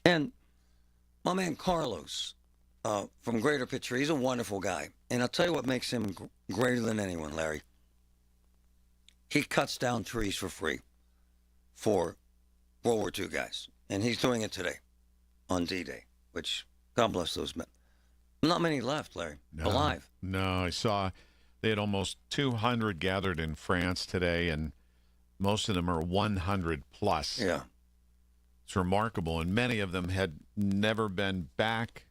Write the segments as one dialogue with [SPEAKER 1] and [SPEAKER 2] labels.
[SPEAKER 1] And my man Carlos from Greater Pitt Tree, he's a wonderful guy. And I'll tell you what makes him greater than anyone, Larry. He cuts down trees for free for World War II guys. And he's doing it today on D-Day, which, God bless those men. Not many left, Larry, alive.
[SPEAKER 2] No, I saw they had almost 200 gathered in France today, and most of them are 100 plus.
[SPEAKER 1] Yeah.
[SPEAKER 2] It's remarkable, and many of them had never been back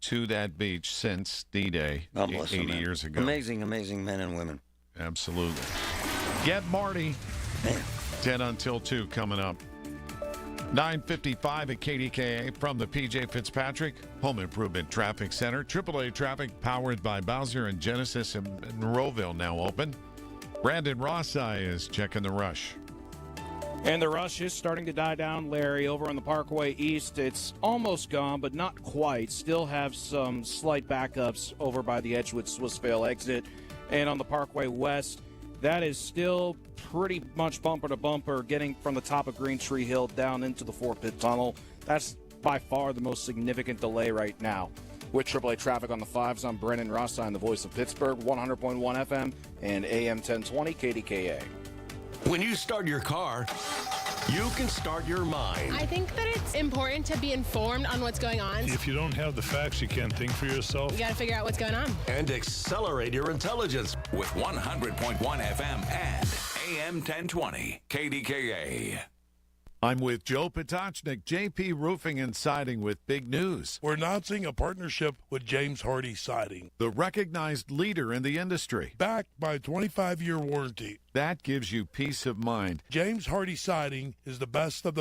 [SPEAKER 2] to that beach since D-Day 80 years ago.
[SPEAKER 1] Amazing, amazing men and women.
[SPEAKER 2] Absolutely. Get Marty.
[SPEAKER 1] Man.
[SPEAKER 2] 10 until 2 coming up. 9:55 at KDKA from the PJ Fitzpatrick Home Improvement Traffic Center. AAA traffic powered by Bowser and Genesis in Monroeville now open. Brandon Rossai is checking the rush.
[SPEAKER 3] And the rush is starting to die down, Larry. Over on the Parkway East, it's almost gone, but not quite. Still have some slight backups over by the Edgewood Swissvale exit. And on the Parkway West, that is still pretty much bumper to bumper, getting from the top of Green Tree Hill down into the Fort Pitt Tunnel. That's by far the most significant delay right now. With AAA traffic on the 5s, I'm Brennan Rossine, the voice of Pittsburgh, 100.1 FM and AM 1020 KDKA.
[SPEAKER 4] When you start your car, you can start your mind.
[SPEAKER 5] I think that it's important to be informed on what's going on.
[SPEAKER 6] If you don't have the facts, you can't think for yourself.
[SPEAKER 5] You got to figure out what's going on.
[SPEAKER 4] And accelerate your intelligence
[SPEAKER 7] with 100.1 FM and AM 1020 KDKA.
[SPEAKER 2] I'm with Joe Potocznik, JP Roofing and Siding with big news.
[SPEAKER 6] We're announcing a partnership with James Hardy Siding,
[SPEAKER 2] the recognized leader in the industry.
[SPEAKER 6] backed by a 25-year warranty.
[SPEAKER 2] That gives you peace of mind.
[SPEAKER 6] James Hardy Siding is the best of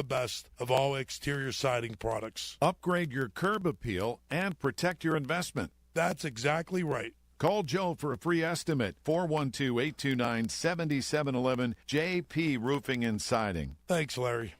[SPEAKER 6] all exterior siding products.
[SPEAKER 2] Upgrade your curb appeal and protect your investment.
[SPEAKER 6] That's exactly right.
[SPEAKER 2] Call Joe for a free estimate. 412-829-7711. JP Roofing and Siding.
[SPEAKER 6] Thanks, Larry.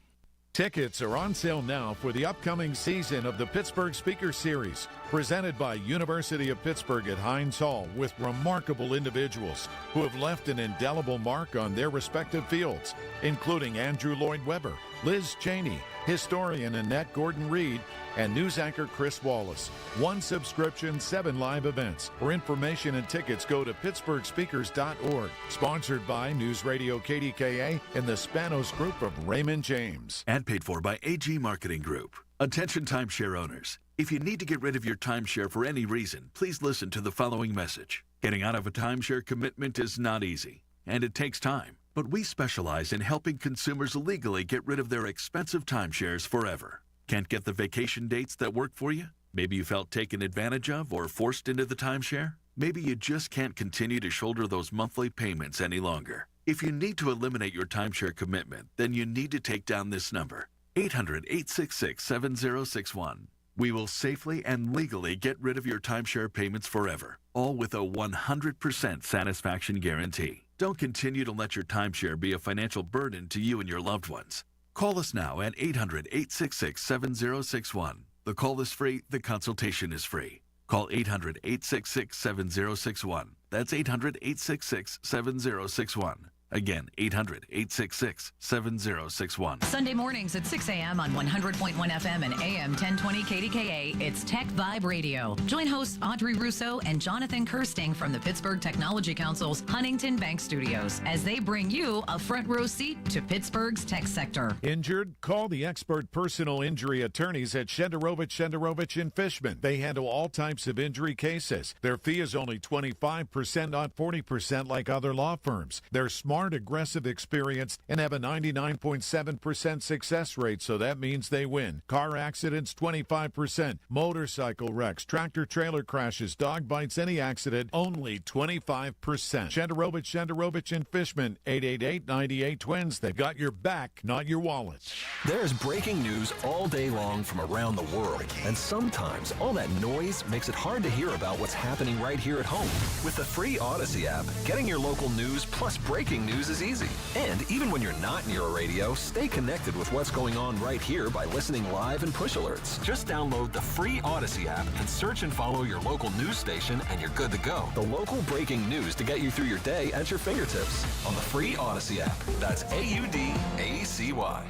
[SPEAKER 2] Tickets are on sale now for the upcoming season of the Pittsburgh Speaker Series, presented by University of Pittsburgh at Heinz Hall, with remarkable individuals who have left an indelible mark on their respective fields, including Andrew Lloyd Webber, Liz Cheney, historian Annette Gordon-Reed, and news anchor Chris Wallace. 1 subscription, 7 live events. For information and tickets, go to pittsburghspeakers.org. Sponsored by News Radio KDKA and the Spanos Group of Raymond James.
[SPEAKER 8] And paid for by AG Marketing Group. Attention timeshare owners. If you need to get rid of your timeshare for any reason, please listen to the following message. Getting out of a timeshare commitment is not easy, and it takes time. But we specialize in helping consumers legally get rid of their expensive timeshares forever. Can't get the vacation dates that work for you? Maybe you felt taken advantage of or forced into the timeshare? Maybe you just can't continue to shoulder those monthly payments any longer. If you need to eliminate your timeshare commitment, then you need to take down this number, 800-866-7061. We will safely and legally get rid of your timeshare payments forever, all with a 100% satisfaction guarantee. Don't continue to let your timeshare be a financial burden to you and your loved ones. Call us now at 800-866-7061. The call is free. The consultation is free. Call 800-866-7061. That's 800-866-7061. Again, 800-866-7061.
[SPEAKER 9] Sunday mornings at 6 a.m. on 100.1 FM and AM 1020 KDKA, it's Tech Vibe Radio. Join hosts Audrey Russo and Jonathan Kirsting from the Pittsburgh Technology Council's Huntington Bank Studios as they bring you a front row seat to Pittsburgh's tech sector.
[SPEAKER 2] Injured? Call the expert personal injury attorneys at Shenderovich in Fishman. They handle all types of injury cases. Their fee is only 25%, not 40% like other law firms. They're smart, aggressive, experienced, and have a 99.7% success rate, so that means they win. Car accidents, 25%. Motorcycle wrecks, tractor-trailer crashes, dog bites, any accident, only 25%. Shenderovich and Fishman, 888-98-TWINS. They've got your back, not your wallet.
[SPEAKER 4] There's breaking news all day long from around the world, and sometimes all that noise makes it hard to hear about what's happening right here at home. With the free Odyssey app, getting your local news plus breaking news is easy. And even when you're not near a radio, stay connected with what's going on right here by listening live and push alerts. Just download the free Odyssey app and search and follow your local news station, and you're good to go. The local breaking news to get you through your day at your fingertips on the free Odyssey app. That's AUDACY.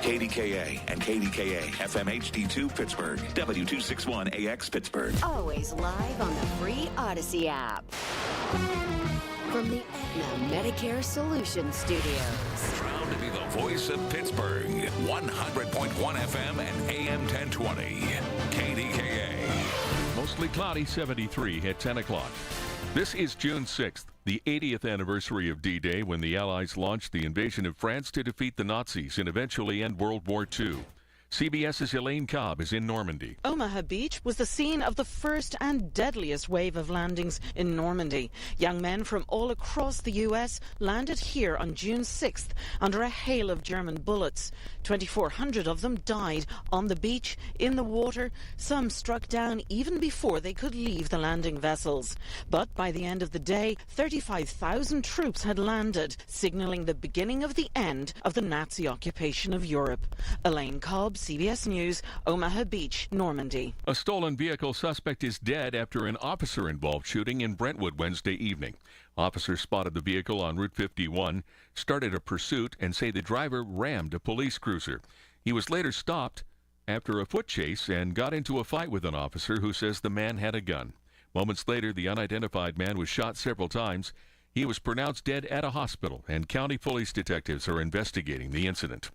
[SPEAKER 7] KDKA and KDKA FM HD2 Pittsburgh, W261AX Pittsburgh.
[SPEAKER 10] Always live on the free Odyssey app. From the Aetna Medicare Solutions Studios.
[SPEAKER 7] Proud to be the voice of Pittsburgh. 100.1 FM and AM 1020. KDKA.
[SPEAKER 11] Mostly cloudy, 73 at 10 o'clock. This is June 6th, the 80th anniversary of D-Day, when the Allies launched the invasion of France to defeat the Nazis and eventually end World War II. CBS's Elaine Cobb is in Normandy.
[SPEAKER 12] Omaha Beach was the scene of the first and deadliest wave of landings in Normandy. Young men from all across the U.S. landed here on June 6th under a hail of German bullets. 2,400 of them died on the beach, in the water. Some struck down even before they could leave the landing vessels. But by the end of the day, 35,000 troops had landed, signaling the beginning of the end of the Nazi occupation of Europe. Elaine Cobb, CBS News, Omaha Beach, Normandy.
[SPEAKER 11] A stolen vehicle suspect is dead after an officer-involved shooting in Brentwood Wednesday evening. Officers spotted the vehicle on Route 51, started a pursuit, and say the driver rammed a police cruiser. He was later stopped after a foot chase and got into a fight with an officer who says the man had a gun. Moments later, the unidentified man was shot several times. He was pronounced dead at a hospital, and county police detectives are investigating the incident.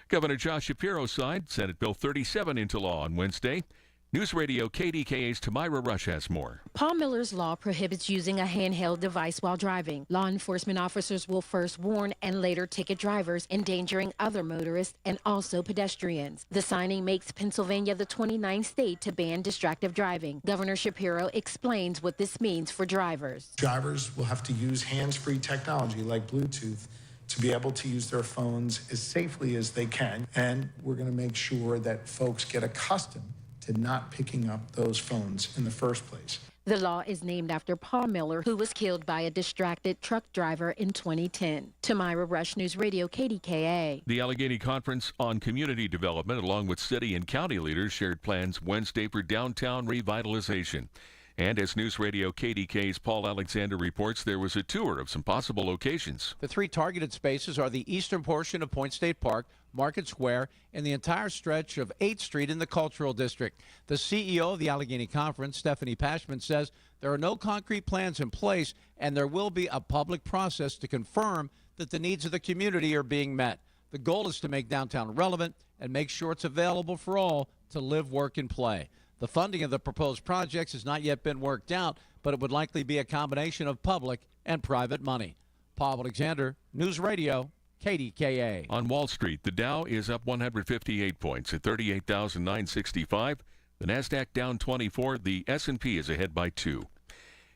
[SPEAKER 11] Governor Josh Shapiro signed Senate Bill 37 into law on Wednesday. News Radio KDKA's Tamira Rush has more.
[SPEAKER 13] Paul Miller's law prohibits using a handheld device while driving. Law enforcement officers will first warn and later ticket drivers, endangering other motorists and also pedestrians. The signing makes Pennsylvania the 29th state to ban distracted driving. Governor Shapiro explains what this means for drivers.
[SPEAKER 14] Drivers will have to use hands-free technology like Bluetooth to be able to use their phones as safely as they can. And we're going to make sure that folks get accustomed to not picking up those phones in the first place.
[SPEAKER 13] The law is named after Paul Miller, who was killed by a distracted truck driver in 2010. Tamira Rush, News Radio, KDKA.
[SPEAKER 11] The Allegheny Conference on Community Development, along with city and county leaders, shared plans Wednesday for downtown revitalization. And as News Radio KDK's Paul Alexander reports, there was a tour of some possible locations.
[SPEAKER 15] The three targeted spaces are the eastern portion of Point State Park, Market Square, and the entire stretch of 8th Street in the Cultural District. The CEO of the Allegheny Conference, Stephanie Pashman, says there are no concrete plans in place, and there will be a public process to confirm that the needs of the community are being met. The goal is to make downtown relevant and make sure it's available for all to live, work, and play. The funding of the proposed projects has not yet been worked out, but it would likely be a combination of public and private money. Paul Alexander, News Radio, KDKA.
[SPEAKER 11] On Wall Street, the Dow is up 158 points at 38,965. The Nasdaq down 24. The S&P is ahead by 2.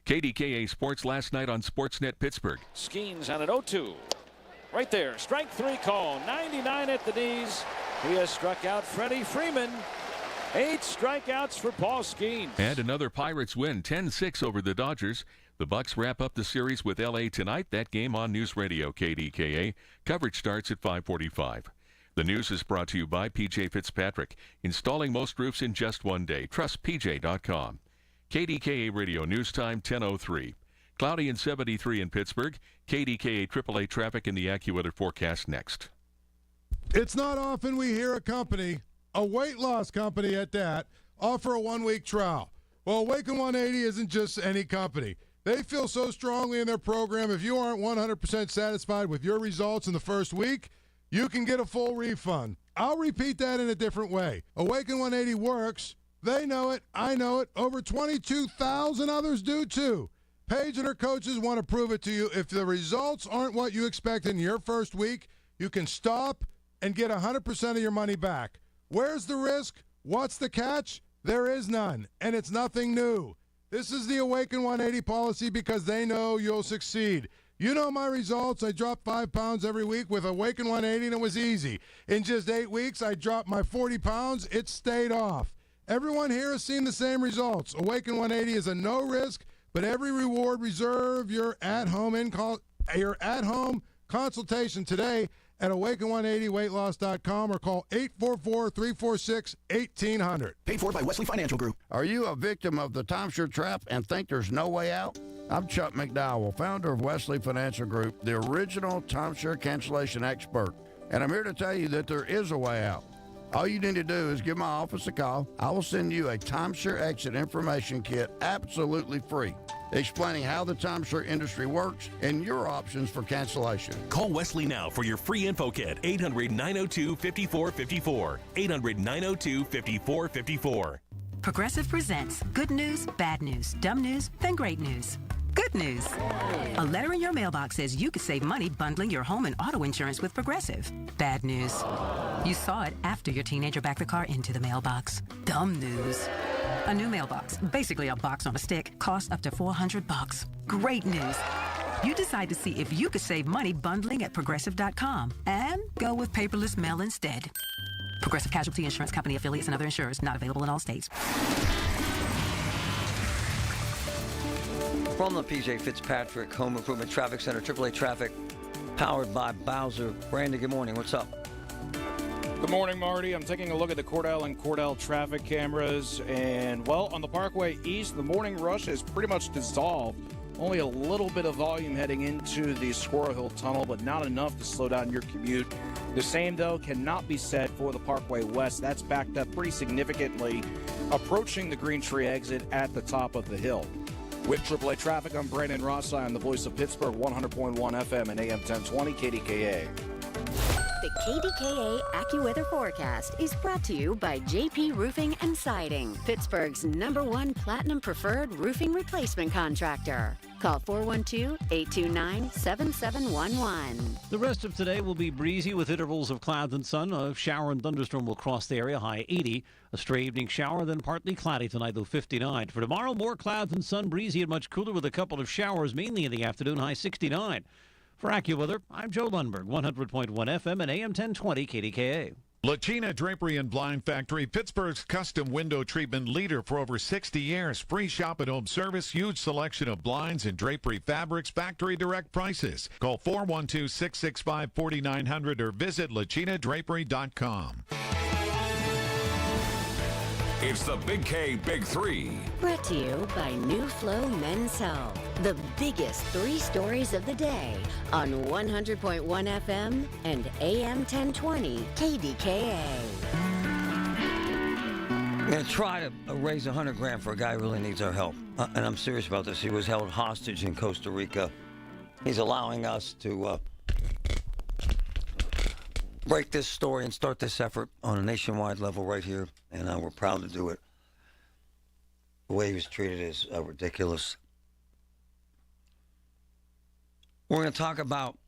[SPEAKER 11] KDKA Sports last night on Sportsnet Pittsburgh.
[SPEAKER 3] Skeens on an 0-2. Right there, strike three call, 99 at the knees. He has struck out Freddie Freeman. 8 strikeouts for Paul Skeens.
[SPEAKER 11] And another Pirates win, 10-6 over the Dodgers. The Bucks wrap up the series with L.A. tonight. That game on News Radio KDKA. Coverage starts at 5:45. The news is brought to you by P.J. Fitzpatrick. Installing most roofs in just one day. Trust PJ.com. KDKA Radio News Time 10:03. Cloudy and 73 in Pittsburgh. KDKA AAA traffic in the AccuWeather forecast next.
[SPEAKER 16] It's not often we hear a company, a weight loss company at that, offer a 1-week trial. Well, Awaken 180 isn't just any company. They feel so strongly in their program, if you aren't 100% satisfied with your results in the first week, you can get a full refund. I'll repeat that in a different way. Awaken 180 works. They know it. I know it. Over 22,000 others do too. Paige and her coaches want to prove it to you. If the results aren't what you expect in your first week, you can stop and get 100% of your money back. Where's the risk? What's the catch? There is none, and it's nothing new. This is the Awaken 180 policy because they know you'll succeed. You know my results. I dropped 5 pounds every week with Awaken 180, and it was easy. In just 8 weeks, I dropped my 40 pounds. It stayed off. Everyone here has seen the same results. Awaken 180 is a no-risk, but every reward reserve your at-home consultation today at awaken180weightloss.com or call 844-346-1800.
[SPEAKER 17] Paid for by Wesley Financial Group.
[SPEAKER 18] Are you a victim of the timeshare trap and think there's no way out? I'm Chuck McDowell, founder of Wesley Financial Group, the original timeshare cancellation expert. And I'm here to tell you that there is a way out. All you need to do is give my office a call. I will send you a timeshare exit information kit absolutely free, explaining how the timeshare industry works and your options for cancellation.
[SPEAKER 17] Call Wesley now for your free info kit. 800-902-5454. 800-902-5454.
[SPEAKER 19] Progressive presents Good News, Bad News, Dumb News, then Great News. Good news. A letter in your mailbox says you could save money bundling your home and auto insurance with Progressive. Bad news. You saw it after your teenager backed the car into the mailbox. Dumb news. A new mailbox, basically a box on a stick, costs up to $400. Great news. You decide to see if you could save money bundling at Progressive.com and go with paperless mail instead. Progressive Casualty Insurance Company affiliates and other insurers not available in all states.
[SPEAKER 1] From the PJ Fitzpatrick Home Improvement Traffic Center, AAA Traffic, powered by Bowser. Brandon, good morning. What's up?
[SPEAKER 3] Good morning, Marty. I'm taking a look at the Cordell and Cordell traffic cameras, and, well, on the Parkway East, the morning rush is pretty much dissolved. Only a little bit of volume heading into the Squirrel Hill Tunnel, but not enough to slow down your commute. The same, though, cannot be said for the Parkway West. That's backed up pretty significantly, approaching the Green Tree exit at the top of the hill. With AAA Traffic, I'm Brandon Rossi on the Voice of Pittsburgh, 100.1 FM and AM 1020 KDKA.
[SPEAKER 10] The KDKA AccuWeather forecast is brought to you by JP Roofing and Siding, Pittsburgh's #1 Platinum Preferred Roofing Replacement Contractor. Call 412-829-7711.
[SPEAKER 20] The rest of today will be breezy with intervals of clouds and sun. A shower and thunderstorm will cross the area, high 80. A stray evening shower, then partly cloudy tonight, though 59. For tomorrow, more clouds and sun, breezy and much cooler with a couple of showers, mainly in the afternoon, high 69. For AccuWeather, I'm Joe Lundberg, 100.1 FM and AM 1020 KDKA.
[SPEAKER 2] Lachina Drapery and Blind Factory, Pittsburgh's custom window treatment leader for over 60 years. Free shop and home service, huge selection of blinds and drapery fabrics, factory direct prices. Call 412-665-4900 or visit lachinadrapery.com.
[SPEAKER 17] It's the Big K Big Three.
[SPEAKER 10] Brought to you by New Flow Men's Health. The biggest 3 stories of the day on 100.1 FM and AM 1020 KDKA.
[SPEAKER 1] I'm going to try to raise $100,000 for a guy who really needs our help. And I'm serious about this. He was held hostage in Costa Rica. He's allowing us to break this story and start this effort on a nationwide level right here. And we're proud to do it. The way he was treated is ridiculous. We're going to talk about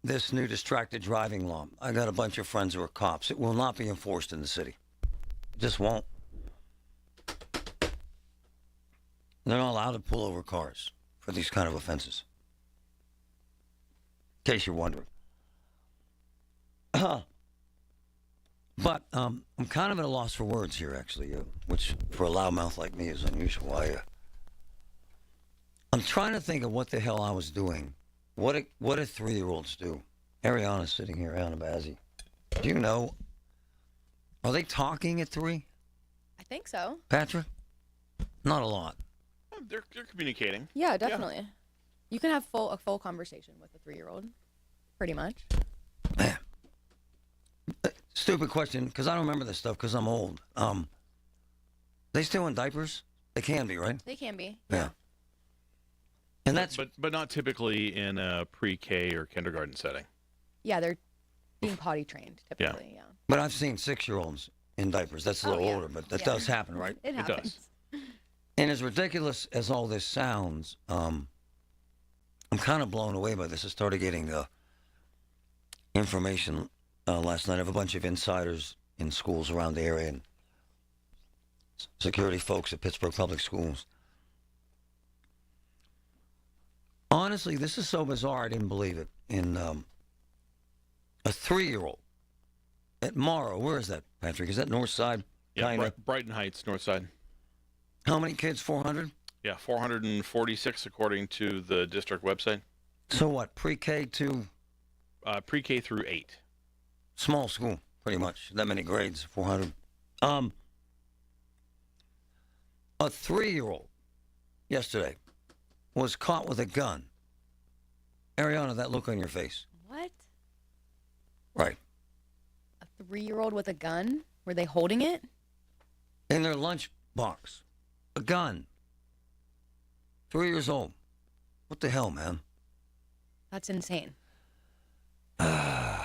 [SPEAKER 1] this new distracted driving law. I got a bunch of friends who are cops. It will not be enforced in the city. It just won't. They're not allowed to pull over cars for these kind of offenses. In case you're wondering. But I'm kind of at a loss for words here, actually, which for a loudmouth like me is unusual. I'm trying to think of what the hell I was doing. What do 3-year-olds do? Ariana's sitting here, Ariana Bazzi. Do you know? Are they talking at 3?
[SPEAKER 21] I think so.
[SPEAKER 1] Patrick? Not a lot.
[SPEAKER 22] They're communicating.
[SPEAKER 21] Yeah, definitely. Yeah. You can have a full conversation with a 3-year-old, pretty much.
[SPEAKER 1] Man. Stupid question, because I don't remember this stuff because I'm old. They still in diapers? They can be, right?
[SPEAKER 21] They can be.
[SPEAKER 1] Yeah. And that's
[SPEAKER 22] but not typically in a pre-K or kindergarten setting.
[SPEAKER 21] Yeah, they're being potty trained typically. Yeah.
[SPEAKER 1] But I've seen 6-year-olds in diapers. That's a little older, but that does happen, right?
[SPEAKER 21] It happens.
[SPEAKER 22] Does.
[SPEAKER 1] And as ridiculous as all this sounds, I'm kind of blown away by this. I started getting information last night of a bunch of insiders in schools around the area and security folks at Pittsburgh Public Schools. Honestly, this is so bizarre, I didn't believe it. In a 3-year-old at Morrow, where is that, Patrick? Is that North Side?
[SPEAKER 22] Yeah, Brighton Heights, North Side.
[SPEAKER 1] How many kids? 400?
[SPEAKER 22] Yeah, 446 according to the district website.
[SPEAKER 1] So what, pre-K to?
[SPEAKER 22] Pre-K through 8.
[SPEAKER 1] Small school, pretty much. That many grades, 400. A 3-year-old yesterday was caught with a gun. Ariana, that look on your face.
[SPEAKER 21] What?
[SPEAKER 1] Right.
[SPEAKER 21] A 3-year-old with a gun? Were they holding it?
[SPEAKER 1] In their lunch box. A gun. 3 years old. What the hell, man?
[SPEAKER 21] That's insane.
[SPEAKER 1] I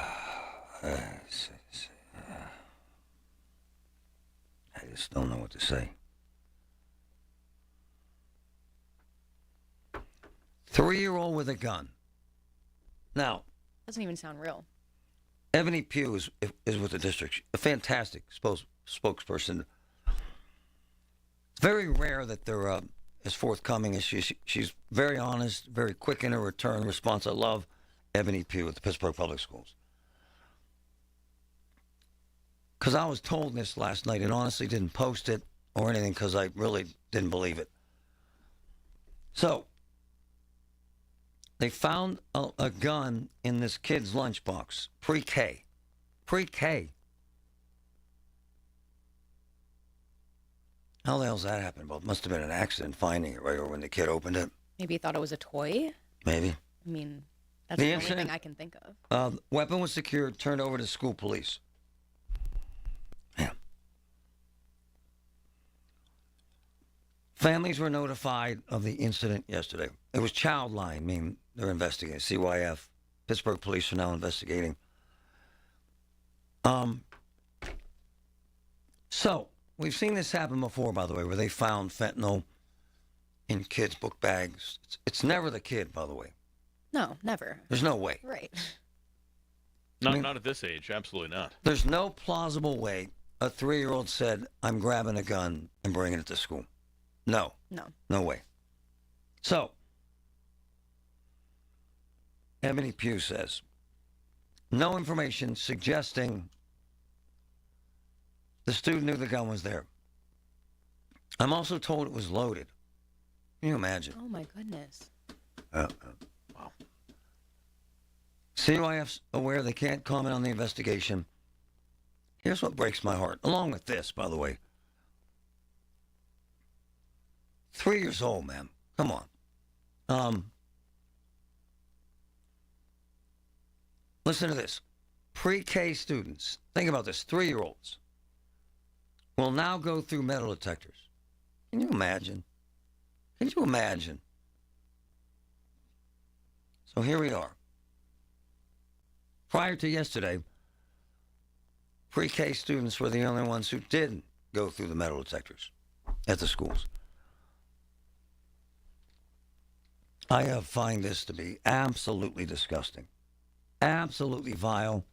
[SPEAKER 1] just don't know what to say. 3-year-old with a gun. Now,
[SPEAKER 21] Doesn't even sound real.
[SPEAKER 1] Ebony Pugh is with the district. A fantastic spokesperson. It's very rare that they're as forthcoming as she's very honest, very quick in her return response. I love Ebony Pugh at the Pittsburgh Public Schools. Because I was told this last night and honestly didn't post it or anything because I really didn't believe it. So, they found a gun in this kid's lunchbox. PreK. PreK. How the hell's that happen? Well, it must have been an accident finding it right over when the kid opened it.
[SPEAKER 21] Maybe he thought it was a toy?
[SPEAKER 1] Maybe.
[SPEAKER 21] I mean, that's the only thing I can think of.
[SPEAKER 1] Weapon was secured, turned over to school police. Yeah. Families were notified of the incident yesterday. It was child line, meaning they're investigating. CYF. Pittsburgh police are now investigating. So, we've seen this happen before, by the way, where they found fentanyl in kids' book bags. It's never the kid, by the way.
[SPEAKER 21] No, never.
[SPEAKER 1] There's no way.
[SPEAKER 21] Right.
[SPEAKER 22] Not at this age. Absolutely not.
[SPEAKER 1] There's no plausible way a 3-year-old said, I'm grabbing a gun and bringing it to school. No.
[SPEAKER 21] No.
[SPEAKER 1] No way. So, Ebony Pugh says, no information suggesting the student knew the gun was there. I'm also told it was loaded. Can you imagine?
[SPEAKER 21] Oh, my goodness.
[SPEAKER 1] Wow. CYF's aware they can't comment on the investigation. Here's what breaks my heart, along with this, by the way. 3 years old, man. Come on. Listen to this. Pre-K students, think about this, 3-year-olds, will now go through metal detectors. Can you imagine? Can you imagine? So here we are. Prior to yesterday, pre-K students were the only ones who didn't go through the metal detectors at the schools. I find this to be absolutely disgusting, absolutely vile,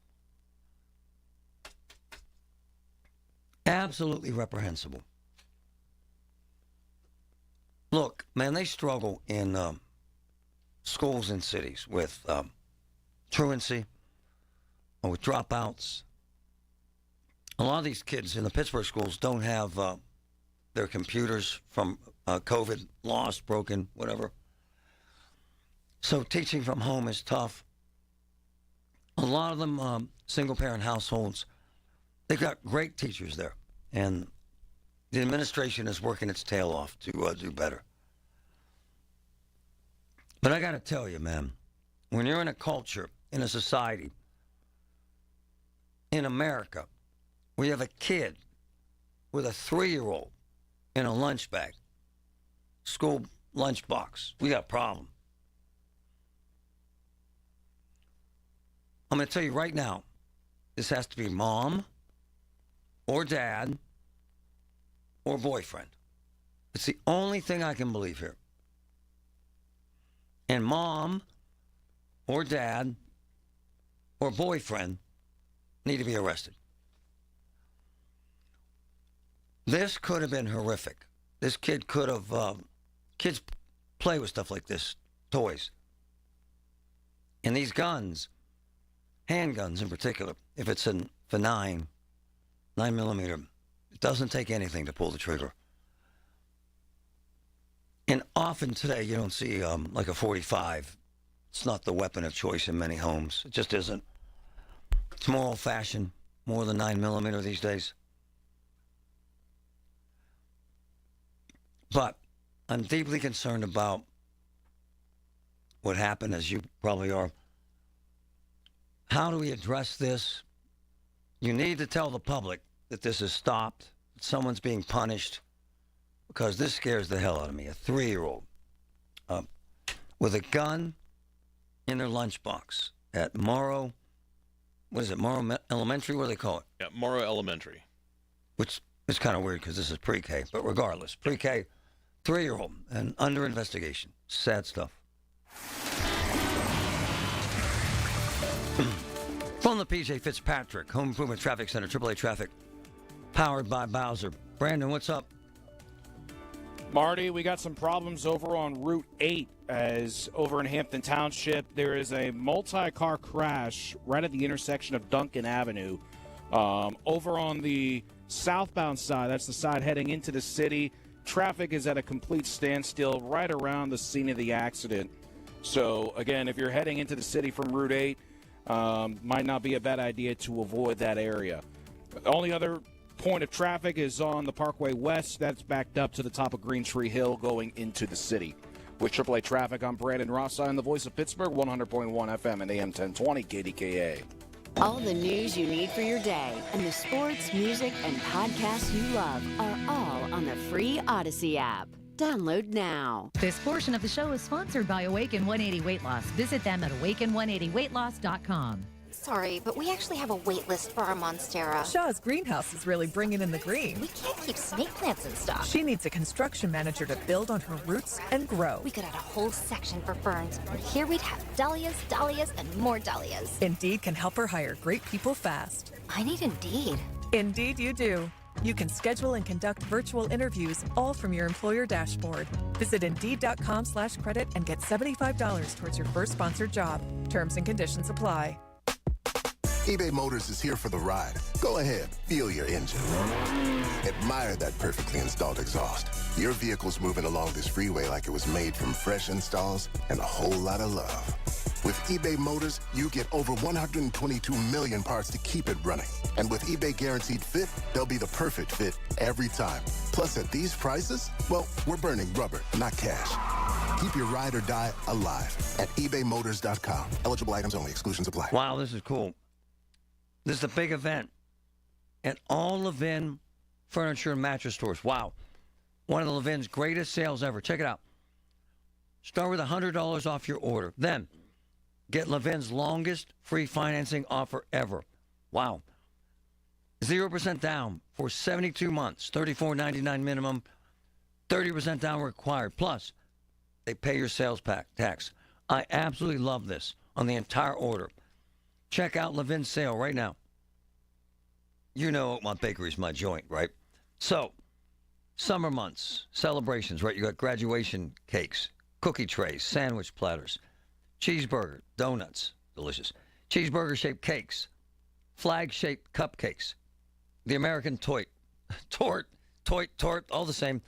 [SPEAKER 1] absolutely reprehensible. Look, man, they struggle in schools and cities with truancy or with dropouts. A lot of these kids in the Pittsburgh schools don't have their computers from COVID, lost, broken, whatever. So teaching from home is tough. A lot of them, single-parent households, they've got great teachers there. And the administration is working its tail off to do better. But I got to tell you, man, when you're in a culture, in a society, in America, where you have a kid with a 3-year-old in a lunch bag, school lunch box, we got a problem. I'm going to tell you right now, this has to be mom or dad or boyfriend. It's the only thing I can believe here. And mom or dad or boyfriend need to be arrested. This could have been horrific. This kid could have, kids play with stuff like this, toys. And these guns, handguns in particular, if it's a 9 millimeter, it doesn't take anything to pull the trigger. And often today you don't see like a 45. It's not the weapon of choice in many homes. It just isn't. It's more old-fashioned, more than 9 millimeter these days. But I'm deeply concerned about what happened, as you probably are. How do we address this? You need to tell the public that this is stopped, that someone's being punished, because this scares the hell out of me. A 3-year-old with a gun in their lunchbox at Morrow, what is it, Morrow Elementary? What do they call it?
[SPEAKER 22] Yeah, Morrow Elementary.
[SPEAKER 1] Which is kind of weird because this is PreK, but regardless, PreK, 3-year-old and under investigation. Sad stuff. From the PJ Fitzpatrick Home Improvement Traffic Center, AAA Traffic, powered by Bowser. Brandon, what's up?
[SPEAKER 3] Marty, we got some problems over on Route 8 as over in Hampton Township. There is a multi-car crash right at the intersection of Duncan Avenue. Over on the southbound side, that's the side heading into the city, traffic is at a complete standstill right around the scene of the accident. So, again, if you're heading into the city from Route 8, might not be a bad idea to avoid that area. The only other point of traffic is on the Parkway West. That's backed up to the top of Green Tree Hill going into the city. With AAA Traffic, I'm Brandon Rossine, the voice of Pittsburgh, 100.1 FM and AM 1020 KDKA.
[SPEAKER 10] All the news you need for your day and the sports, music, and podcasts you love are all on the free Odyssey app. Download now.
[SPEAKER 9] This portion of the show is sponsored by Awaken 180 Weight Loss. Visit them at awaken180weightloss.com.
[SPEAKER 5] Sorry, but we actually have a wait list for our Monstera.
[SPEAKER 6] Shaw's greenhouse is really bringing in the green.
[SPEAKER 5] We can't keep snake plants in stock.
[SPEAKER 6] She needs a construction manager to build on her roots and grow.
[SPEAKER 5] We could add a whole section for ferns, but here we'd have dahlias, dahlias, and more dahlias.
[SPEAKER 6] Indeed can help her hire great people fast.
[SPEAKER 5] I need Indeed.
[SPEAKER 6] Indeed you do. You can schedule and conduct virtual interviews all from your employer dashboard. Visit Indeed.com/credit and get $75 towards your first sponsored job. Terms and conditions apply.
[SPEAKER 23] eBay Motors is here for the ride. Go ahead, feel your engine. Admire that perfectly installed exhaust. Your vehicle's moving along this freeway like it was made from fresh installs and a whole lot of love. With eBay Motors, you get over 122 million parts to keep it running. And with eBay Guaranteed Fit, they'll be the perfect fit every time. Plus, at these prices, well, we're burning rubber, not cash. Keep your ride or die alive at ebaymotors.com. Eligible items only. Exclusions apply.
[SPEAKER 1] Wow, this is cool. This is a big event at all Levin furniture and mattress stores. Wow. One of the Levin's greatest sales ever. Check it out. Start with $100 off your order. Then get Levin's longest free financing offer ever. Wow. 0% down for 72 months. $34.99 minimum. 30% down required. Plus, they pay your sales tax. I absolutely love this on the entire order. Check out Levin's sale right now. You know Oakmont Bakery is my joint, right? So, summer months, celebrations, right? You got graduation cakes, cookie trays, sandwich platters, cheeseburger, donuts, delicious, cheeseburger-shaped cakes, flag-shaped cupcakes, the American tort, all the same.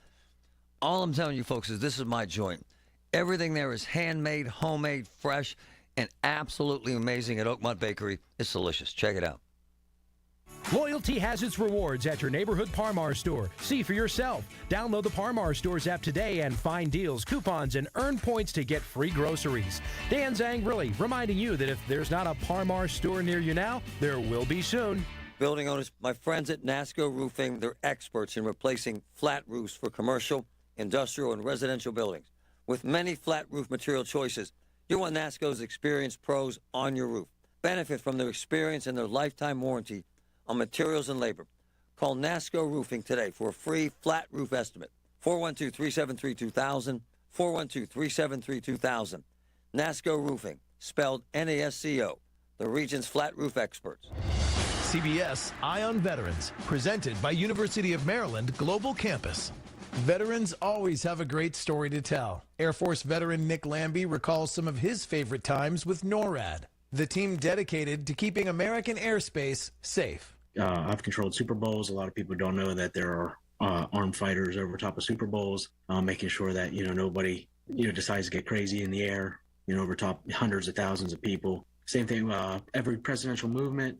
[SPEAKER 1] All I'm telling you, folks, is this is my joint. Everything there is handmade, homemade, fresh, and absolutely amazing at Oakmont Bakery. It's delicious. Check it out.
[SPEAKER 24] Loyalty has its rewards at your neighborhood Parmar store. See for yourself. Download the Parmar Stores app today and find deals, coupons, and earn points to get free groceries. Dan Zangrilli reminding you that if there's not a Parmar store near you now, there will be soon.
[SPEAKER 1] Building owners, my friends at NASCO Roofing, they're experts in replacing flat roofs for commercial, industrial, and residential buildings. With many flat roof material choices, you want NASCO's experienced pros on your roof. Benefit from their experience and their lifetime warranty on materials and labor. Call NASCO Roofing today for a free flat roof estimate. 412-373-2000, 412-373-2000. NASCO Roofing, spelled N-A-S-C-O, the region's flat roof experts.
[SPEAKER 25] CBS Eye on Veterans, presented by University of Maryland Global Campus. Veterans always have a great story to tell. Air Force veteran Nick Lambie recalls some of his favorite times with NORAD, the team dedicated to keeping American airspace safe.
[SPEAKER 26] I've controlled Super Bowls. A lot of people don't know that there are armed fighters over top of Super Bowls, making sure that, nobody, decides to get crazy in the air, over top hundreds of thousands of people. Same thing, every presidential movement,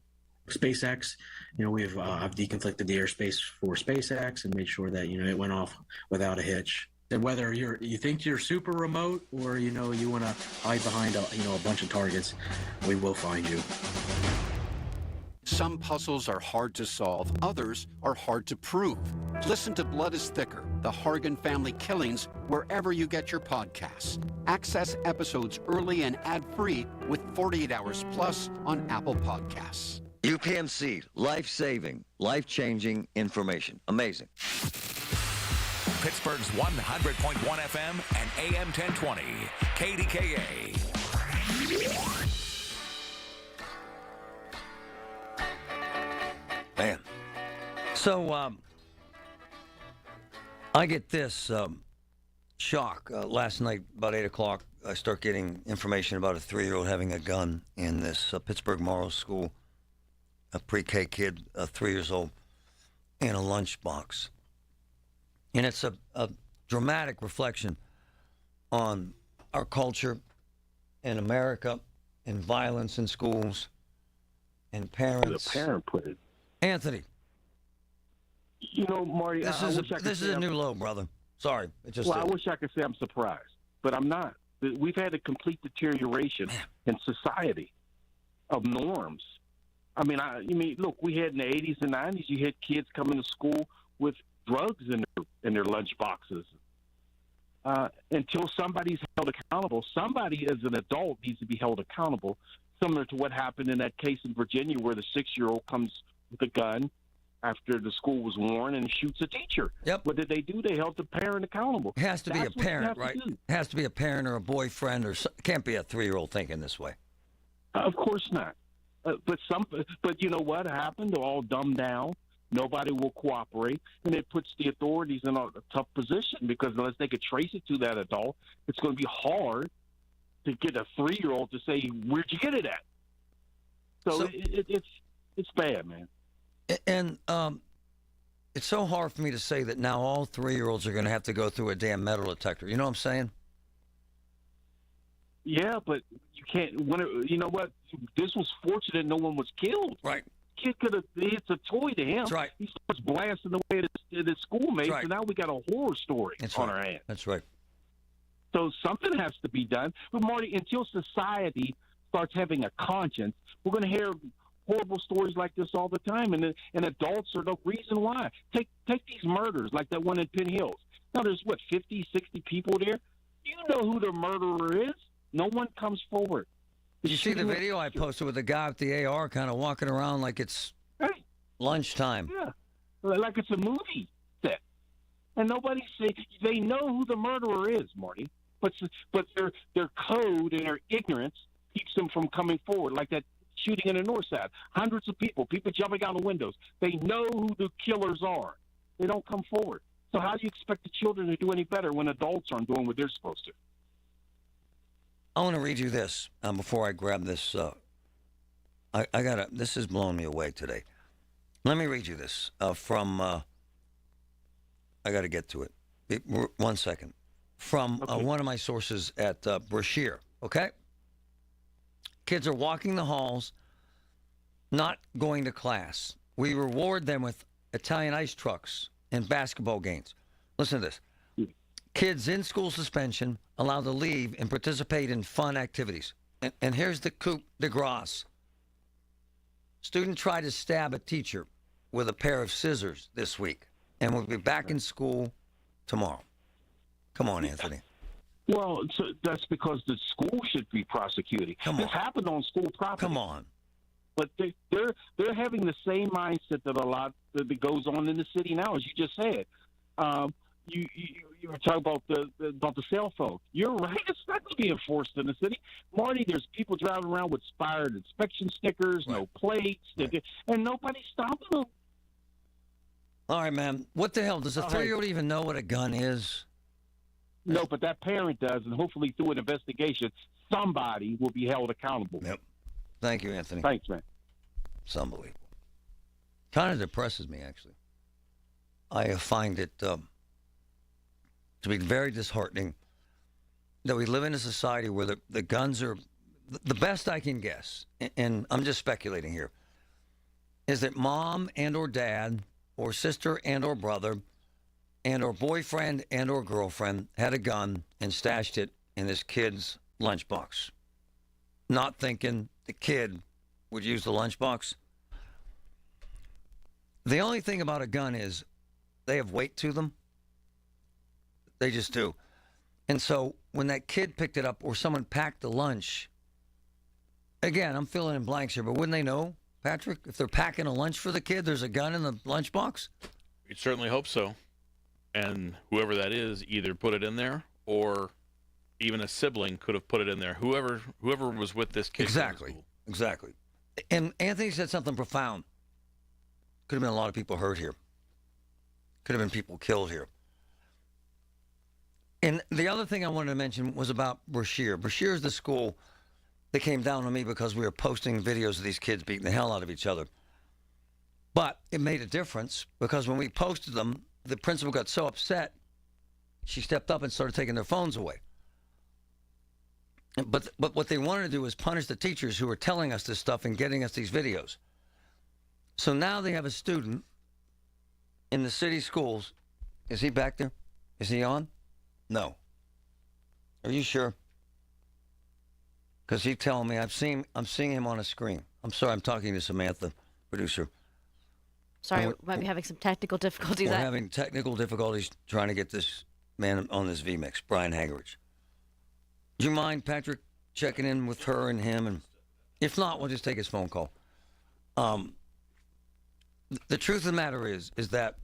[SPEAKER 26] SpaceX, I've deconflicted the airspace for SpaceX and made sure that, it went off without a hitch. And whether you think you're super remote or you want to hide behind a bunch of targets, we will find you.
[SPEAKER 4] Some puzzles are hard to solve, others are hard to prove. Listen to Blood is Thicker, the Hargan family killings, wherever you get your podcasts. Access episodes early and ad-free with 48 Hours Plus on Apple Podcasts.
[SPEAKER 1] UPMC, life-saving, life-changing information. Amazing.
[SPEAKER 17] Pittsburgh's 100.1 FM and AM 1020. KDKA.
[SPEAKER 1] Man. So, I get this shock. Last night, about 8 o'clock, I start getting information about a 3-year-old having a gun in this Pittsburgh Morrow School. A PreK kid, 3 years old, in a lunchbox. And it's a dramatic reflection on our culture in America, and violence in schools, and parents.
[SPEAKER 7] The parent put it.
[SPEAKER 1] Anthony.
[SPEAKER 7] Marty,
[SPEAKER 1] this is a new low, brother. Sorry.
[SPEAKER 7] I wish I could say I'm surprised, but I'm not. We've had a complete deterioration in society of norms. I mean, look, we had in the 80s and 90s, you had kids coming to school with drugs in their lunch boxes. Until somebody's held accountable, somebody as an adult needs to be held accountable, similar to what happened in that case in Virginia where the 6-year-old comes with a gun after the school was warned and shoots a teacher.
[SPEAKER 1] Yep.
[SPEAKER 7] What did they do? They held the parent accountable.
[SPEAKER 1] It has to be a parent, right? It has to be a parent or a boyfriend, or it can't be a 3-year-old thinking this way.
[SPEAKER 7] Of course not. But you know what happened? They're all dumbed down. Nobody will cooperate, and it puts the authorities in a tough position because unless they could trace it to that adult, it's going to be hard to get a 3-year-old to say, "Where'd you get it at?" So it's bad, man.
[SPEAKER 1] And it's so hard for me to say that now all 3-year-olds are going to have to go through a damn metal detector. You know what I'm saying?
[SPEAKER 7] Yeah, but you can't. You know what? This was fortunate no one was killed.
[SPEAKER 1] Right.
[SPEAKER 7] Kid could have. It's a toy to him.
[SPEAKER 1] That's right.
[SPEAKER 7] He starts blasting away at his schoolmates,
[SPEAKER 1] right.
[SPEAKER 7] and now we got a horror story on our hands.
[SPEAKER 1] That's right.
[SPEAKER 7] So something has to be done. But Marty, until society starts having a conscience, we're going to hear horrible stories like this all the time, and adults are the reason why. Take these murders, like that one in Penn Hills. Now there's 50, 60 people there. You know who the murderer is. No one comes forward.
[SPEAKER 1] Did you see the video I posted with the guy with the AR kind of walking around like it's lunchtime?
[SPEAKER 7] Yeah, like it's a movie set. And nobody they know who the murderer is, Marty. But their code and their ignorance keeps them from coming forward, like that shooting in the north side. Hundreds of people jumping out the windows. They know who the killers are. They don't come forward. So how do you expect the children to do any better when adults aren't doing what they're supposed to?
[SPEAKER 1] I want to read you this before I grab this. This has blown me away today. Let me read you this from. I got to get to it. 1 second. From one of my sources at Brashear. Okay. Kids are walking the halls, not going to class. We reward them with Italian ice trucks and basketball games. Listen to this. Kids in school suspension allowed to leave and participate in fun activities. And here's the coup de grace. Student tried to stab a teacher with a pair of scissors this week and will be back in school tomorrow. Come on, Anthony.
[SPEAKER 7] Well, so that's because the school should be prosecuting. This happened on school property.
[SPEAKER 1] Come on.
[SPEAKER 7] But they're having the same mindset that goes on in the city now, as you just said. You were talking about the cell phone. You're right. It's not going to be enforced in the city. Marty, there's people driving around with expired inspection stickers, no plates, and nobody's stopping them.
[SPEAKER 1] All right, man. What the hell? Does a 3-year-old even know what a gun is?
[SPEAKER 7] No, but that parent does, and hopefully through an investigation, somebody will be held accountable.
[SPEAKER 1] Yep. Thank you, Anthony.
[SPEAKER 7] Thanks, man.
[SPEAKER 1] It's unbelievable. Kind of depresses me, actually. I find it to be very disheartening that we live in a society where the guns are, the best I can guess, and I'm just speculating here, is that mom and or dad or sister and or brother and her boyfriend and her girlfriend had a gun and stashed it in this kid's lunchbox, not thinking the kid would use the lunchbox. The only thing about a gun is they have weight to them. They just do. And so when that kid picked it up or someone packed the lunch, again, I'm filling in blanks here, but wouldn't they know, Patrick, if they're packing a lunch for the kid, there's a gun in the lunchbox?
[SPEAKER 22] We'd certainly hope so. And whoever that is either put it in there or even a sibling could have put it in there. Whoever was with this kid.
[SPEAKER 1] Exactly. And Anthony said something profound. Could have been a lot of people hurt here. Could have been people killed here. And the other thing I wanted to mention was about Brashear. Brashear is the school that came down on me because we were posting videos of these kids beating the hell out of each other. But it made a difference because when we posted them, the principal got so upset, she stepped up and started taking their phones away. But what they wanted to do was punish the teachers who were telling us this stuff and getting us these videos. So now they have a student in the city schools. Is he back there? Is he on? No. Are you sure? Because he's telling me I'm seeing him on a screen. I'm sorry, I'm talking to Samantha, producer.
[SPEAKER 8] Sorry, we might be having some technical difficulties.
[SPEAKER 1] We're having technical difficulties trying to get this man on this VMix, Brian Haggerich. Do you mind, Patrick, checking in with her and him? And if not, we'll just take his phone call. The truth of the matter is that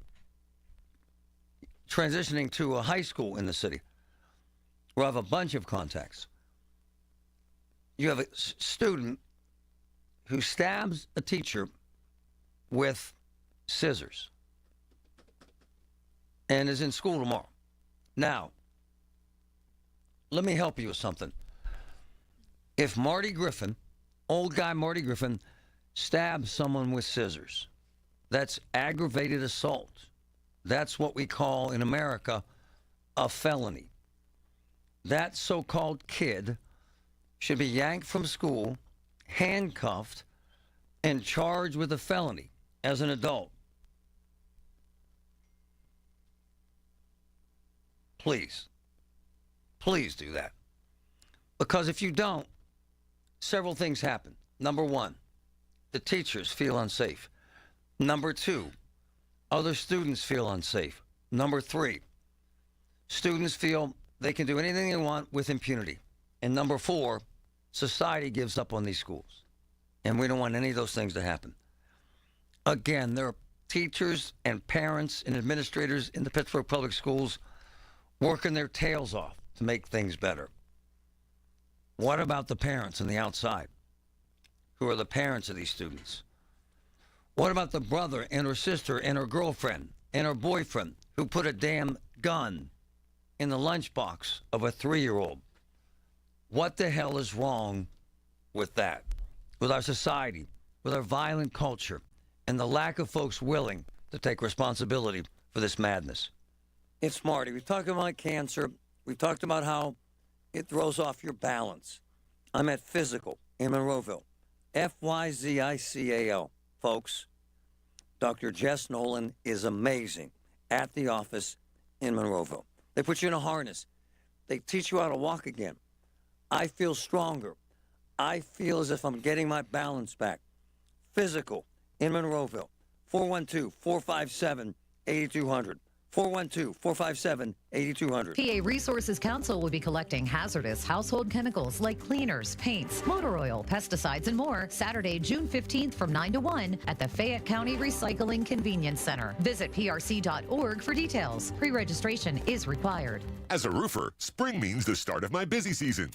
[SPEAKER 1] transitioning to a high school in the city, where I have a bunch of contacts, you have a student who stabs a teacher with scissors and is in school tomorrow. Now, let me help you with something. If Marty Griffin, old guy Marty Griffin, stabs someone with scissors, that's aggravated assault. That's what we call in America a felony. That so-called kid should be yanked from school, handcuffed, and charged with a felony as an adult. Please do that. Because if you don't, several things happen. Number one, the teachers feel unsafe. Number two, other students feel unsafe. Number three, students feel they can do anything they want with impunity. And number four, society gives up on these schools. And we don't want any of those things to happen. Again, there are teachers and parents and administrators in the Pittsburgh Public Schools working their tails off to make things better. What about the parents on the outside who are the parents of these students? What about the brother and her sister and her girlfriend and her boyfriend who put a damn gun in the lunchbox of a 3-year-old? What the hell is wrong with that? With our society, with our violent culture, and the lack of folks willing to take responsibility for this madness. It's Marty. We've talked about cancer. We've talked about how it throws off your balance. I'm at Physical in Monroeville. Physical, folks. Dr. Jess Nolan is amazing at the office in Monroeville. They put you in a harness. They teach you how to walk again. I feel stronger. I feel as if I'm getting my balance back. Physical in Monroeville. 412-457-8200. 412-457-8200.
[SPEAKER 9] PA Resources Council will be collecting hazardous household chemicals like cleaners, paints, motor oil, pesticides, and more Saturday, June 15th from 9 to 1 at the Fayette County Recycling Convenience Center. Visit prc.org for details. Pre-registration is required.
[SPEAKER 11] As a roofer, spring means the start of my busy season,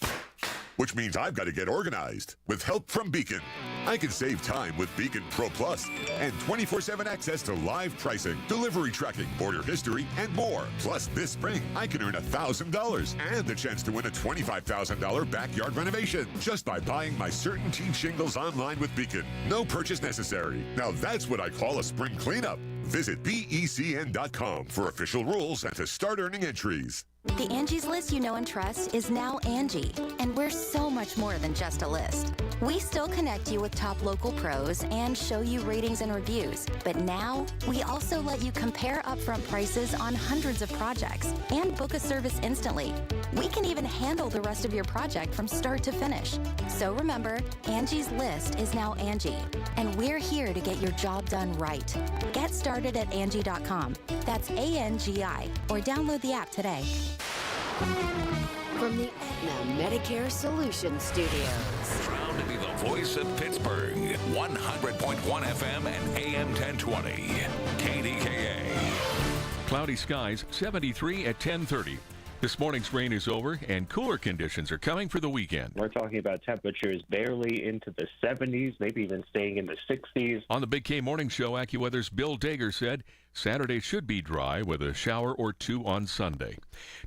[SPEAKER 11] which means I've got to get organized with help from Beacon. I can save time with Beacon Pro Plus and 24/7 access to live pricing, delivery tracking, order history, and more. Plus, this spring, I can earn $1,000 and the chance to win a $25,000 backyard renovation just by buying my CertainTeed shingles online with Beacon. No purchase necessary. Now that's what I call a spring cleanup. Visit BECN.com for official rules and to start earning entries.
[SPEAKER 10] The Angie's List you know and trust is now Angie, and we're so much more than just a list. We still connect you with top local pros and show you ratings and reviews, but now we also let you compare upfront prices on hundreds of projects and book a service instantly. We can even handle the rest of your project from start to finish. So remember, Angie's List is now Angie, and we're here to get your job done right. Get started at Angie.com. That's ANGI, or download the app today. From the Aetna Medicare Solutions Studios.
[SPEAKER 17] Proud to be the voice of Pittsburgh. 100.1 FM and AM 1020. KDKA.
[SPEAKER 12] Cloudy skies, 73 at 10:30. This morning's rain is over, and cooler conditions are coming for the weekend.
[SPEAKER 13] We're talking about temperatures barely into the 70s, maybe even staying in the 60s.
[SPEAKER 12] On the Big K Morning Show, AccuWeather's Bill Dager said Saturday should be dry with a shower or two on Sunday.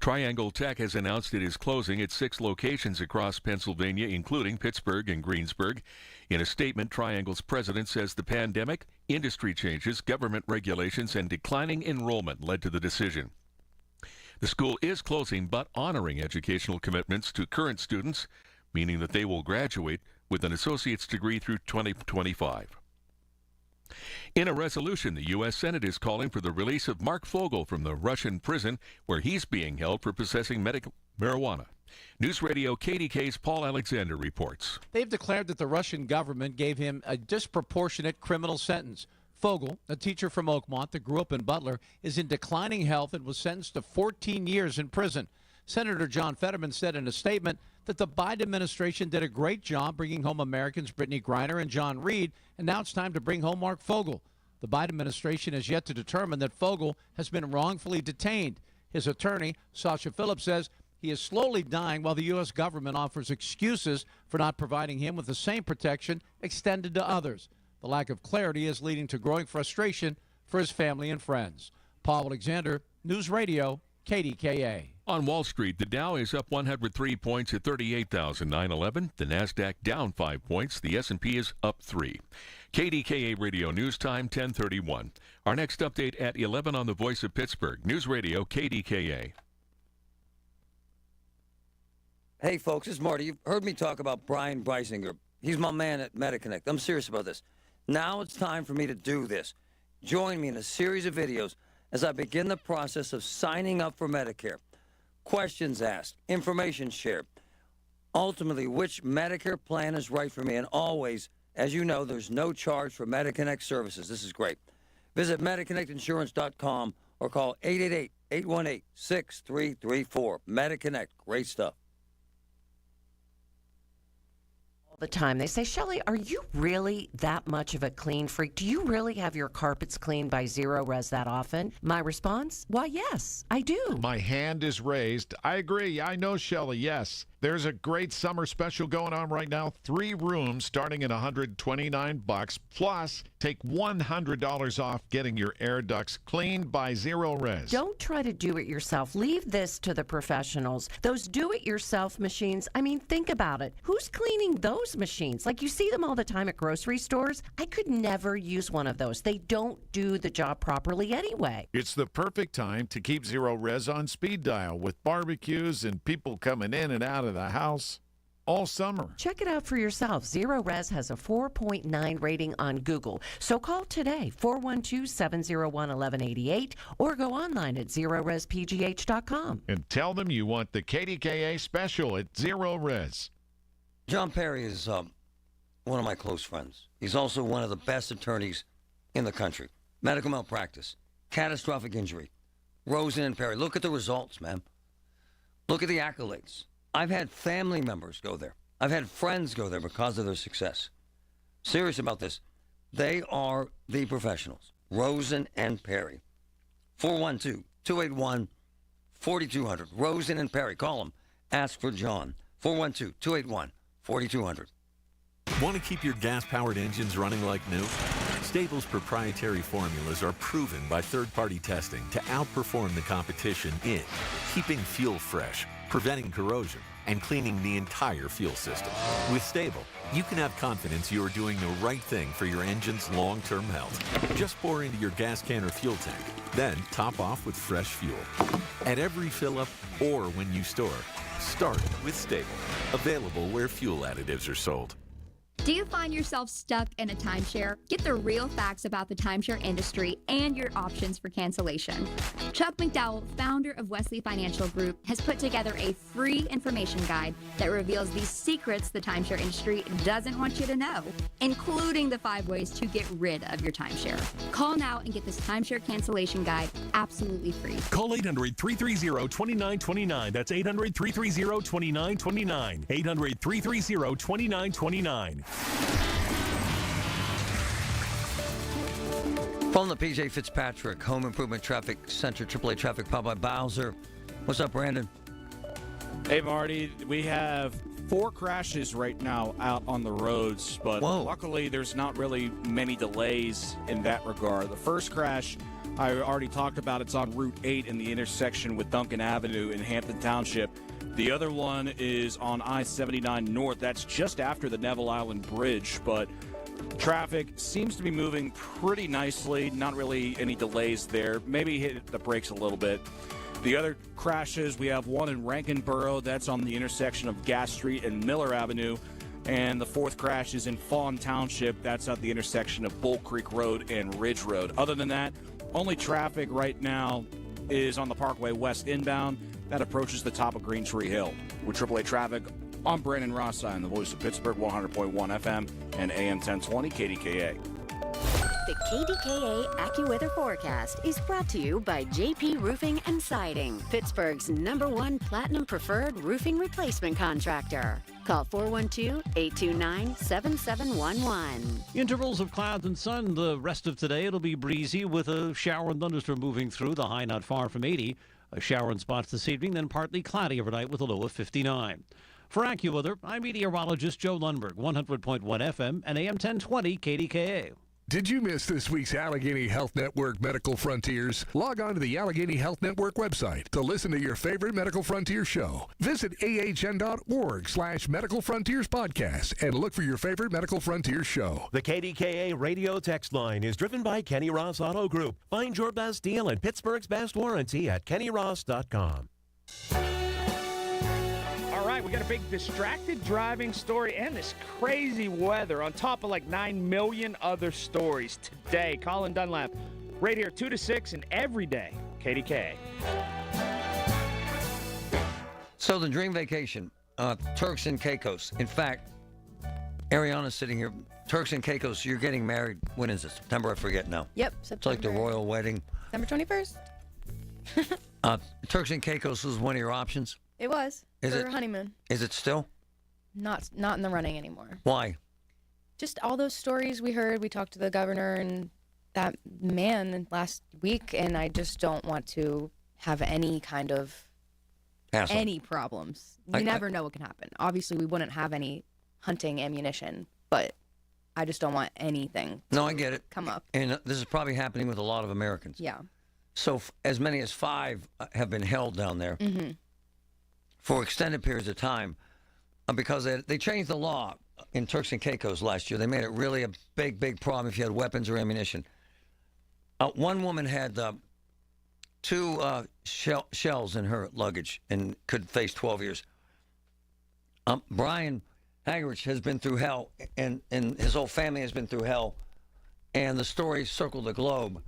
[SPEAKER 12] Triangle Tech has announced it is closing at 6 locations across Pennsylvania, including Pittsburgh and Greensburg. In a statement, Triangle's president says the pandemic, industry changes, government regulations, and declining enrollment led to the decision. The school is closing but honoring educational commitments to current students, meaning that they will graduate with an associate's degree through 2025. In a resolution, the U.S. Senate is calling for the release of Mark Fogel from the Russian prison where he's being held for possessing medical marijuana. News Radio KDK's Paul Alexander reports.
[SPEAKER 14] They've declared that the Russian government gave him a disproportionate criminal sentence. Fogel, a teacher from Oakmont that grew up in Butler, is in declining health and was sentenced to 14 years in prison. Senator John Fetterman said in a statement that the Biden administration did a great job bringing home Americans Brittany Griner and John Reed, and now it's time to bring home Mark Fogel. The Biden administration has yet to determine that Fogel has been wrongfully detained. His attorney, Sasha Phillips, says he is slowly dying while the U.S. government offers excuses for not providing him with the same protection extended to others. The lack of clarity is leading to growing frustration for his family and friends. Paul Alexander, News Radio, KDKA.
[SPEAKER 12] On Wall Street, the Dow is up 103 points at 38,911. The Nasdaq down 5 points. The S&P is up 3. KDKA Radio News Time 10:31. Our next update at 11 on the Voice of Pittsburgh. News Radio KDKA.
[SPEAKER 1] Hey, folks, it's Marty. You've heard me talk about Brian Breisinger. He's my man at MediConnect. I'm serious about this. Now it's time for me to do this. Join me in a series of videos as I begin the process of signing up for Medicare. Questions asked, information shared. Ultimately, which Medicare plan is right for me. And always, as you know, there's no charge for MediConnect services. This is great. Visit MediConnectInsurance.com or call 888-818-6334. MediConnect. Great stuff.
[SPEAKER 15] The time they say, Shelley, are you really that much of a clean freak? Do you really have your carpets cleaned by Zero Res that often? My response, why, yes, I do.
[SPEAKER 2] My hand is raised. I agree. I know, Shelley, yes. There's a great summer special going on right now. 3 rooms starting at $129, plus take $100 off getting your air ducts cleaned by Zero Res.
[SPEAKER 15] Don't try to do it yourself. Leave this to the professionals. Those do-it-yourself machines, I mean, think about it. Who's cleaning those machines? Like, you see them all the time at grocery stores. I could never use one of those. They don't do the job properly anyway.
[SPEAKER 2] It's the perfect time to keep Zero Res on speed dial with barbecues and people coming in and out of the house all summer.
[SPEAKER 15] Check it out for yourself. Zero Res has a 4.9 rating on Google. So call today, 412-701-1188, or go online at ZeroResPGH.com.
[SPEAKER 2] And tell them you want the KDKA special at Zero Res.
[SPEAKER 1] John Perry is one of my close friends. He's also one of the best attorneys in the country. Medical malpractice, catastrophic injury, Rosen and Perry. Look at the results, man. Look at the accolades. I've had family members go there. I've had friends go there because of their success. Serious about this. They are the professionals. Rosen and Perry. 412-281-4200. Rosen and Perry. Call them. Ask for John. 412-281-4200.
[SPEAKER 16] Want to keep your gas-powered engines running like new? Stable's proprietary formulas are proven by third-party testing to outperform the competition in keeping fuel fresh, preventing corrosion, and cleaning the entire fuel system. With Stable, you can have confidence you are doing the right thing for your engine's long-term health. Just pour into your gas can or fuel tank, then top off with fresh fuel. At every fill-up or when you store, start with Stable. Available where fuel additives are sold.
[SPEAKER 3] Do you find yourself stuck in a timeshare? Get the real facts about the timeshare industry and your options for cancellation. Chuck McDowell, founder of Wesley Financial Group, has put together a free information guide that reveals the secrets the timeshare industry doesn't want you to know, including the 5 ways to get rid of your timeshare. Call now and get this timeshare cancellation guide absolutely free.
[SPEAKER 5] Call 800-330-2929. That's 800-330-2929. 800-330-2929.
[SPEAKER 1] From the PJ Fitzpatrick Home Improvement Traffic Center, AAA Traffic, powered by Bowser. What's up, Brandon?
[SPEAKER 18] Hey, Marty. We have 4 crashes right now out on the roads, but luckily there's not really many delays in that regard. The first crash I already talked about. It's on Route 8 in the intersection with Duncan Avenue in Hampton Township. The other one is on I-79 North. That's just after the Neville Island Bridge, but traffic seems to be moving pretty nicely. Not really any delays there. Maybe hit the brakes a little bit. The other crashes, we have one in Rankinboro. That's on the intersection of Gas Street and Miller Avenue. And the 4th crash is in Fawn Township. That's at the intersection of Bull Creek Road and Ridge Road. Other than that, only traffic right now is on the Parkway West inbound. That approaches the top of Green Tree Hill. With AAA Traffic, I'm Brandon Rossine, the voice of Pittsburgh, 100.1 FM and AM 1020 KDKA.
[SPEAKER 10] The KDKA AccuWeather forecast is brought to you by JP Roofing and Siding, Pittsburgh's #1 Platinum Preferred Roofing Replacement Contractor. Call 412-829-7711.
[SPEAKER 14] Intervals of clouds and sun. The rest of today, it'll be breezy with a shower and thunderstorm moving through. The high not far from 80. A shower in spots this evening, then partly cloudy overnight with a low of 59. For AccuWeather, I'm meteorologist Joe Lundberg, 100.1 FM and AM 1020 KDKA.
[SPEAKER 19] Did you miss this week's Allegheny Health Network Medical Frontiers? Log on to the Allegheny Health Network website to listen to your favorite Medical Frontiers show. Visit ahn.org/Medical Frontiers podcast and look for your favorite Medical Frontiers show.
[SPEAKER 5] The KDKA radio text line is driven by Kenny Ross Auto Group. Find your best deal and Pittsburgh's best warranty at kennyross.com.
[SPEAKER 20] All right, we got a big distracted driving story and this crazy weather on top of like 9 million other stories today. Colin Dunlap, right here, 2 to 6 and every day, KDKA.
[SPEAKER 1] So the dream vacation, Turks and Caicos. In fact, Ariana's sitting here. Turks and Caicos, you're getting married. When is it? September? I forget now.
[SPEAKER 21] Yep,
[SPEAKER 1] It's
[SPEAKER 21] September.
[SPEAKER 1] like the royal wedding.
[SPEAKER 21] September 21st.
[SPEAKER 1] Turks and Caicos was one of your options.
[SPEAKER 21] It was
[SPEAKER 1] Is
[SPEAKER 21] for
[SPEAKER 1] it?
[SPEAKER 21] honeymoon.
[SPEAKER 1] Is it still?
[SPEAKER 21] Not in the running anymore.
[SPEAKER 1] Why?
[SPEAKER 21] Just all those stories we heard. We talked to the governor and that man last week, and I just don't want to have any kind of
[SPEAKER 1] Hassle.
[SPEAKER 21] any problems. You never know what can happen. Obviously, we wouldn't have any hunting ammunition, but I just don't want anything.
[SPEAKER 1] No, I get it.
[SPEAKER 21] Come up.
[SPEAKER 1] And this is probably happening with a lot of Americans.
[SPEAKER 21] Yeah.
[SPEAKER 1] So as many as 5 have been held down there for extended periods of time because they changed the law in Turks and Caicos last year. They made it really a big problem if you had weapons or ammunition. One woman had 2 shells in her luggage and could face 12 years. Brian Hagerich has been through hell, and his whole family has been through hell, and the story circled the globe.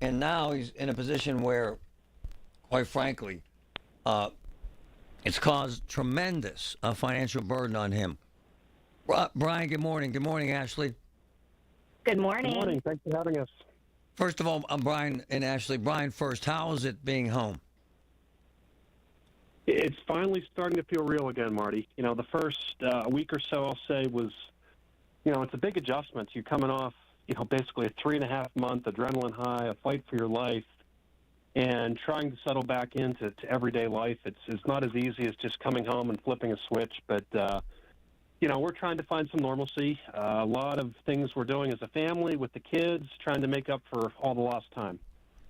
[SPEAKER 1] And now he's in a position where, quite frankly, it's caused tremendous financial burden on him. Brian, good morning. Good morning, Ashley.
[SPEAKER 27] Good morning.
[SPEAKER 28] Good morning. Thanks for having us.
[SPEAKER 1] First of all, Brian and Ashley. Brian first. How is it being home?
[SPEAKER 28] It's finally starting to feel real again, Marty. You know, the first week or so, I'll say, was, it's a big adjustment. You're coming off, basically a 3.5-month adrenaline high, a fight for your life, and trying to settle back into everyday life. It's not as easy as just coming home and flipping a switch, but, we're trying to find some normalcy. A lot of things we're doing as a family with the kids, trying to make up for all the lost time.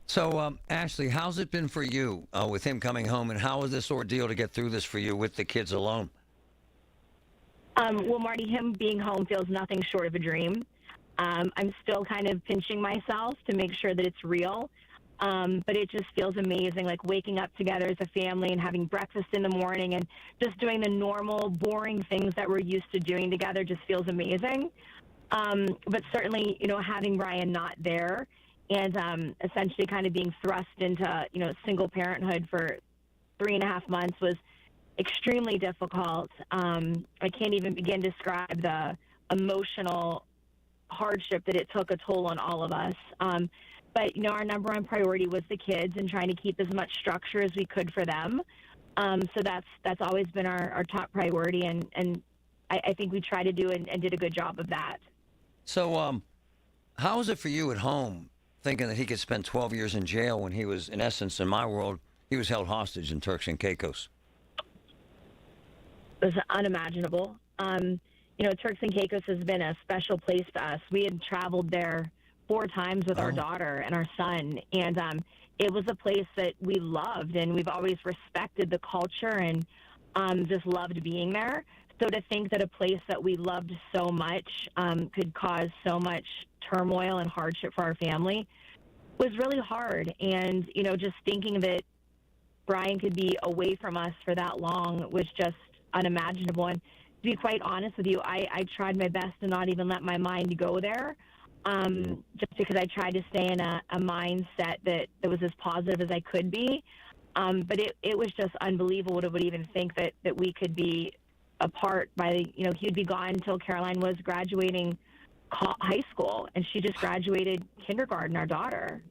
[SPEAKER 1] So, Ashley, how's it been for you with him coming home, and how was this ordeal to get through this for you with the kids alone?
[SPEAKER 27] Well, Marty, him being home feels nothing short of a dream. I'm still kind of pinching myself to make sure that it's real. But it just feels amazing, like waking up together as a family and having breakfast in the morning and just doing the normal, boring things that we're used to doing together just feels amazing. But certainly, having Brian not there and essentially kind of being thrust into, single parenthood for 3.5 months was extremely difficult. I can't even begin to describe the emotional hardship that it took a toll on all of us. But, our number one priority was the kids and trying to keep as much structure as we could for them. So that's always been our top priority, and I think we tried to do and did a good job of that.
[SPEAKER 1] So how was it for you at home, thinking that he could spend 12 years in jail when he was, in essence, in my world, he was held hostage in Turks and Caicos?
[SPEAKER 27] It was unimaginable. Turks and Caicos has been a special place to us. We had traveled there 4 times with our daughter and our son, and it was a place that we loved, and we've always respected the culture and just loved being there. So to think that a place that we loved so much could cause so much turmoil and hardship for our family was really hard. And, just thinking that Brian could be away from us for that long was just unimaginable. And to be quite honest with you, I tried my best to not even let my mind go there, just because I tried to stay in a mindset that was as positive as I could be. But it was just unbelievable to even think that we could be apart by, he'd be gone until Caroline was graduating high school, and she just graduated kindergarten, our daughter.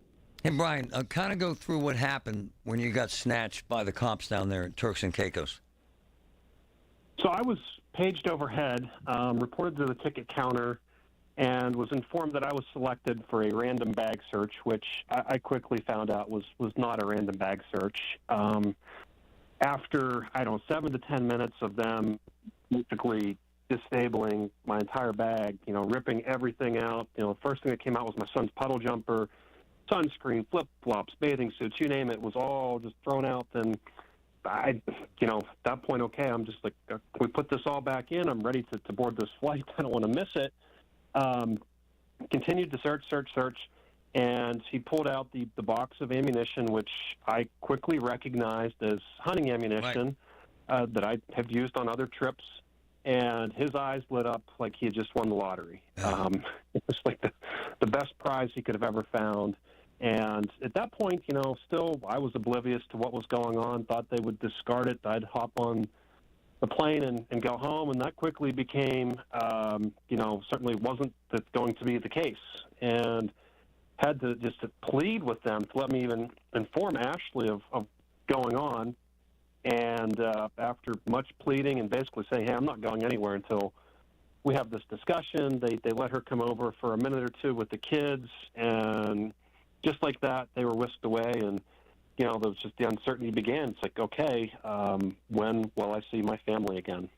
[SPEAKER 1] Hey, Brian, kind of go through what happened when you got snatched by the cops down there in Turks and Caicos.
[SPEAKER 28] So I was paged overhead, reported to the ticket counter, and was informed that I was selected for a random bag search, which I quickly found out was not a random bag search. After, 7 to 10 minutes of them basically disabling my entire bag, ripping everything out. The first thing that came out was my son's puddle jumper, sunscreen, flip-flops, bathing suits, you name it, was all just thrown out. And at that point, okay, I'm just like, we put this all back in. I'm ready to board this flight. I don't want to miss it. Continued to search, and he pulled out the box of ammunition, which I quickly recognized as hunting ammunition that I have used on other trips, and his eyes lit up like he had just won the lottery. It was like the best prize he could have ever found. And at that point, still I was oblivious to what was going on, thought they would discard it. I'd hop on the plane and go home, and that quickly became, certainly wasn't going to be the case. And had to just plead with them to let me even inform Ashley of going on. And after much pleading and basically saying, hey, I'm not going anywhere until we have this discussion, they let her come over for a minute or two with the kids, and just like that, they were whisked away, and there was just the uncertainty began. It's like, okay, when will I see my family again?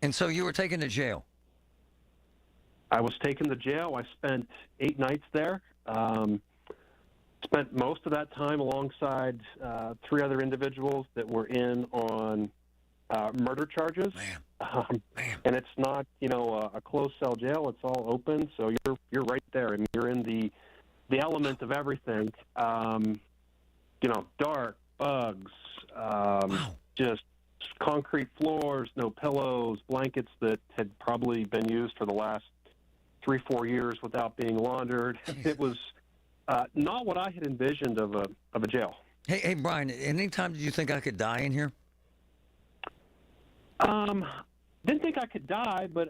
[SPEAKER 1] And so you were taken to jail?
[SPEAKER 28] I was taken to jail. I spent 8 nights there. Spent most of that time alongside 3 other individuals that were in on murder charges. And it's not, a closed cell jail. It's all open, so you're right there. I mean, you're in the element of everything. Dark, bugs, just concrete floors, no pillows, blankets that had probably been used for the last 3-4 years without being laundered. It was not what I had envisioned of a jail.
[SPEAKER 1] Hey, Brian, any time did you think I could die in here?
[SPEAKER 28] Didn't think I could die, but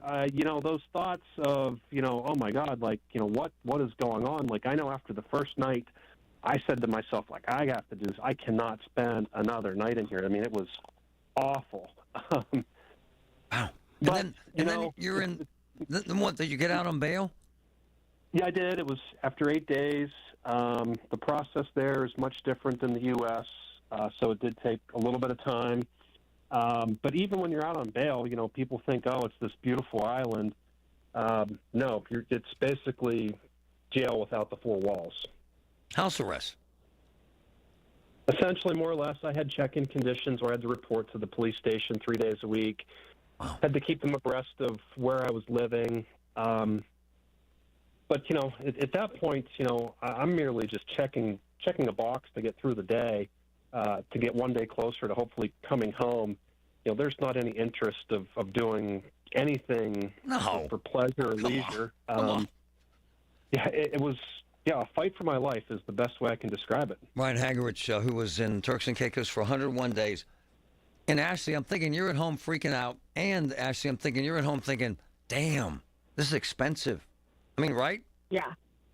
[SPEAKER 28] those thoughts of oh my God, like what is going on? Like, I know after the first night, I said to myself, like, I have to do this. I cannot spend another night in here. I mean, it was awful.
[SPEAKER 1] Wow. And then you're in. Then what? Did you get out on bail?
[SPEAKER 28] Yeah, I did. It was after 8 days. The process there is much different than the U.S., so it did take a little bit of time. But even when you're out on bail, people think, oh, it's this beautiful island. No, it's basically jail without the 4 walls.
[SPEAKER 1] House arrest.
[SPEAKER 28] Essentially, more or less, I had check-in conditions where I had to report to the police station 3 days a week.
[SPEAKER 1] Wow.
[SPEAKER 28] Had to keep them abreast of where I was living. But, you know, at that point, you know, I'm merely just checking a box to get through the day, to get one day closer to hopefully coming home. You know, there's not any interest of doing anything for pleasure or leisure. Yeah, it was... Yeah, a fight for my life is the best way I can describe it.
[SPEAKER 1] Ryan Hagerich, who was in Turks and Caicos for 101 days. And Ashley, I'm thinking you're at home freaking out. And Ashley, I'm thinking you're at home thinking, damn, this is expensive. I mean, right?
[SPEAKER 27] Yeah.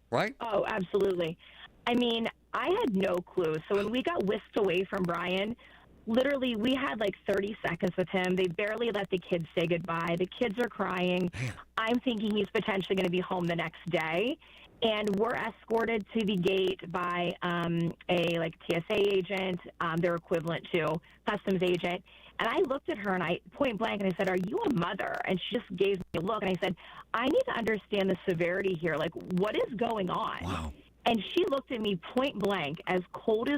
[SPEAKER 1] Right?
[SPEAKER 27] Oh, absolutely. I mean, I had no clue. So when we got whisked away from Brian, literally we had like 30 seconds with him. They barely let the kids say goodbye. The kids are crying. I'm thinking he's potentially going to be home the next day. And we're escorted to the gate by a like TSA agent, their equivalent to customs agent. And I looked at her and I point blank and I said, "Are you a mother?" And she just gave me a look and I said, "I need to understand the severity here. Like, what is going on?"
[SPEAKER 1] Wow.
[SPEAKER 27] And she looked at me point blank, as cold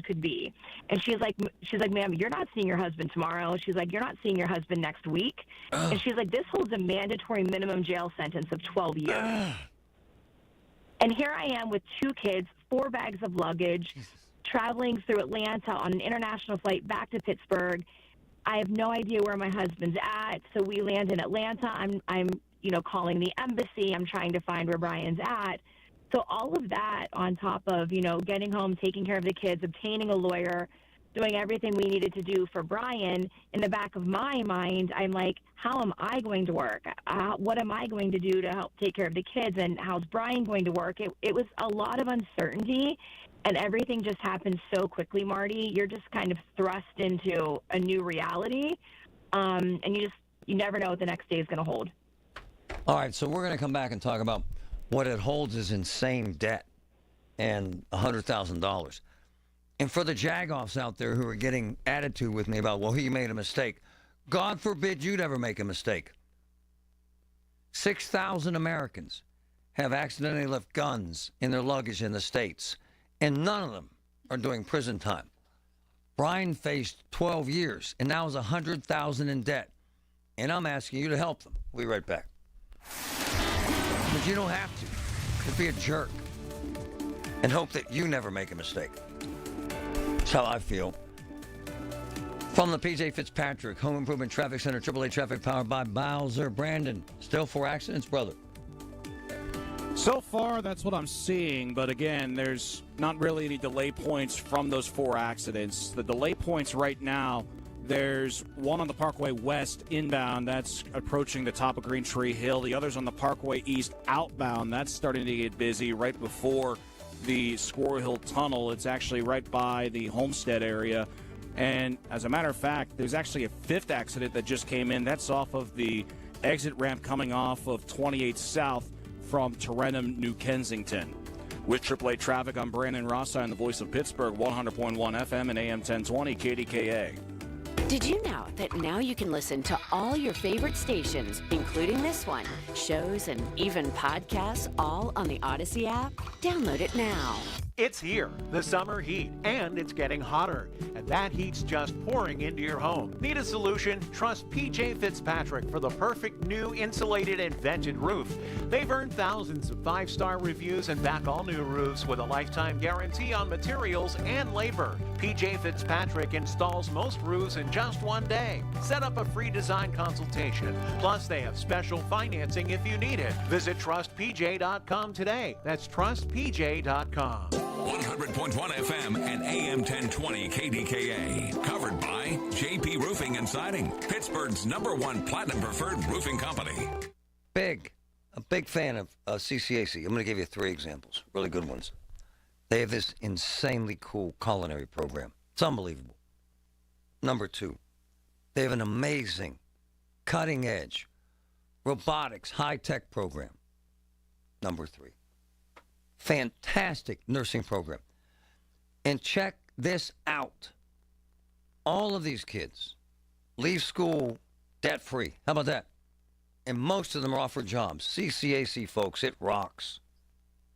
[SPEAKER 27] could be. And she's like, "Ma'am, you're not seeing your husband tomorrow." She's like, "You're not seeing your husband next week." And she's like, "This holds a mandatory minimum jail sentence of 12 years. And here I am with 2 kids, 4 bags of luggage, traveling through Atlanta on an international flight back to Pittsburgh. I have no idea where my husband's at. So we land in Atlanta. I'm calling the embassy. I'm trying to find where Brian's at. So all of that on top of, getting home, taking care of the kids, obtaining a lawyer, doing everything we needed to do for Brian, in the back of my mind, I'm like, how am I going to work? What am I going to do to help take care of the kids? And how's Brian going to work? It was a lot of uncertainty, and everything just happened so quickly, Marty. You're just kind of thrust into a new reality, and you never know what the next day is going to hold.
[SPEAKER 1] All right, so we're going to come back and talk about what it holds is insane debt and $100,000. And for the jagoffs out there who are getting attitude with me about, well, he made a mistake. God forbid you'd ever make a mistake. 6,000 Americans have accidentally left guns in their luggage in the States, and none of them are doing prison time. Brian faced 12 years and now is $100,000 in debt. And I'm asking you to help them. We'll be right back. But you don't have to. Just be a jerk and hope that you never make a mistake. That's how I feel. From the PJ Fitzpatrick Home Improvement Traffic Center, AAA traffic powered by Bowser. Brandon, still 4 accidents, brother?
[SPEAKER 18] So far, that's what I'm seeing. But again, there's not really any delay points from those 4 accidents. The delay points right now, there's one on the Parkway West inbound. That's approaching the top of Green Tree Hill. The other's on the Parkway East outbound. That's starting to get busy right before the Squirrel Hill Tunnel. It's actually right by the Homestead area. And as a matter of fact, there's actually a 5th accident that just came in. That's off of the exit ramp coming off of 28 South from Tarentum, New Kensington. With AAA traffic, I'm Brandon Rossi on the Voice of Pittsburgh, 100.1 FM and AM 1020 KDKA.
[SPEAKER 10] Did you know that now you can listen to all your favorite stations, including this one, shows, and even podcasts, all on the Odyssey app? Download it now.
[SPEAKER 4] It's here, the summer heat, and it's getting hotter. And that heat's just pouring into your home. Need a solution? Trust PJ Fitzpatrick for the perfect new insulated and vented roof. They've earned thousands of 5-star reviews and back all new roofs with a lifetime guarantee on materials and labor. PJ Fitzpatrick installs most roofs in just one day. Set up a free design consultation. Plus, they have special financing if you need it. Visit trustpj.com today. That's trustpj.com.
[SPEAKER 17] 100.1 FM and AM 1020 KDKA. Covered by JP Roofing and Siding, Pittsburgh's #1 Platinum Preferred Roofing Company.
[SPEAKER 1] A big fan of CCAC. I'm going to give you 3 examples, really good ones. They have this insanely cool culinary program. It's unbelievable. Number 2, they have an amazing, cutting-edge, robotics, high-tech program. Number 3, fantastic nursing program. And check this out. All of these kids leave school debt-free. How about that? And most of them are offered jobs. CCAC, folks, it rocks.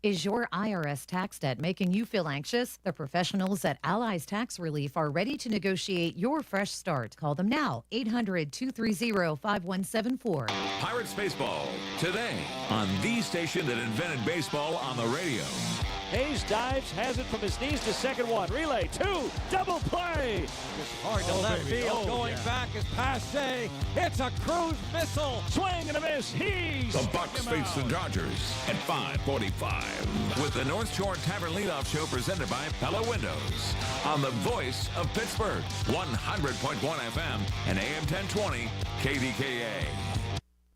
[SPEAKER 9] Is your IRS tax debt making you feel anxious? The professionals at Allies Tax Relief are ready to negotiate your fresh start. Call them now, 800-230-5174.
[SPEAKER 17] Pirates Baseball, today on the station that invented baseball on the radio.
[SPEAKER 6] Hayes dives, has it from his knees to second one. Relay, two, double play. Just hard to left field. Going back is Passe. It's a cruise missile. Swing and a miss. He's
[SPEAKER 17] The Bucks face the Dodgers at 5:45 with the North Shore Tavern Leadoff Show presented by Pella Windows on the voice of Pittsburgh, 100.1 FM and AM 1020 KDKA.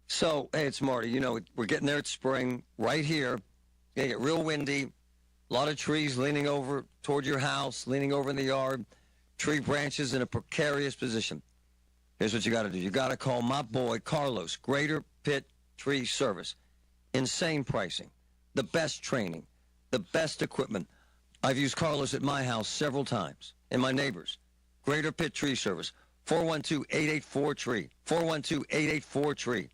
[SPEAKER 1] So, hey, it's Marty. You know, we're getting there. It's spring right here. Gonna get real windy. A lot of trees leaning over toward your house, leaning over in the yard, tree branches in a precarious position. Here's what you got to do. You got to call my boy, Carlos, Greater Pitt Tree Service. Insane pricing, the best training, the best equipment. I've used Carlos at my house several times, and my neighbors. Greater Pitt Tree Service, 412-884-TREE, 412-884-TREE.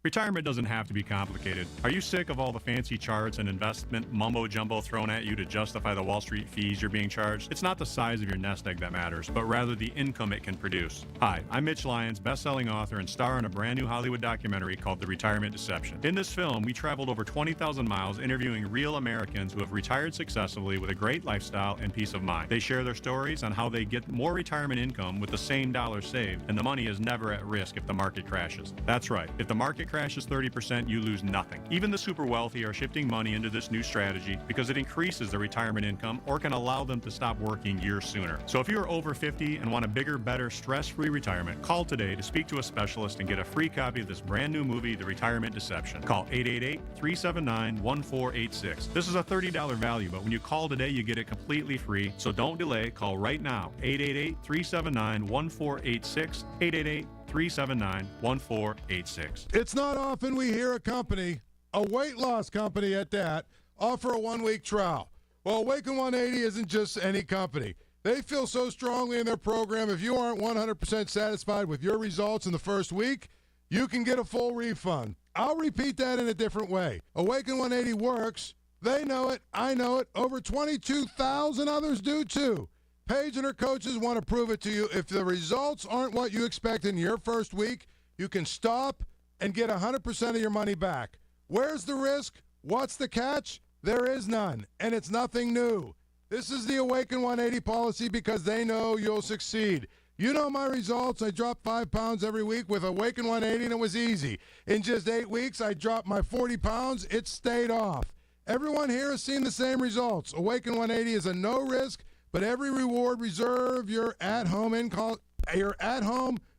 [SPEAKER 7] Retirement doesn't have to be complicated. Are you sick of all the fancy charts and investment mumbo-jumbo thrown at you to justify the Wall Street fees you're being charged? It's not the size of your nest egg that matters, but rather the income it can produce. Hi, I'm Mitch Lyons, best-selling author and star in a brand new Hollywood documentary called The Retirement Deception. In this film, we traveled over 20,000 miles interviewing real Americans who have retired successfully with a great lifestyle and peace of mind. They share their stories on how they get more retirement income with the same dollar saved, and the money is never at risk if the market crashes. That's right. If the market crashes 30%, you lose nothing. Even the super wealthy are shifting money into this new strategy because it increases their retirement income or can allow them to stop working years sooner. So if you're over 50 and want a bigger, better, stress-free retirement, call today to speak to a specialist and get a free copy of this brand new movie, The Retirement Deception. Call 888-379-1486. This is a $30 value, but when you call today, you get it completely free. So don't delay. Call right now. 888-379-1486. 888-379-1486.
[SPEAKER 8] It's not often we hear a company, a weight loss company at that, offer a one-week trial. Well, Awaken 180 isn't just any company. They feel so strongly in their program, if you aren't 100% satisfied with your results in the first week, you can get a full refund. I'll repeat that in a different way. Awaken 180 works. They know it. I know it. Over 22,000 others do too. Paige and her coaches want to prove it to you. If the results aren't what you expect in your first week, you can stop and get 100% of your money back. Where's the risk? What's the catch? There is none, and it's nothing new. This is the Awaken 180 policy because they know you'll succeed. You know my results. I dropped 5 pounds every week with Awaken 180, and it was easy. In just 8 weeks, I dropped my 40 pounds. It stayed off. Everyone here has seen the same results. Awaken 180 is a no-risk, but every reward. Reserve your at-home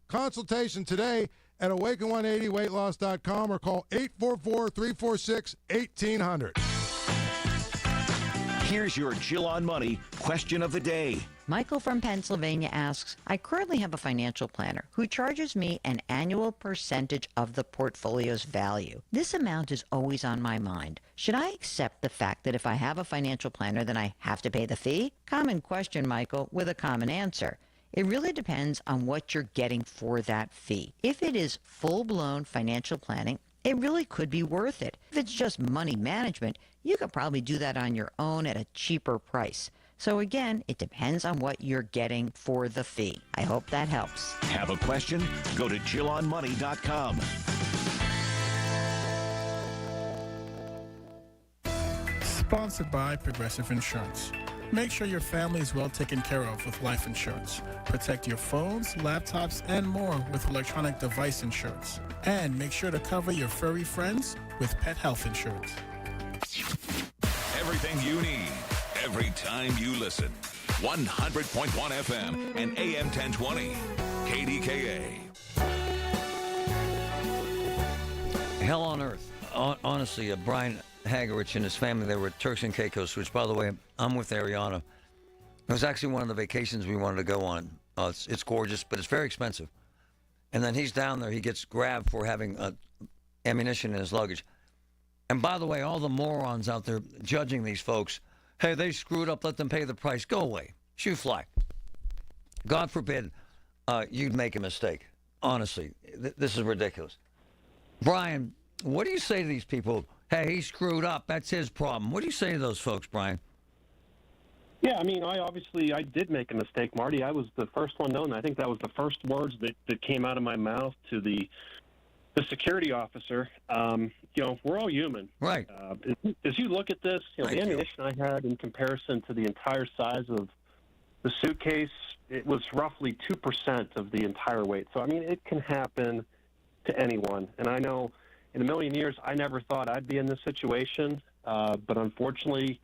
[SPEAKER 8] consultation today at awaken180weightloss.com or call 844-346-1800.
[SPEAKER 22] Here's your Jill on Money question of the day.
[SPEAKER 23] Michael from Pennsylvania asks, I currently have a financial planner who charges me an annual percentage of the portfolio's value. This amount is always on my mind. Should I accept the fact that if I have a financial planner, then I have to pay the fee? Common question, Michael, with a common answer. It really depends on what you're getting for that fee. If it is full-blown financial planning, it really could be worth it. If it's just money management, you could probably do that on your own at a cheaper price. So again, it depends on what you're getting for the fee. I hope that helps.
[SPEAKER 22] Have a question? Go to JillOnMoney.com.
[SPEAKER 24] Sponsored by Progressive Insurance. Make sure your family is well taken care of with life insurance. Protect your phones, laptops, and more with electronic device insurance. And make sure to cover your furry friends with pet health insurance.
[SPEAKER 17] Everything you need, every time you listen. 100.1 FM and AM 1020. KDKA.
[SPEAKER 1] Hell on earth. Honestly, Brian Hagerich and his family, they were at Turks and Caicos, which, by the way, I'm with Ariana. It was actually one of the vacations we wanted to go on. It's gorgeous, but it's very expensive. And then he's down there. He gets grabbed for having ammunition in his luggage. And by the way, all the morons out there judging these folks, hey, they screwed up, let them pay the price. Go away. Shoo fly. God forbid you'd make a mistake. Honestly, this is ridiculous. Brian, what do you say to these people? hey, he screwed up. That's his problem. What do you say to those folks, Brian?
[SPEAKER 28] Yeah, I mean, I did make a mistake, Marty. I was the first one known. I think that was the first words that came out of my mouth to the security officer. We're all human.
[SPEAKER 1] Right.
[SPEAKER 28] As you look at this, the ammunition I had in comparison to the entire size of the suitcase, it was roughly 2% of the entire weight. So, I mean, it can happen to anyone. And I know in a million years, I never thought I'd be in this situation. But unfortunately,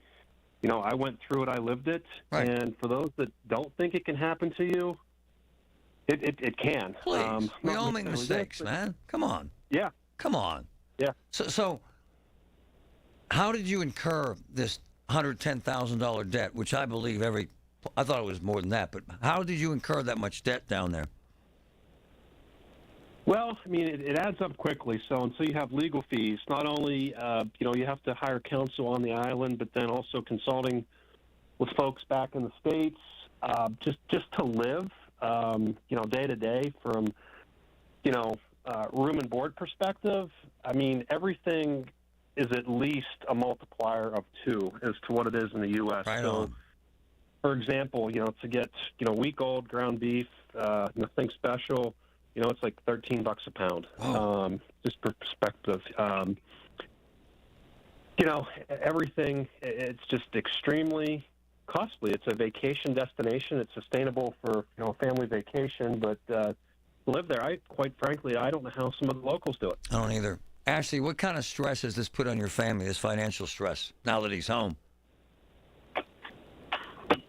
[SPEAKER 28] I went through it. I lived it. Right. And for those that don't think it can happen to you, it can.
[SPEAKER 1] Please. We all make mistakes, man. Come on.
[SPEAKER 28] Yeah.
[SPEAKER 1] Come on.
[SPEAKER 28] Yeah.
[SPEAKER 1] So how did you incur this $110,000 debt, which I believe I thought it was more than that, but how did you incur that much debt down there?
[SPEAKER 28] Well, I mean, it adds up quickly. So until you have legal fees, not only, you have to hire counsel on the island, but then also consulting with folks back in the States, just to live, day to day from, room and board perspective. I mean, everything is at least a multiplier of 2 as to what it is in the U.S.
[SPEAKER 1] Right
[SPEAKER 28] so,
[SPEAKER 1] on.
[SPEAKER 28] for example, to get, week-old ground beef, nothing special, it's like $13 a pound. Just for perspective. Everything, it's just extremely costly. It's a vacation destination. It's sustainable for, a family vacation, but live there, quite frankly, I don't know how some of the locals do it.
[SPEAKER 1] I don't either. Ashley, what kind of stress has this put on your family, this financial stress, now that he's home?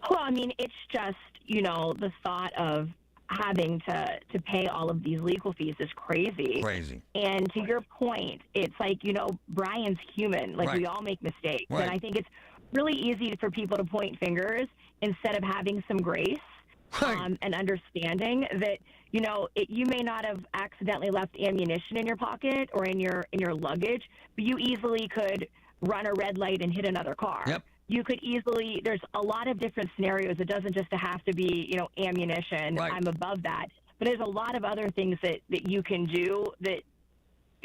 [SPEAKER 27] Well, I mean, it's just, the thought of having to pay all of these legal fees is crazy.
[SPEAKER 1] Crazy.
[SPEAKER 27] And to your point, it's like, Brian's human. Like, we all make mistakes.
[SPEAKER 1] Right.
[SPEAKER 27] And I think it's really easy for people to point fingers instead of having some grace and understanding that, you may not have accidentally left ammunition in your pocket or in your luggage, but you easily could run a red light and hit another car.
[SPEAKER 1] Yep.
[SPEAKER 27] You could easily, there's a lot of different scenarios. It doesn't just have to be, ammunition.
[SPEAKER 1] Right.
[SPEAKER 27] I'm above that. But there's a lot of other things that you can do that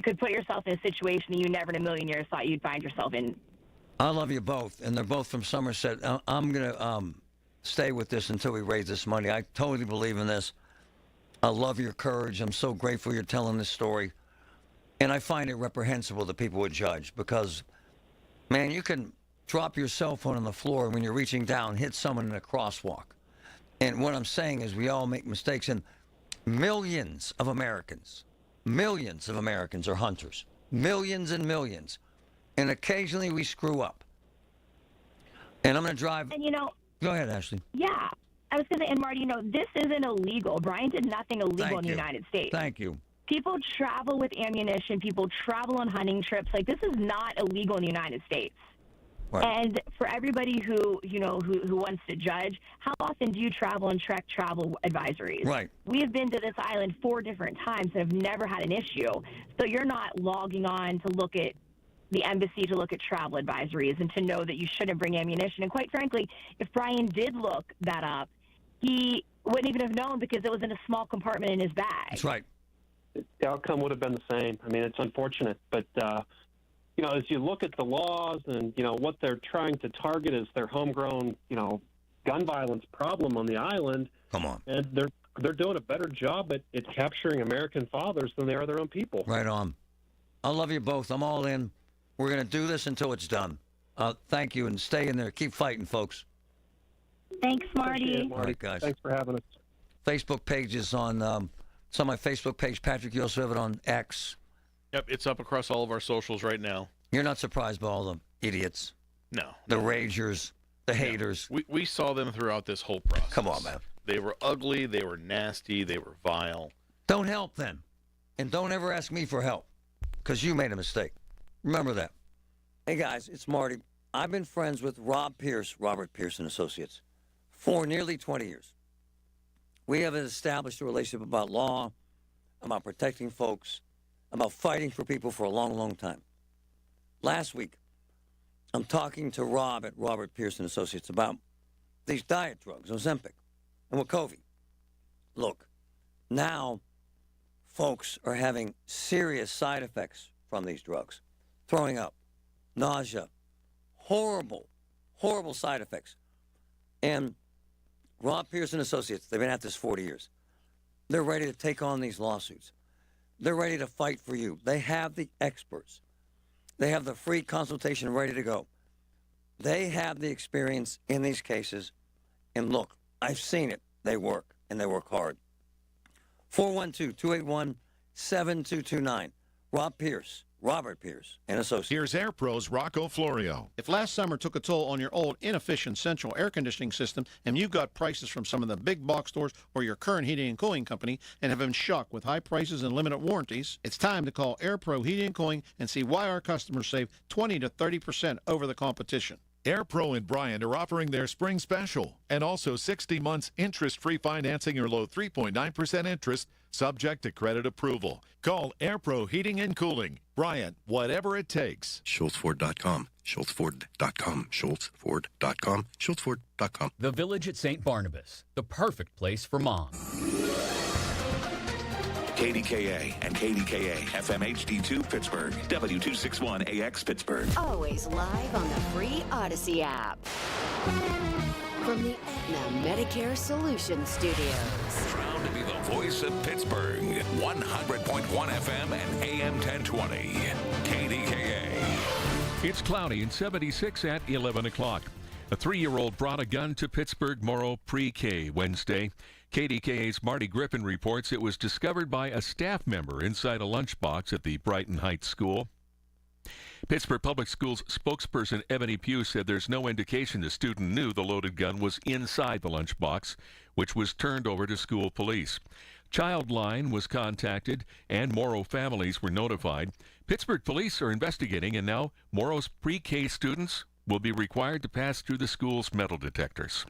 [SPEAKER 27] could put yourself in a situation that you never in a million years thought you'd find yourself in.
[SPEAKER 1] I love you both, and they're both from Somerset. I'm going to stay with this until we raise this money. I totally believe in this. I love your courage. I'm so grateful you're telling this story. And I find it reprehensible that people would judge because, man, you can drop your cell phone on the floor when you're reaching down, hit someone in a crosswalk. And what I'm saying is we all make mistakes, and millions of Americans are hunters. Millions and millions. And occasionally we screw up. And I'm going to drive.
[SPEAKER 27] And,
[SPEAKER 1] Go ahead, Ashley.
[SPEAKER 27] Yeah. I was going to say, and Marty, this isn't illegal. Brian did nothing illegal
[SPEAKER 1] Thank
[SPEAKER 27] in the
[SPEAKER 1] you.
[SPEAKER 27] United States.
[SPEAKER 1] Thank you.
[SPEAKER 27] People travel with ammunition. People travel on hunting trips. Like, this is not illegal in the United States.
[SPEAKER 1] Right.
[SPEAKER 27] And for everybody who wants to judge, how often do you travel and trek travel advisories?
[SPEAKER 1] Right.
[SPEAKER 27] We have been to this island 4 different times and have never had an issue. So you're not logging on to look at the embassy to look at travel advisories and to know that you shouldn't bring ammunition. And quite frankly, if Brian did look that up, he wouldn't even have known because it was in a small compartment in his bag.
[SPEAKER 1] That's right.
[SPEAKER 28] The outcome would have been the same. I mean, it's unfortunate, but as you look at the laws and what they're trying to target is their homegrown gun violence problem on the island.
[SPEAKER 1] Come on.
[SPEAKER 28] And they're doing a better job at capturing American fathers than they are their own people.
[SPEAKER 1] Right on. I love you both. I'm all in. We're going to do this until it's done. Thank you, and stay in there. Keep fighting, folks.
[SPEAKER 27] Thanks, Marty.
[SPEAKER 1] All right, guys.
[SPEAKER 28] Thanks for having us.
[SPEAKER 1] Facebook page is on. It's on my Facebook page. Patrick, you also have it on X.
[SPEAKER 2] Yep, it's up across all of our socials right now.
[SPEAKER 1] You're not surprised by all the idiots.
[SPEAKER 2] No.
[SPEAKER 1] The ragers, the haters.
[SPEAKER 2] We saw them throughout this whole process.
[SPEAKER 1] Come on, man.
[SPEAKER 2] They were ugly, they were nasty, they were vile.
[SPEAKER 1] Don't help them. And don't ever ask me for help, because you made a mistake. Remember that. Hey, guys, it's Marty. I've been friends with Robert Pierce and Associates, for nearly 20 years. We have established a relationship about law, about protecting folks, about fighting for people for a long, long time. Last week, I'm talking to Rob at Robert Pierce and Associates about these diet drugs, Ozempic and Wegovy. Look, now folks are having serious side effects from these drugs. Throwing up, nausea, horrible side effects. And Rob Pierce and Associates, they've been at this 40 years. They're ready to take on these lawsuits. They're ready to fight for you. They have the experts. They have the free consultation ready to go. They have the experience in these cases. And look, I've seen it. They work, and they work hard. 412-281-7229. Robert Pierce and Associates.
[SPEAKER 3] Here's AirPro's Rocco Florio.
[SPEAKER 11] If last summer took a toll on your old, inefficient central air conditioning system and you've got prices from some of the big box stores or your current heating and cooling company and have been shocked with high prices and limited warranties, it's time to call AirPro Heating and Cooling and see why our customers save 20 to 30% over the competition.
[SPEAKER 3] AirPro and Bryant are offering their spring special and also 60 months interest-free financing or low 3.9% interest subject to credit approval. Call AirPro Heating and Cooling. Bryant, whatever it takes.
[SPEAKER 12] SchultzFord.com. SchultzFord.com. SchultzFord.com. SchultzFord.com.
[SPEAKER 13] The Village at St. Barnabas, the perfect place for mom.
[SPEAKER 22] KDKA and KDKA FM HD2 Pittsburgh, W261AX Pittsburgh.
[SPEAKER 10] Always live on the free Odyssey app. From the Aetna Medicare Solutions Studios.
[SPEAKER 17] Proud to be the voice of Pittsburgh. 100.1 FM and AM 1020. KDKA.
[SPEAKER 15] It's cloudy and 76 at 11 o'clock. A 3-year-old brought a gun to Pittsburgh Morrow Pre-K Wednesday. KDKA's Marty Griffin reports it was discovered by a staff member inside a lunchbox at the Brighton Heights School. Pittsburgh Public Schools spokesperson Ebony Pugh said there's no indication the student knew the loaded gun was inside the lunchbox, which was turned over to school police. Childline was contacted and Morrow families were notified. Pittsburgh police are investigating, and now Morrow's pre-K students will be required to pass through the school's metal detectors.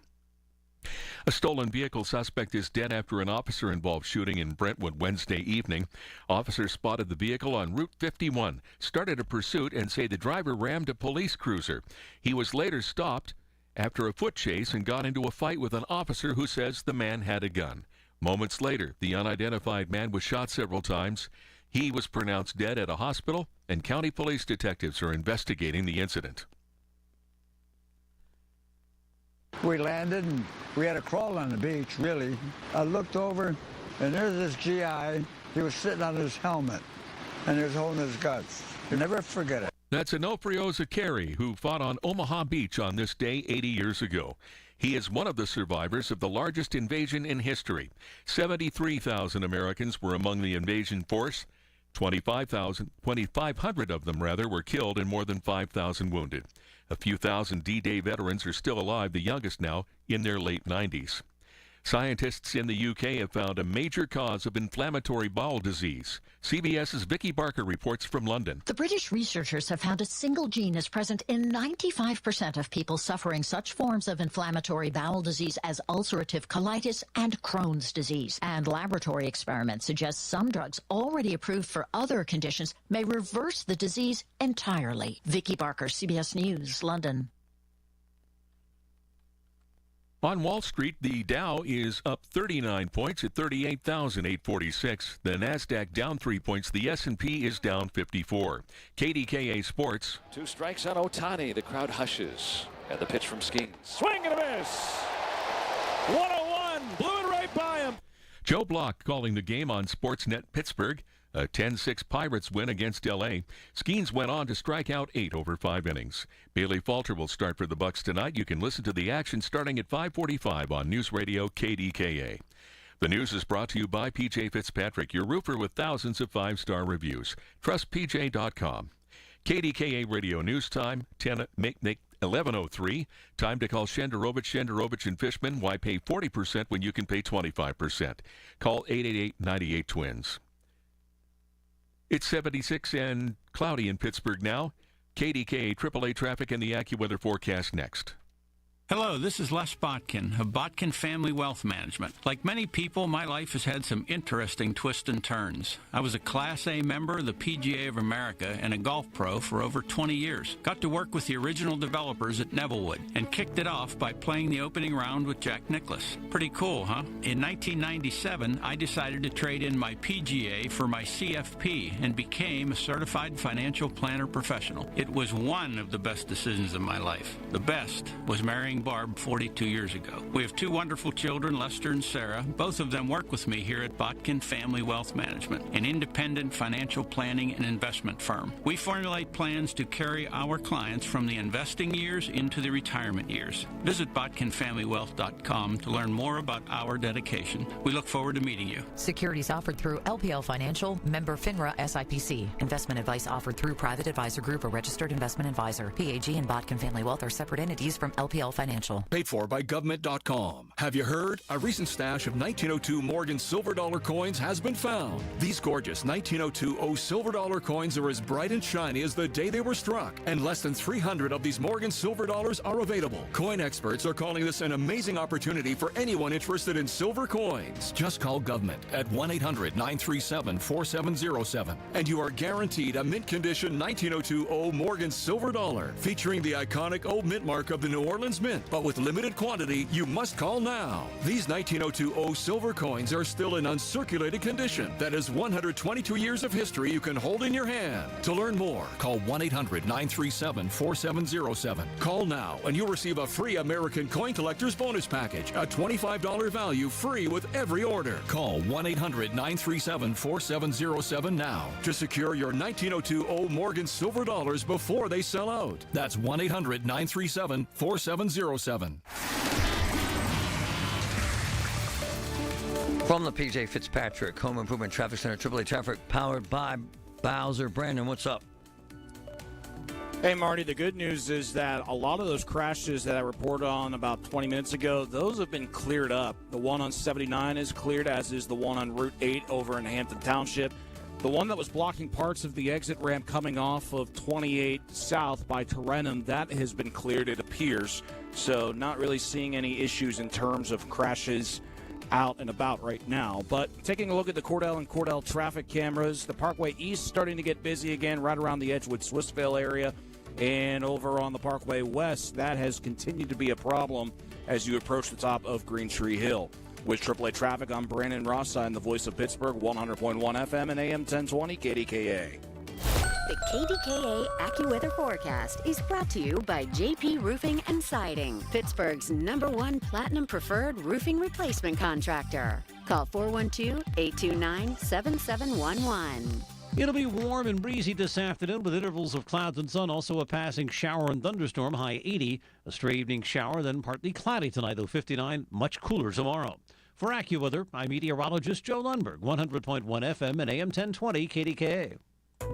[SPEAKER 15] A stolen vehicle suspect is dead after an officer-involved shooting in Brentwood Wednesday evening. Officers spotted the vehicle on Route 51, started a pursuit, and say the driver rammed a police cruiser. He was later stopped after a foot chase and got into a fight with an officer who says the man had a gun. Moments later, the unidentified man was shot several times. He was pronounced dead at a hospital, and county police detectives are investigating the incident.
[SPEAKER 16] We landed and we had to crawl on the beach, really. I looked over and there's this GI. He was sitting on his helmet and he was holding his guts. You'll never forget it.
[SPEAKER 15] That's Onofrio Zakari, who fought on Omaha Beach on this day 80 years ago. He is one of the survivors of the largest invasion in history. 73,000 Americans were among the invasion force. 2,500 of them, were killed and more than 5,000 wounded. A few thousand D-Day veterans are still alive, the youngest now in their late 90s. Scientists in the UK have found a major cause of inflammatory bowel disease. CBS's Vicky Barker reports from London.
[SPEAKER 25] The British researchers have found a single gene is present in 95% of people suffering such forms of inflammatory bowel disease as ulcerative colitis and Crohn's disease. And laboratory experiments suggest some drugs already approved for other conditions may reverse the disease entirely. Vicky Barker, CBS News, London.
[SPEAKER 15] On Wall Street, the Dow is up 39 points at 38,846. The Nasdaq down 3 points. The S&P is down 54. KDKA Sports.
[SPEAKER 26] 2 strikes on Ohtani. The crowd hushes. And the pitch from Skeens.
[SPEAKER 6] Swing and a miss. 101. Blew it right by him.
[SPEAKER 15] Joe Block calling the game on Sportsnet Pittsburgh. A 10-6 Pirates win against L.A. Skeens went on to strike out 8 over 5 innings. Bailey Falter will start for the Bucks tonight. You can listen to the action starting at 5:45 on News Radio KDKA. The news is brought to you by PJ Fitzpatrick, your roofer with thousands of 5-star reviews. Trust PJ.com. KDKA Radio News Time, 11:03. Time to call Shenderovich and Fishman. Why pay 40% when you can pay 25%? Call 888-98-TWINS. It's 76 and cloudy in Pittsburgh now. KDKA AAA traffic and the AccuWeather forecast next.
[SPEAKER 4] Hello, this is Les Botkin of Botkin Family Wealth Management. Like many people, my life has had some interesting twists and turns. I was a Class A member of the PGA of America and a golf pro for over 20 years. Got to work with the original developers at Nevillewood and kicked it off by playing the opening round with Jack Nicklaus. Pretty cool, huh? In 1997, I decided to trade in my PGA for my CFP and became a certified financial planner professional. It was one of the best decisions of my life. The best was marrying Barb 42 years ago. We have two wonderful children, Lester and Sarah. Both of them work with me here at Botkin Family Wealth Management, an independent financial planning and investment firm. We formulate plans to carry our clients from the investing years into the retirement years. Visit BotkinFamilyWealth.com to learn more about our dedication. We look forward to meeting you.
[SPEAKER 5] Securities offered through LPL Financial, member FINRA SIPC. Investment advice offered through Private Advisor Group, a registered investment advisor. PAG and Botkin Family Wealth are separate entities from LPL Financial.
[SPEAKER 9] Paid for by government.com. Have you heard? A recent stash of 1902 Morgan silver dollar coins has been found. These gorgeous 1902 silver dollar coins are as bright and shiny as the day they were struck, and less than 300 of these Morgan silver dollars are available. Coin experts are calling this an amazing opportunity for anyone interested in silver coins. Just call government at 1-800-937-4707, and you are guaranteed a mint condition 1902 Morgan silver dollar featuring the iconic old mint mark of the New Orleans Mint. But with limited quantity, you must call now. These 1902 silver coins are still in uncirculated condition. That is 122 years of history you can hold in your hand. To learn more, call 1-800-937-4707. Call now and you'll receive a free American Coin Collector's Bonus Package, a $25 value free with every order. Call 1-800-937-4707 now to secure your 1902 Morgan silver dollars before they sell out. That's 1-800-937-4707.
[SPEAKER 1] From the PJ Fitzpatrick Home Improvement Traffic Center, AAA Traffic, powered by Bowser. Brandon, what's up?
[SPEAKER 14] Hey, Marty, the good news is that a lot of those crashes that I reported on about 20 minutes ago, those have been cleared up. The one on 79 is cleared, as is the one on Route 8 over in Hampton Township. The one that was blocking parts of the exit ramp coming off of 28 south by Tarentum, that has been cleared, it appears. So not really seeing any issues in terms of crashes out and about right now. But taking a look at the Cordell and Cordell traffic cameras, the Parkway East starting to get busy again right around the Edgewood-Swissvale area. And over on the Parkway West, that has continued to be a problem as you approach the top of Green Tree Hill. With AAA Traffic, I'm Brandon Rossine, the voice of Pittsburgh, 100.1 FM and AM 1020 KDKA.
[SPEAKER 10] The KDKA AccuWeather forecast is brought to you by JP Roofing and Siding, Pittsburgh's #1 Platinum Preferred Roofing Replacement Contractor. Call 412-829-7711.
[SPEAKER 6] It'll be warm and breezy this afternoon with intervals of clouds and sun. Also a passing shower and thunderstorm, high 80. A stray evening shower, then partly cloudy tonight, though 59. Much cooler tomorrow. For AccuWeather, I'm meteorologist Joe Lundberg, 100.1 FM and AM 1020 KDKA.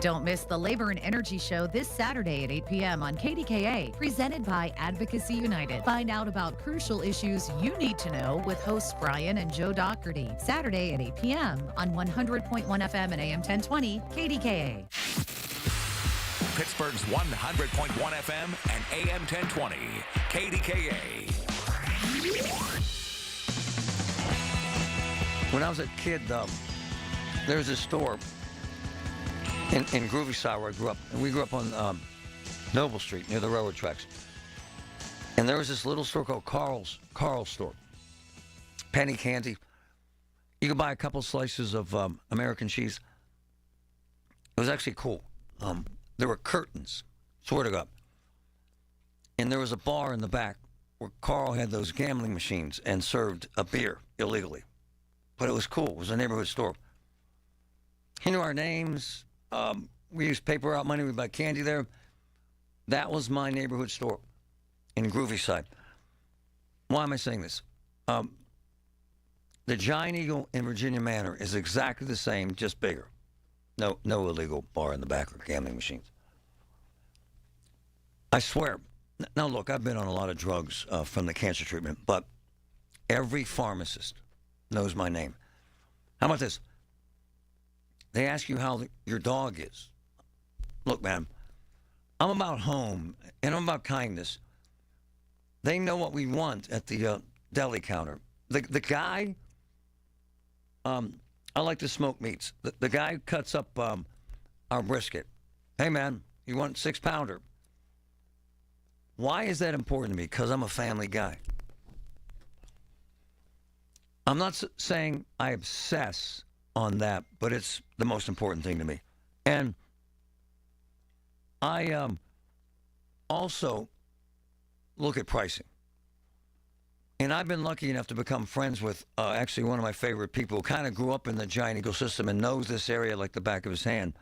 [SPEAKER 18] Don't miss the Labor and Energy Show this Saturday at 8 p.m. on KDKA, presented by Advocacy United. Find out about crucial issues you need to know with hosts Brian and Joe Doherty. Saturday at 8 p.m. on 100.1 FM and AM 1020 KDKA.
[SPEAKER 17] Pittsburgh's 100.1 FM and AM 1020 KDKA.
[SPEAKER 1] When I was a kid, there was a store in Groovy Side where I grew up. And we grew up on Noble Street near the railroad tracks. And there was this little store called Carl's store. Penny candy. You could buy a couple slices of American cheese. It was actually cool. There were curtains, swear to God. And there was a bar in the back where Carl had those gambling machines and served a beer illegally. But it was cool. It was a neighborhood store. He knew our names. We used paper out money. We'd buy candy there. That was my neighborhood store in Groovy Side. Why am I saying this? The Giant Eagle in Virginia Manor is exactly the same, just bigger. No illegal bar in the back or gambling machines. I swear. Now, look, I've been on a lot of drugs from the cancer treatment, but every pharmacist knows my name. How about this? They ask you how your dog is. Look, man, I'm about home, and I'm about kindness. They know what we want at the deli counter. The guy, I like to smoke meats. The guy who cuts up our brisket. Hey, man, you want 6-pounder? Why is that important to me? Because I'm a family guy. I'm not saying I obsess on that, but it's the most important thing to me. And I also look at pricing. And I've been lucky enough to become friends with actually one of my favorite people who kind of grew up in the Giant Eagle system and knows this area like the back of his hand.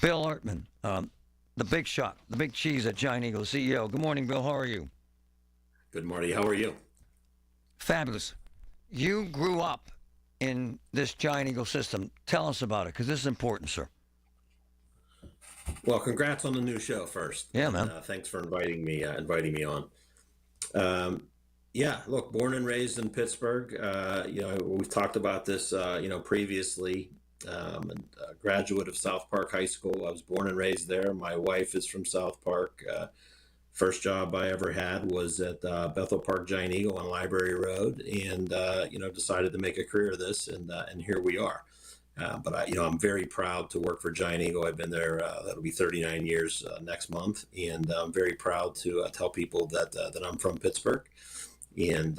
[SPEAKER 1] Bill Artman, the big shot, the big cheese at Giant Eagle, CEO. Good morning, Bill. How are you?
[SPEAKER 7] Good, Marty. How are you?
[SPEAKER 1] Fabulous. You grew up in this Giant Eagle system. Tell us about it, because this is important, sir.
[SPEAKER 7] Well, congrats on the new show first.
[SPEAKER 1] Yeah, man.
[SPEAKER 7] Thanks for inviting me on. Yeah, look, born and raised in Pittsburgh. We've talked about this, previously. And a graduate of South Park High School. I was born and raised there. My wife is from South Park. First job I ever had was at Bethel Park Giant Eagle on Library Road, and decided to make a career of this, and here we are. But I'm very proud to work for Giant Eagle. I've been there; that'll be 39 years next month, and I'm very proud to tell people that I'm from Pittsburgh, and.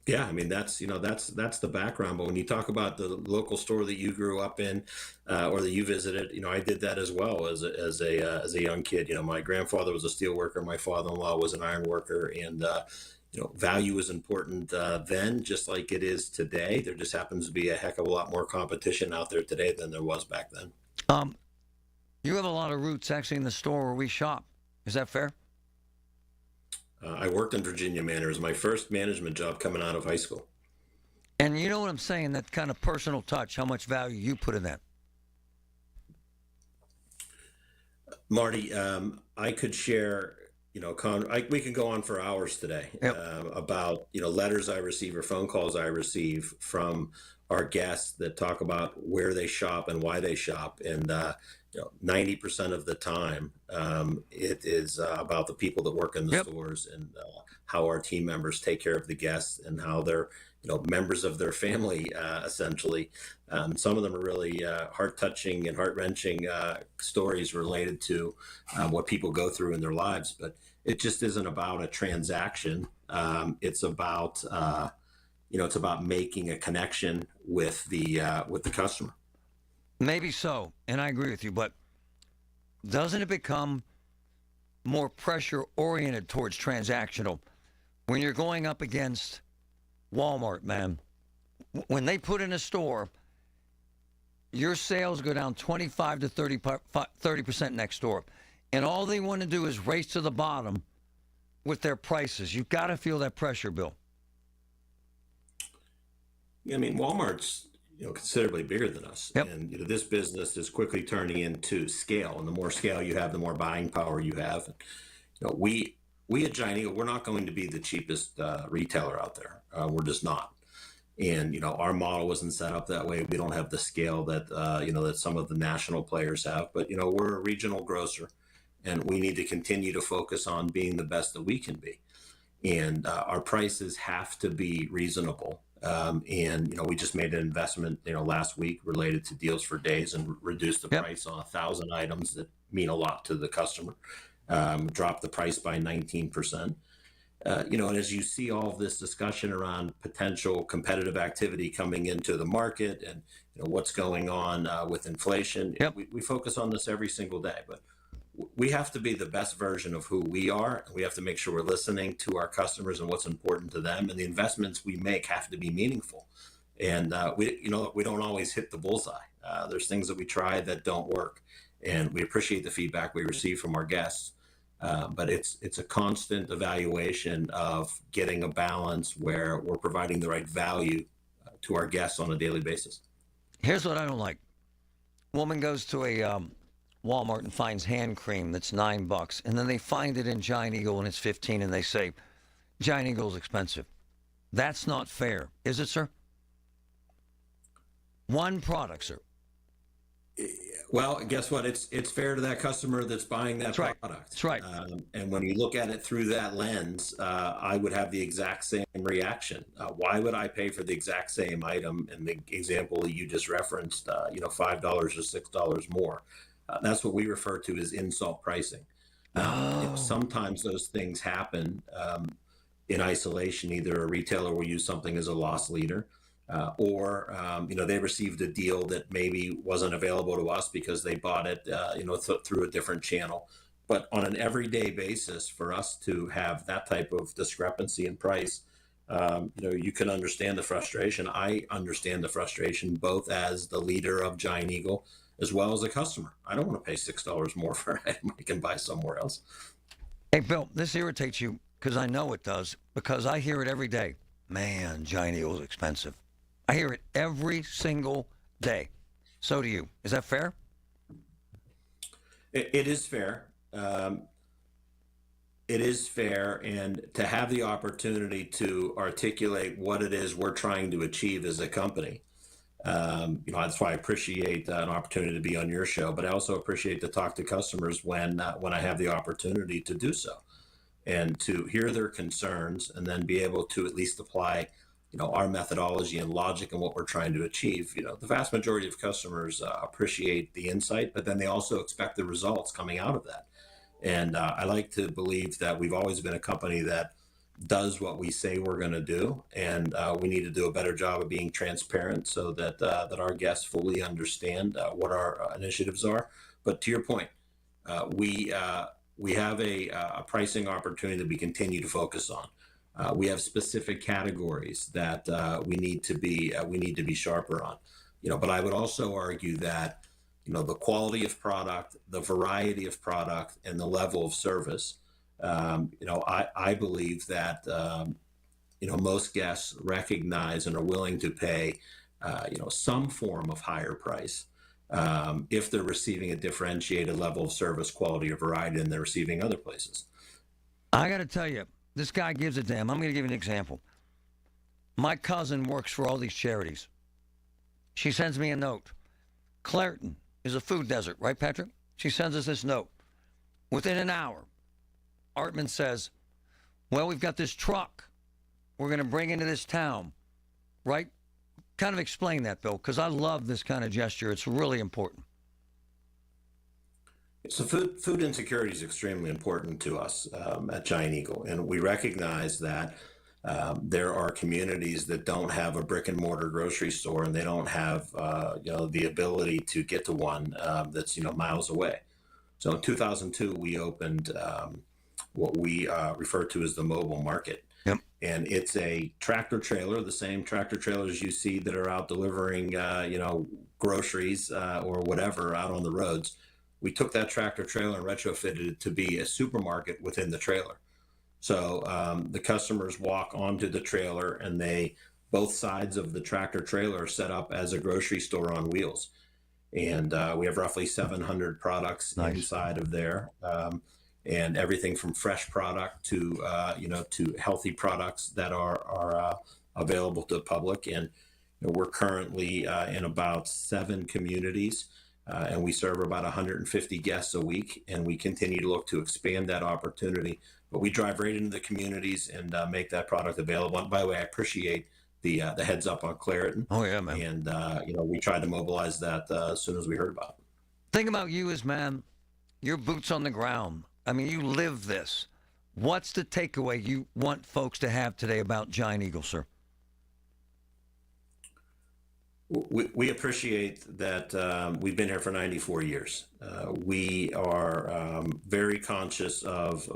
[SPEAKER 7] Yeah, I mean that's the background. But when you talk about the local store that you grew up in, or that you visited, I did that as well as a young kid. My grandfather was a steel worker, my father-in-law was an iron worker, and value was important then, just like it is today. There just happens to be a heck of a lot more competition out there today than there was back then.
[SPEAKER 1] You have a lot of roots actually in the store where we shop. Is that fair?
[SPEAKER 7] I worked in Virginia Manor. It was my first management job coming out of high school.
[SPEAKER 1] And you know what I'm saying, that kind of personal touch, how much value you put in that.
[SPEAKER 7] Marty, I could share, we can go on for hours today.
[SPEAKER 1] Yep.
[SPEAKER 7] About, letters I receive or phone calls I receive from our guests that talk about where they shop and why they shop. And, 90% of the time, it is about the people that work in the stores, and how our team members take care of the guests, and how they're, members of their family, essentially. Some of them are really heart-touching and heart-wrenching stories related to what people go through in their lives. But it just isn't about a transaction. It's about, it's about making a connection with the customer.
[SPEAKER 1] Maybe so, and I agree with you, but doesn't it become more pressure-oriented towards transactional when you're going up against Walmart, man? When they put in a store, your sales go down 25 to 30% next door, and all they want to do is race to the bottom with their prices. You've got to feel that pressure, Bill.
[SPEAKER 7] I mean, Walmart's considerably bigger than us. Yep. And this business is quickly turning into scale, and the more scale you have, the more buying power you have. And, we at Giant Eagle, we're not going to be the cheapest retailer out there. We're just not. And our model isn't set up that way. We don't have the scale that that some of the national players have. But we're a regional grocer, and we need to continue to focus on being the best that we can be. And our prices have to be reasonable. We just made an investment, last week related to Deals for Days, and reduced the price on 1,000 items that mean a lot to the customer. Dropped the price by 19%. And as you see all of this discussion around potential competitive activity coming into the market, and what's going on with inflation, we focus on this every single day. But we have to be the best version of who we are. We have to make sure we're listening to our customers and what's important to them. And the investments we make have to be meaningful. And we don't always hit the bullseye. There's things that we try that don't work, and we appreciate the feedback we receive from our guests. But it's a constant evaluation of getting a balance where we're providing the right value to our guests on a daily basis.
[SPEAKER 1] Here's what I don't like. Woman goes to a Walmart and finds hand cream that's $9, and then they find it in Giant Eagle and it's $15, and they say Giant Eagle's expensive. That's not fair, is it, sir? One product, sir.
[SPEAKER 7] Well, guess what? It's fair to that customer that's buying that product.
[SPEAKER 1] That's right.
[SPEAKER 7] And when you look at it through that lens, I would have the exact same reaction. Why would I pay for the exact same item? In the example that you just referenced, $5 or $6 more. That's what we refer to as insult pricing. Now, sometimes those things happen in isolation. Either a retailer will use something as a loss leader, or they received a deal that maybe wasn't available to us because they bought it through a different channel. But on an everyday basis, for us to have that type of discrepancy in price, you can understand the frustration. I understand the frustration both as the leader of Giant Eagle as well as a customer. I don't want to pay $6 more for an item I can buy somewhere else.
[SPEAKER 1] Hey, Bill, this irritates you because I know it does, because I hear it every day. Man, Giant Eagle's expensive. I hear it every single day. So do you. Is that fair?
[SPEAKER 7] It is fair. It is fair, and to have the opportunity to articulate what it is we're trying to achieve as a company. That's why I appreciate an opportunity to be on your show, but I also appreciate to talk to customers when I have the opportunity to do so, and to hear their concerns, and then be able to at least apply our methodology and logic and what we're trying to achieve. The vast majority of customers appreciate the insight, but then they also expect the results coming out of that. And I like to believe that we've always been a company that does what we say we're going to do, and we need to do a better job of being transparent so that our guests fully understand what our initiatives are. But to your point, we have a pricing opportunity that we continue to focus on. We have specific categories that we need to be sharper on. But I would also argue that the quality of product, the variety of product, and the level of service. I believe that most guests recognize and are willing to pay some form of higher price if they're receiving a differentiated level of service, quality, or variety than they're receiving other places.
[SPEAKER 1] I got to tell you, this guy gives a damn. I'm going to give you an example. My cousin works for all these charities. She sends me a note. Clairton is a food desert, right, Patrick? She sends us this note. Within an hour, Artman says, well, we've got this truck we're going to bring into this town, right? Kind of explain that, Bill, because I love this kind of gesture. It's really important.
[SPEAKER 7] So food insecurity is extremely important to us at Giant Eagle, and we recognize that there are communities that don't have a brick and mortar grocery store, and they don't have the ability to get to one that's miles away. So in 2002, we opened what we refer to as the mobile market.
[SPEAKER 1] Yep.
[SPEAKER 7] And it's a tractor trailer, the same tractor trailers you see that are out delivering, groceries or whatever out on the roads. We took that tractor trailer and retrofitted it to be a supermarket within the trailer. So the customers walk onto the trailer, and both sides of the tractor trailer are set up as a grocery store on wheels. And we have roughly 700 products inside of there. And everything from fresh product to healthy products that are available to the public. And we're currently in about 7 communities, and we serve about 150 guests a week. And we continue to look to expand that opportunity. But we drive right into the communities and make that product available. And by the way, I appreciate the heads up on Clairton.
[SPEAKER 1] Oh yeah, man.
[SPEAKER 7] And we tried to mobilize that as soon as we heard about it.
[SPEAKER 1] Think about you as man, your boots on the ground. I mean, you live this. What's the takeaway you want folks to have today about Giant Eagle, sir?
[SPEAKER 7] We appreciate that we've been here for 94 years. We are very conscious of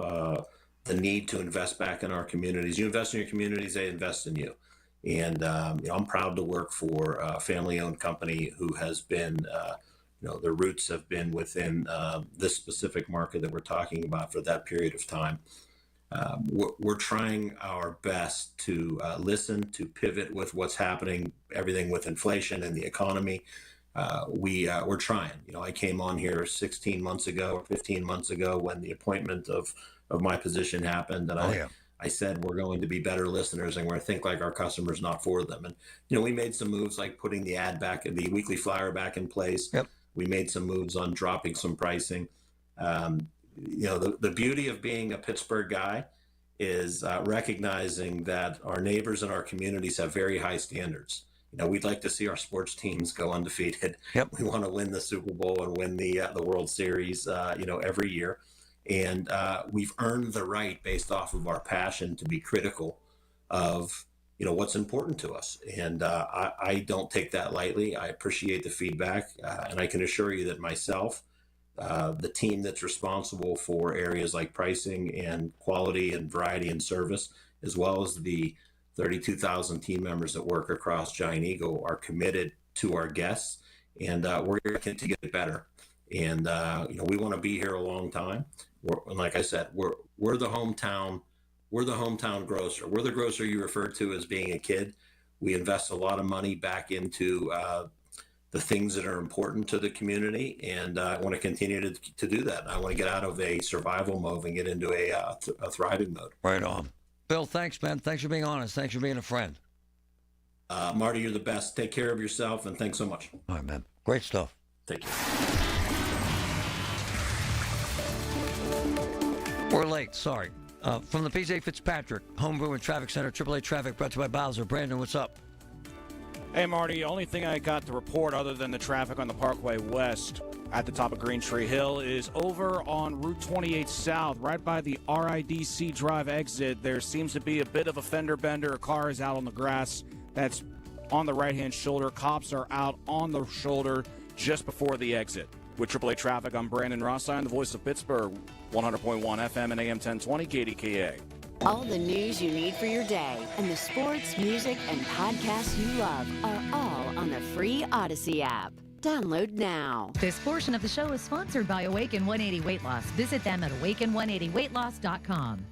[SPEAKER 7] the need to invest back in our communities. You invest in your communities, they invest in you. And I'm proud to work for a family-owned company who has been their roots have been within this specific market that we're talking about for that period of time. We're trying our best to listen, to pivot with what's happening, everything with inflation and the economy. We're trying. I came on here 16 months ago or 15 months ago when the appointment of my position happened, and I said we're going to be better listeners and we're going to think like our customers, not for them. And we made some moves like putting the ad back, the weekly flyer back in place.
[SPEAKER 1] Yep.
[SPEAKER 7] We made some moves on dropping some pricing. The beauty of being a Pittsburgh guy is recognizing that our neighbors and our communities have very high standards. We'd like to see our sports teams go undefeated.
[SPEAKER 1] Yep.
[SPEAKER 7] We want to win the Super Bowl and win the World Series, every year. And we've earned the right, based off of our passion, to be critical of, what's important to us. And I don't take that lightly. I appreciate the feedback. And I can assure you that myself, the team that's responsible for areas like pricing and quality and variety and service, as well as the 32,000 team members that work across Giant Eagle, are committed to our guests, and we're going to get better. And we want to be here a long time. And like I said, we're the hometown grocer. We're the grocer you referred to as being a kid. We invest a lot of money back into the things that are important to the community, and I want to continue to do that. I want to get out of a survival mode and get into a thriving mode.
[SPEAKER 1] Right on. Bill, thanks, man. Thanks for being honest. Thanks for being a friend.
[SPEAKER 7] Marty, you're the best. Take care of yourself, and thanks so much.
[SPEAKER 1] All right, man. Great stuff.
[SPEAKER 7] Thank you.
[SPEAKER 1] We're late. Sorry. From the PJ Fitzpatrick Homebrew and Traffic Center, AAA Traffic, brought to you by Bowser. Brandon, what's up?
[SPEAKER 14] Hey, Marty, only thing I got to report other than the traffic on the Parkway West at the top of Green Tree Hill is over on Route 28 South, right by the RIDC Drive exit. There seems to be a bit of a fender bender. A car is out on the grass that's on the right-hand shoulder. Cops are out on the shoulder just before the exit. With AAA Traffic, I'm Brandon Rossine, the voice of Pittsburgh, 100.1 FM and AM 1020 KDKA.
[SPEAKER 10] All the news you need for your day and the sports, music, and podcasts you love are all on the free Odyssey app. Download now.
[SPEAKER 18] This portion of the show is sponsored by Awaken 180 Weight Loss. Visit them at awaken180weightloss.com.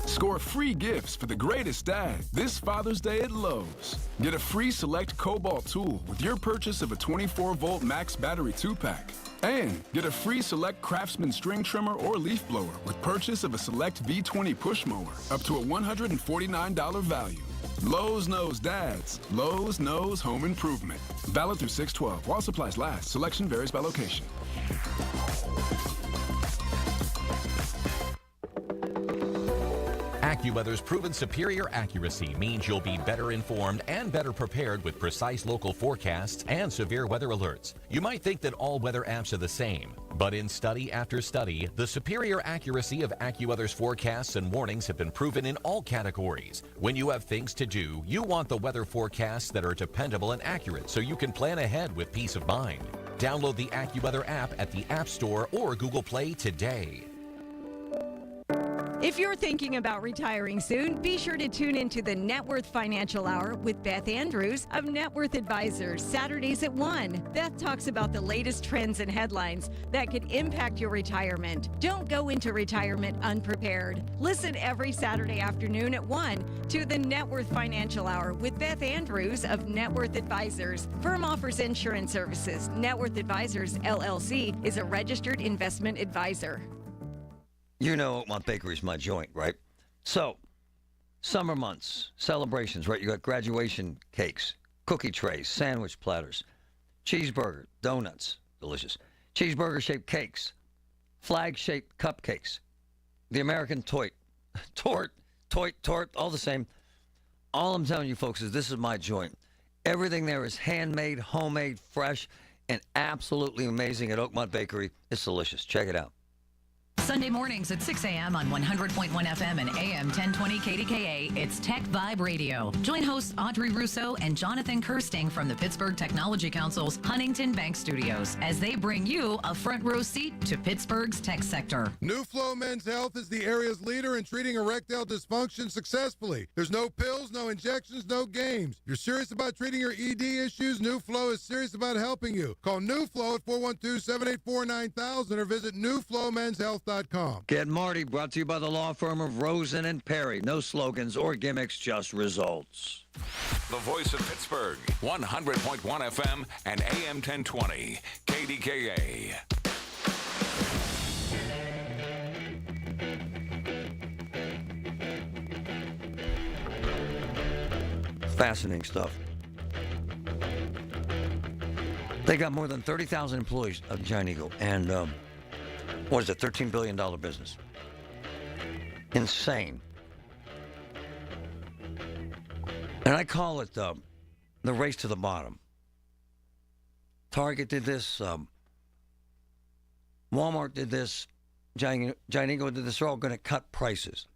[SPEAKER 8] Score free gifts for the greatest dad this Father's Day at Lowe's. Get a free Select Cobalt tool with your purchase of a 24-volt max battery 2-pack. And get a free Select Craftsman string trimmer or leaf blower with purchase of a Select V20 push mower up to a $149 value. Lowe's knows dads. Lowe's knows home improvement. Valid through 6/12. While supplies last. Selection varies by location.
[SPEAKER 19] AccuWeather's proven superior accuracy means you'll be better informed and better prepared with precise local forecasts and severe weather alerts. You might think that all weather apps are the same, but in study after study, the superior accuracy of AccuWeather's forecasts and warnings have been proven in all categories. When you have things to do, you want the weather forecasts that are dependable and accurate so you can plan ahead with peace of mind. Download the AccuWeather app at the App Store or Google Play today.
[SPEAKER 20] If you're thinking about retiring soon, be sure to tune into the Net Worth Financial Hour with Beth Andrews of Net Worth Advisors, Saturdays at 1. Beth talks about the latest trends and headlines that could impact your retirement. Don't go into retirement unprepared. Listen every Saturday afternoon at 1 to the Net Worth Financial Hour with Beth Andrews of Net Worth Advisors. Firm offers insurance services. Net Worth Advisors, LLC, is a registered investment advisor.
[SPEAKER 1] You know Oakmont Bakery's my joint, right? So, summer months, celebrations, right? You got graduation cakes, cookie trays, sandwich platters, cheeseburger, donuts, delicious, cheeseburger-shaped cakes, flag-shaped cupcakes, the American tort, all the same. All I'm telling you, folks, is this is my joint. Everything there is handmade, homemade, fresh, and absolutely amazing at Oakmont Bakery. It's delicious. Check it out.
[SPEAKER 5] Sunday mornings at 6 a.m. on 100.1 FM and AM 1020 KDKA, it's Tech Vibe Radio. Join hosts Audrey Russo and Jonathan Kirsting from the Pittsburgh Technology Council's Huntington Bank Studios as they bring you a front row seat to Pittsburgh's tech sector.
[SPEAKER 21] New Flow Men's Health is the area's leader in treating erectile dysfunction successfully. There's no pills, no injections, no games. If you're serious about treating your ED issues, New Flow is serious about helping you. Call New Flow at 412-784-9000 or visit newflowmenshealth.com.
[SPEAKER 1] Get Marty, brought to you by the law firm of Rosen and Perry. No slogans or gimmicks, just results.
[SPEAKER 17] The voice of Pittsburgh, 100.1 FM and AM 1020, KDKA.
[SPEAKER 1] Fascinating stuff. They got more than 30,000 employees of Giant Eagle, and what is it, $13 billion business. Insane. And I call it the race to the bottom. Target did this. Walmart did this. Giant Eagle did this. They're all going to cut prices.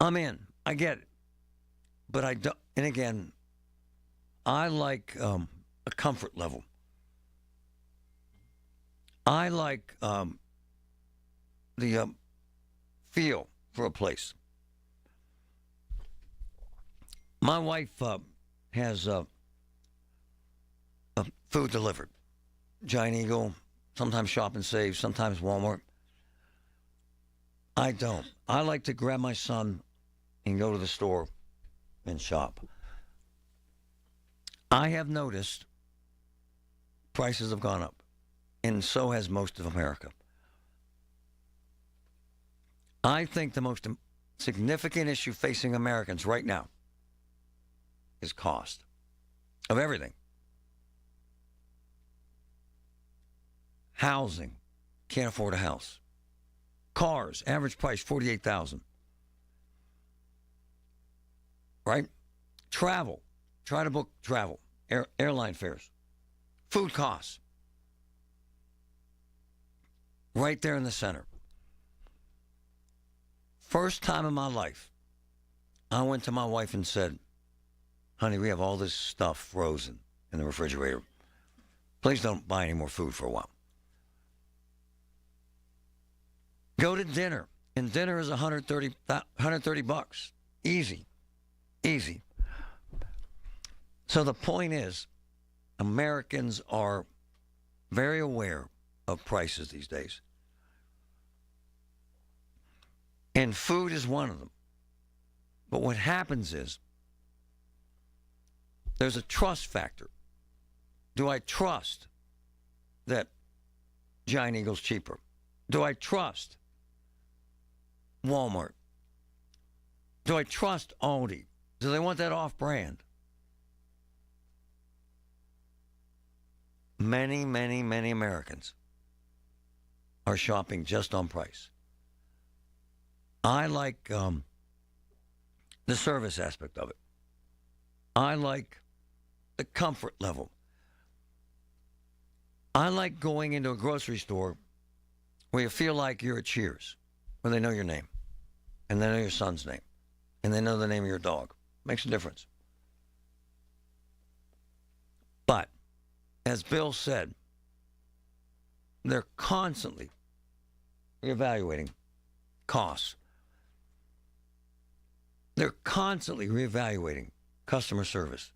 [SPEAKER 1] I'm in. I get it. But I don't. And again, I like a comfort level. I like the feel for a place. My wife has food delivered. Giant Eagle, sometimes Shop and Save, sometimes Walmart. I don't. I like to grab my son and go to the store and shop. I have noticed prices have gone up, and so has most of America. I think the most significant issue facing Americans right now is cost of everything. Housing, can't afford a house. Cars, average price $48,000. Right? Travel, try to book travel, airline fares, food costs. Right there in the center. First time in my life, I went to my wife and said, honey, we have all this stuff frozen in the refrigerator. Please don't buy any more food for a while. Go to dinner, and dinner is $130. Easy. Easy. So the point is, Americans are very aware of prices these days. And food is one of them. But what happens is, there's a trust factor. Do I trust that Giant Eagle's cheaper? Do I trust Walmart? Do I trust Aldi? Do they want that off-brand? Many, many, many Americans are shopping just on price. I like the service aspect of it. I like the comfort level. I like going into a grocery store where you feel like you're at Cheers, where they know your name, and they know your son's name, and they know the name of your dog. Makes a difference. But, as Bill said, they're constantly reevaluating costs. They're constantly reevaluating customer service.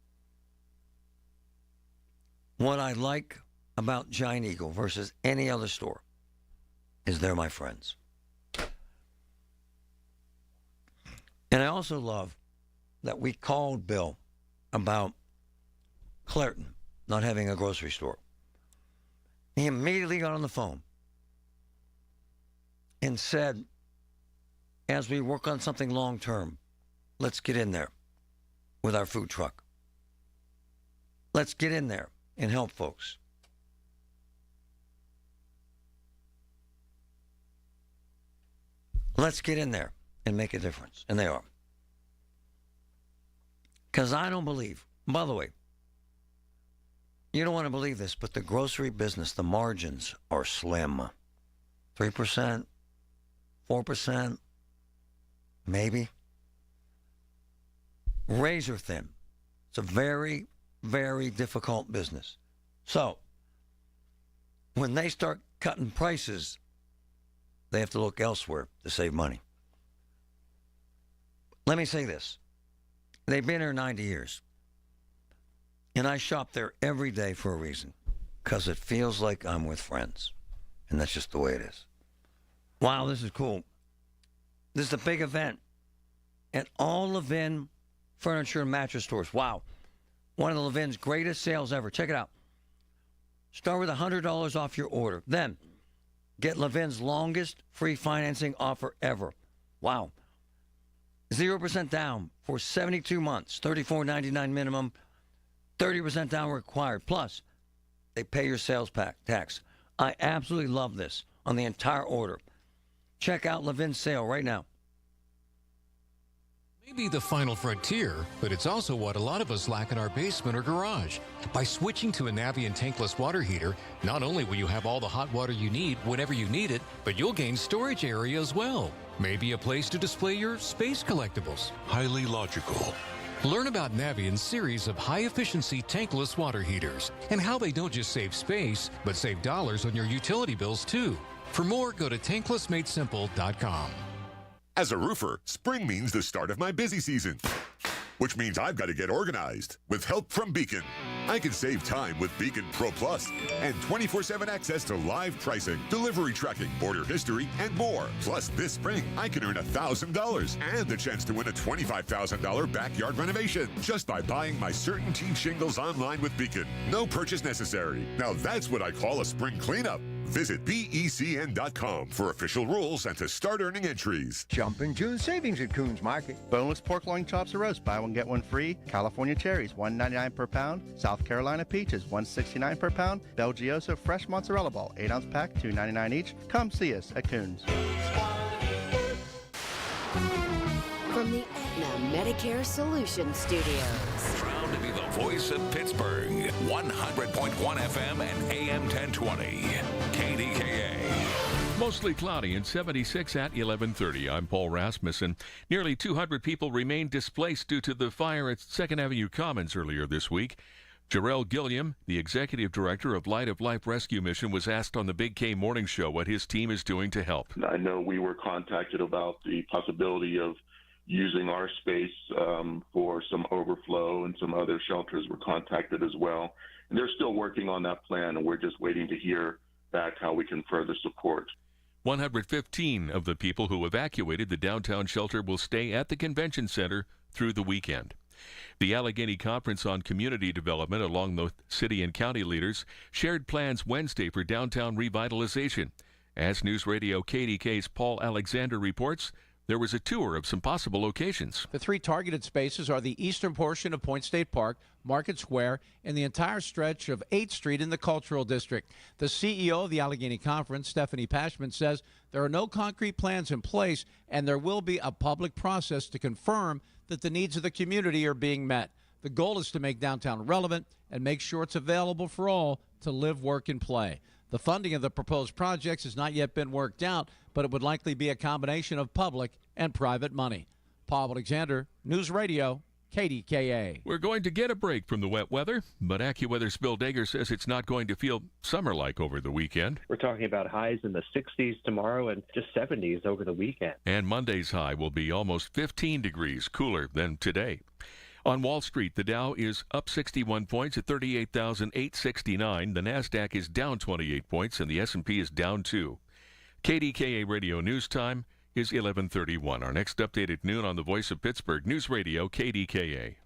[SPEAKER 1] What I like about Giant Eagle versus any other store is they're my friends. And I also love that we called Bill about Clairton not having a grocery store. He immediately got on the phone and said, as we work on something long term, let's get in there with our food truck. Let's get in there and help folks. Let's get in there and make a difference. And they are. Because I don't believe, by the way, you don't want to believe this, but the grocery business, the margins are slim. 3%, 4%, maybe. Razor thin. It's a very, very difficult business. So, when they start cutting prices, they have to look elsewhere to save money. Let me say this. They've been here 90 years. And I shop there every day for a reason. Because it feels like I'm with friends. And that's just the way it is. Wow, this is cool. This is a big event at all Levin furniture and mattress stores. Wow. One of the Levin's greatest sales ever. Check it out. Start with $100 off your order. Then, get Levin's longest free financing offer ever. Wow. 0% down for 72 months. $34.99 minimum. 30% down required. Plus, they pay your sales tax. I absolutely love this on the entire order. Check out Levin's sale right now.
[SPEAKER 2] May be the final frontier, but it's also what a lot of us lack in our basement or garage. By switching to a Navien tankless water heater, not only will you have all the hot water you need whenever you need it, but you'll gain storage area as well. Maybe a place to display your space collectibles.
[SPEAKER 17] Highly logical.
[SPEAKER 2] Learn about Navien's series of high-efficiency tankless water heaters and how they don't just save space, but save dollars on your utility bills, too. For more, go to tanklessmadesimple.com.
[SPEAKER 3] As a roofer, spring means the start of my busy season, which means I've got to get organized with help from Beacon. I can save time with Beacon Pro Plus and 24/7 access to live pricing, delivery tracking, order history, and more. Plus, this spring, I can earn $1,000 and the chance to win a $25,000 backyard renovation just by buying my CertainTeed shingles online with Beacon. No purchase necessary. Now that's what I call a spring cleanup. Visit BECN.com for official rules and to start earning entries.
[SPEAKER 11] Jumping June savings at Coons Market. Boneless pork loin chops or roast, buy one get one free. California cherries, $1.99 per pound. South Carolina peaches, $1.69 per pound. Belgioso fresh mozzarella ball, 8-ounce pack, $2.99 each. Come see us at Coons.
[SPEAKER 10] From the Aetna Medicare Solutions Studios.
[SPEAKER 17] Proud to be the voice of Pittsburgh. 100.1 FM and AM 1020. KDKA.
[SPEAKER 15] Mostly cloudy and 76 at 11:30. I'm Paul Rasmussen. Nearly 200 people remain displaced due to the fire at 2nd Avenue Commons earlier this week. Jarrell Gilliam, the executive director of Light of Life Rescue Mission, was asked on the Big K Morning Show what his team is doing to help.
[SPEAKER 12] I know we were contacted about the possibility of using our space for some overflow, and some other shelters were contacted as well. And they're still working on that plan, and we're just waiting to hear back how we can further support.
[SPEAKER 15] 115 of the people who evacuated the downtown shelter will stay at the convention center through the weekend. The Allegheny Conference on Community Development, along with city and county leaders, shared plans Wednesday for downtown revitalization. As News Radio KDK's Paul Alexander reports, there was a tour of some possible locations.
[SPEAKER 23] The three targeted spaces are the eastern portion of Point State Park, Market Square, and the entire stretch of 8th Street in the Cultural District. The CEO of the Allegheny Conference, Stephanie Pashman, says there are no concrete plans in place, and there will be a public process to confirm that the needs of the community are being met. The goal is to make downtown relevant and make sure it's available for all to live, work, and play. The funding of the proposed projects has not yet been worked out, but it would likely be a combination of public and private money. Paul Alexander, News Radio, KDKA.
[SPEAKER 15] We're going to get a break from the wet weather, but AccuWeather's Bill Dager says it's not going to feel summer-like over the weekend.
[SPEAKER 24] We're talking about highs in the 60s tomorrow and just 70s over the weekend.
[SPEAKER 15] And Monday's high will be almost 15 degrees cooler than today. On Wall Street, the Dow is up 61 points at 38,869. The NASDAQ is down 28 points, and the S&P is down 2. KDKA Radio News Time is 11:31. Our next update at noon on the Voice of Pittsburgh, News Radio KDKA.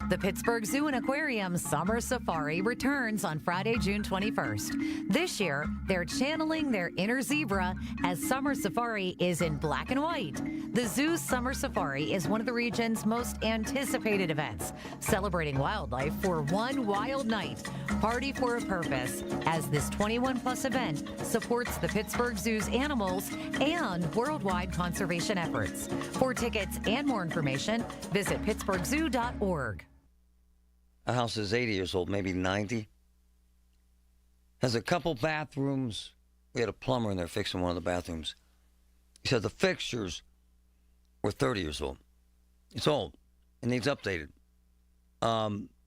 [SPEAKER 5] The Pittsburgh Zoo and Aquarium Summer Safari returns on Friday, June 21st. This year, they're channeling their inner zebra as Summer Safari is in black and white. The Zoo's Summer Safari is one of the region's most anticipated events, celebrating wildlife for one wild night. Party for a purpose, as this 21-plus event supports the Pittsburgh Zoo's animals and worldwide conservation efforts. For tickets and more information, visit pittsburghzoo.org.
[SPEAKER 1] A house is 80 years old, maybe 90. Has a couple bathrooms. We had a plumber in there fixing one of the bathrooms. He said the fixtures were 30 years old. It's old. It needs updated.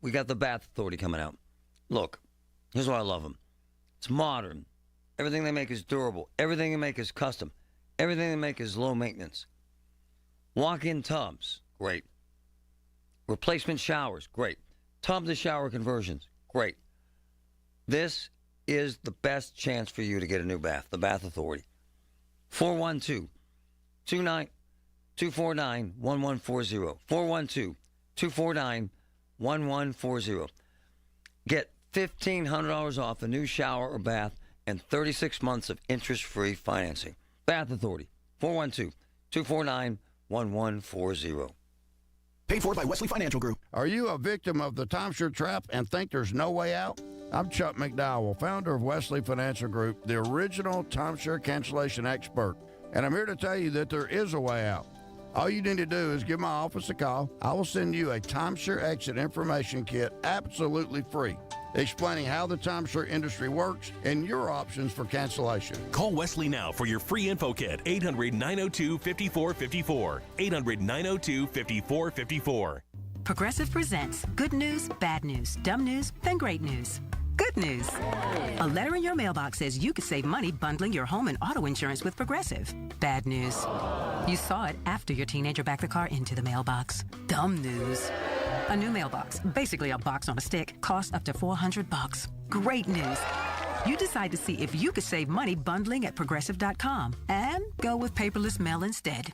[SPEAKER 1] We got the Bath Authority coming out. Look, here's why I love them. It's modern. Everything they make is durable. Everything they make is custom. Everything they make is low maintenance. Walk-in tubs, great. Replacement showers, great. Tub to shower conversions, great. This is the best chance for you to get a new bath, the Bath Authority. 412-249-1140. 412-249-1140. Get $1,500 off a new shower or bath and 36 months of interest-free financing. Bath Authority, 412-249-1140.
[SPEAKER 27] Paid for by Wesley Financial Group.
[SPEAKER 4] Are you a victim of the timeshare trap and think there's no way out? I'm Chuck McDowell, founder of Wesley Financial Group, the original timeshare cancellation expert. And I'm here to tell you that there is a way out. All you need to do is give my office a call. I will send you a timeshare exit information kit absolutely free, explaining how the timeshare industry works and your options for cancellation.
[SPEAKER 13] Call Wesley now for your free info kit. 800-902-5454. 800-902-5454.
[SPEAKER 16] Progressive presents good news, bad news, dumb news, then great news. Good news. A letter in your mailbox says you could save money bundling your home and auto insurance with Progressive. Bad news. You saw it after your teenager backed the car into the mailbox. Dumb news. A new mailbox, basically a box on a stick, costs up to $400. Great news. You decide to see if you could save money bundling at Progressive.com and go with paperless mail instead.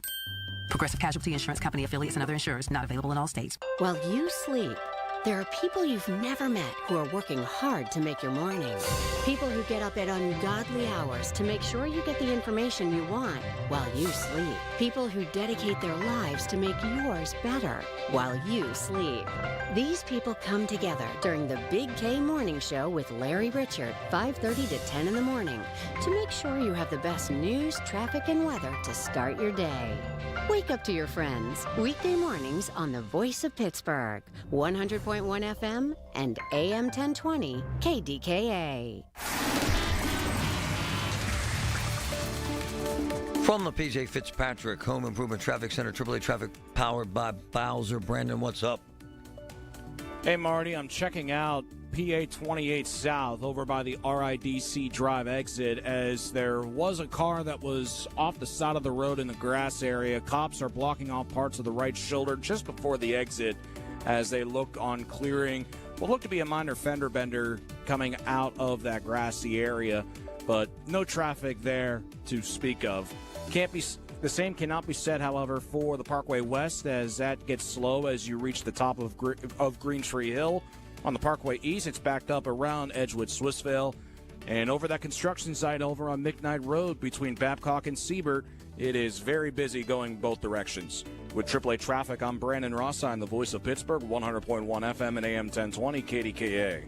[SPEAKER 16] Progressive Casualty Insurance Company affiliates and other insurers not available in all states.
[SPEAKER 10] While you sleep, there are people you've never met who are working hard to make your morning. People who get up at ungodly hours to make sure you get the information you want while you sleep. People who dedicate their lives to make yours better while you sleep. These people come together during the Big K Morning Show with Larry Richard, 5:30 to 10 in the morning, to make sure you have the best news, traffic, and weather to start your day. Wake up to your friends. Weekday mornings on the Voice of Pittsburgh, 100.1 FM and AM 1020 KDKA.
[SPEAKER 1] From the PJ Fitzpatrick Home Improvement Traffic Center, AAA Traffic powered by Bowser. Brandon, what's up?
[SPEAKER 14] Hey, Marty, I'm checking out PA 28 South over by the RIDC Drive exit as there was a car that was off the side of the road in the grass area. Cops are blocking off parts of the right shoulder just before the exit as they look on clearing what looked to be a minor fender bender coming out of that grassy area, but no traffic there to speak of. The same cannot be said, however, for the Parkway West as that gets slow as you reach the top of Green Tree Hill. On the Parkway East, it's backed up around Edgewood, Swissvale. And over that construction site over on McKnight Road between Babcock and Siebert, it is very busy going both directions. With AAA traffic, I'm Brandon Rossine, the Voice of Pittsburgh, 100.1 FM and AM 1020 KDKA.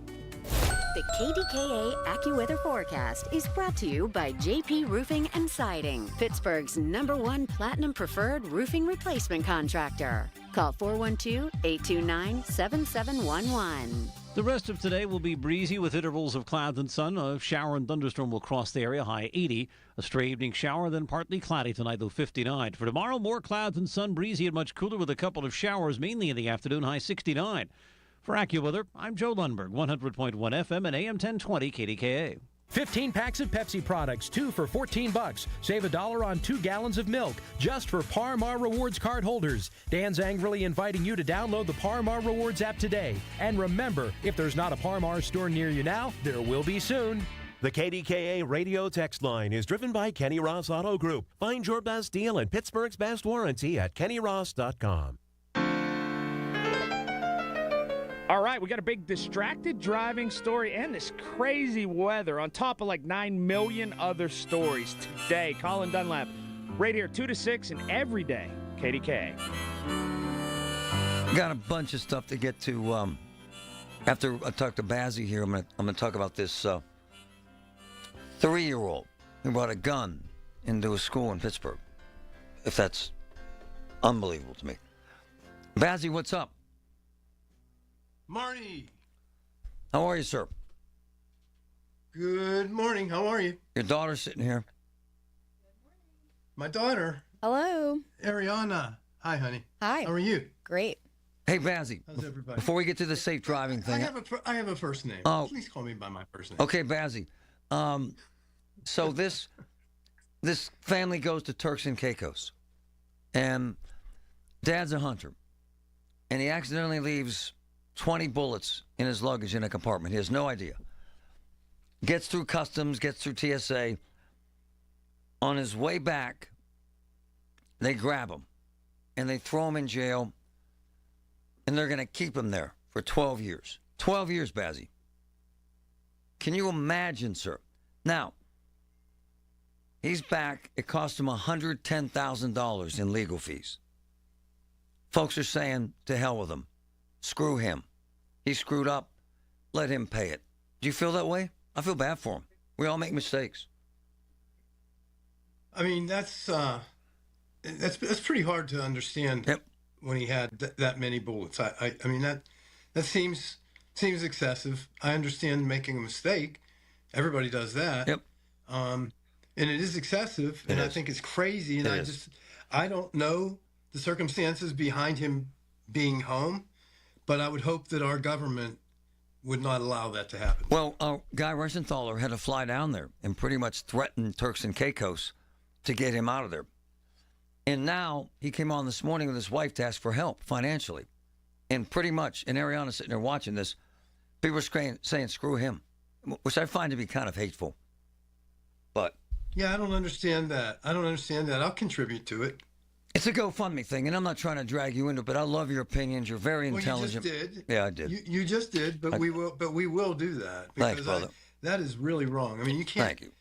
[SPEAKER 10] The KDKA AccuWeather forecast is brought to you by JP Roofing and Siding, Pittsburgh's #1 Platinum Preferred Roofing Replacement Contractor. Call 412-829-7711.
[SPEAKER 22] The rest of today will be breezy with intervals of clouds and sun. A shower and thunderstorm will cross the area, high 80. A stray evening shower, then partly cloudy tonight, low 59. For tomorrow, more clouds and sun, breezy and much cooler with a couple of showers, mainly in the afternoon, high 69. For AccuWeather, I'm Joe Lundberg, 100.1 FM and AM 1020 KDKA.
[SPEAKER 25] 15 packs of Pepsi products, 2 for $14. Save $1 on 2 gallons of milk, just for Par Mar Rewards card holders. Dan's angrily inviting you to download the Par Mar Rewards app today. And remember, if there's not a Par Mar store near you now, there will be soon.
[SPEAKER 26] The KDKA radio text line is driven by Kenny Ross Auto Group. Find your best deal and Pittsburgh's best warranty at kennyross.com.
[SPEAKER 27] All right, we got a big distracted driving story and this crazy weather on top of like 9 million other stories today. Colin Dunlap, right here, 2 to 6 and every day, KDK.
[SPEAKER 1] Got a bunch of stuff to get to. After I talk to Bazzi here, I'm gonna talk about this 3-year-old who brought a gun into a school in Pittsburgh. If that's unbelievable to me. Bazzi, what's up?
[SPEAKER 28] Marty.
[SPEAKER 1] How are you, sir?
[SPEAKER 28] Good morning. How are you?
[SPEAKER 1] Your daughter's sitting here.
[SPEAKER 28] My daughter.
[SPEAKER 29] Hello.
[SPEAKER 28] Ariana. Hi, honey.
[SPEAKER 29] Hi.
[SPEAKER 28] How are you?
[SPEAKER 29] Great.
[SPEAKER 1] Hey, Bazzi.
[SPEAKER 28] How's everybody?
[SPEAKER 1] Before we get to the safe driving thing.
[SPEAKER 28] I have a first name.
[SPEAKER 1] Oh.
[SPEAKER 28] Please call me by my first name.
[SPEAKER 1] Okay, Bazzi. So this family goes to Turks and Caicos. And Dad's a hunter. And he accidentally leaves 20 bullets in his luggage in a compartment. He has no idea. Gets through customs, gets through TSA. On his way back, they grab him and they throw him in jail, and they're going to keep him there for 12 years. 12 years, Bazzi. Can you imagine, sir? Now, he's back. It cost him $110,000 in legal fees. Folks are saying, to hell with him. screw him. He screwed up. Let him pay it. Do you feel that way? I feel bad for him. We all make mistakes.
[SPEAKER 28] I mean, that's pretty hard to understand.
[SPEAKER 1] Yep.
[SPEAKER 28] When he had that many bullets. I mean, that seems excessive. I understand making a mistake. Everybody does that.
[SPEAKER 1] Yep.
[SPEAKER 28] And it is excessive, and I think it's crazy. And I don't know the circumstances behind him being home, but I would hope that our government would not allow that to happen.
[SPEAKER 1] Well, Guy Reschenthaler had to fly down there and pretty much threaten Turks and Caicos to get him out of there. And now he came on this morning with his wife to ask for help financially. And pretty much, and Ariana's sitting there watching this, people are saying screw him, which I find to be kind of hateful. But
[SPEAKER 28] yeah, I don't understand that. I'll contribute to it.
[SPEAKER 1] It's a GoFundMe thing, and I'm not trying to drag you into it, but I love your opinions. You're very intelligent.
[SPEAKER 28] You just did.
[SPEAKER 1] Yeah, I did.
[SPEAKER 28] You just did, but we will do that.
[SPEAKER 1] Thanks, brother.
[SPEAKER 28] That is really wrong. I mean, you can't.
[SPEAKER 1] Thank you.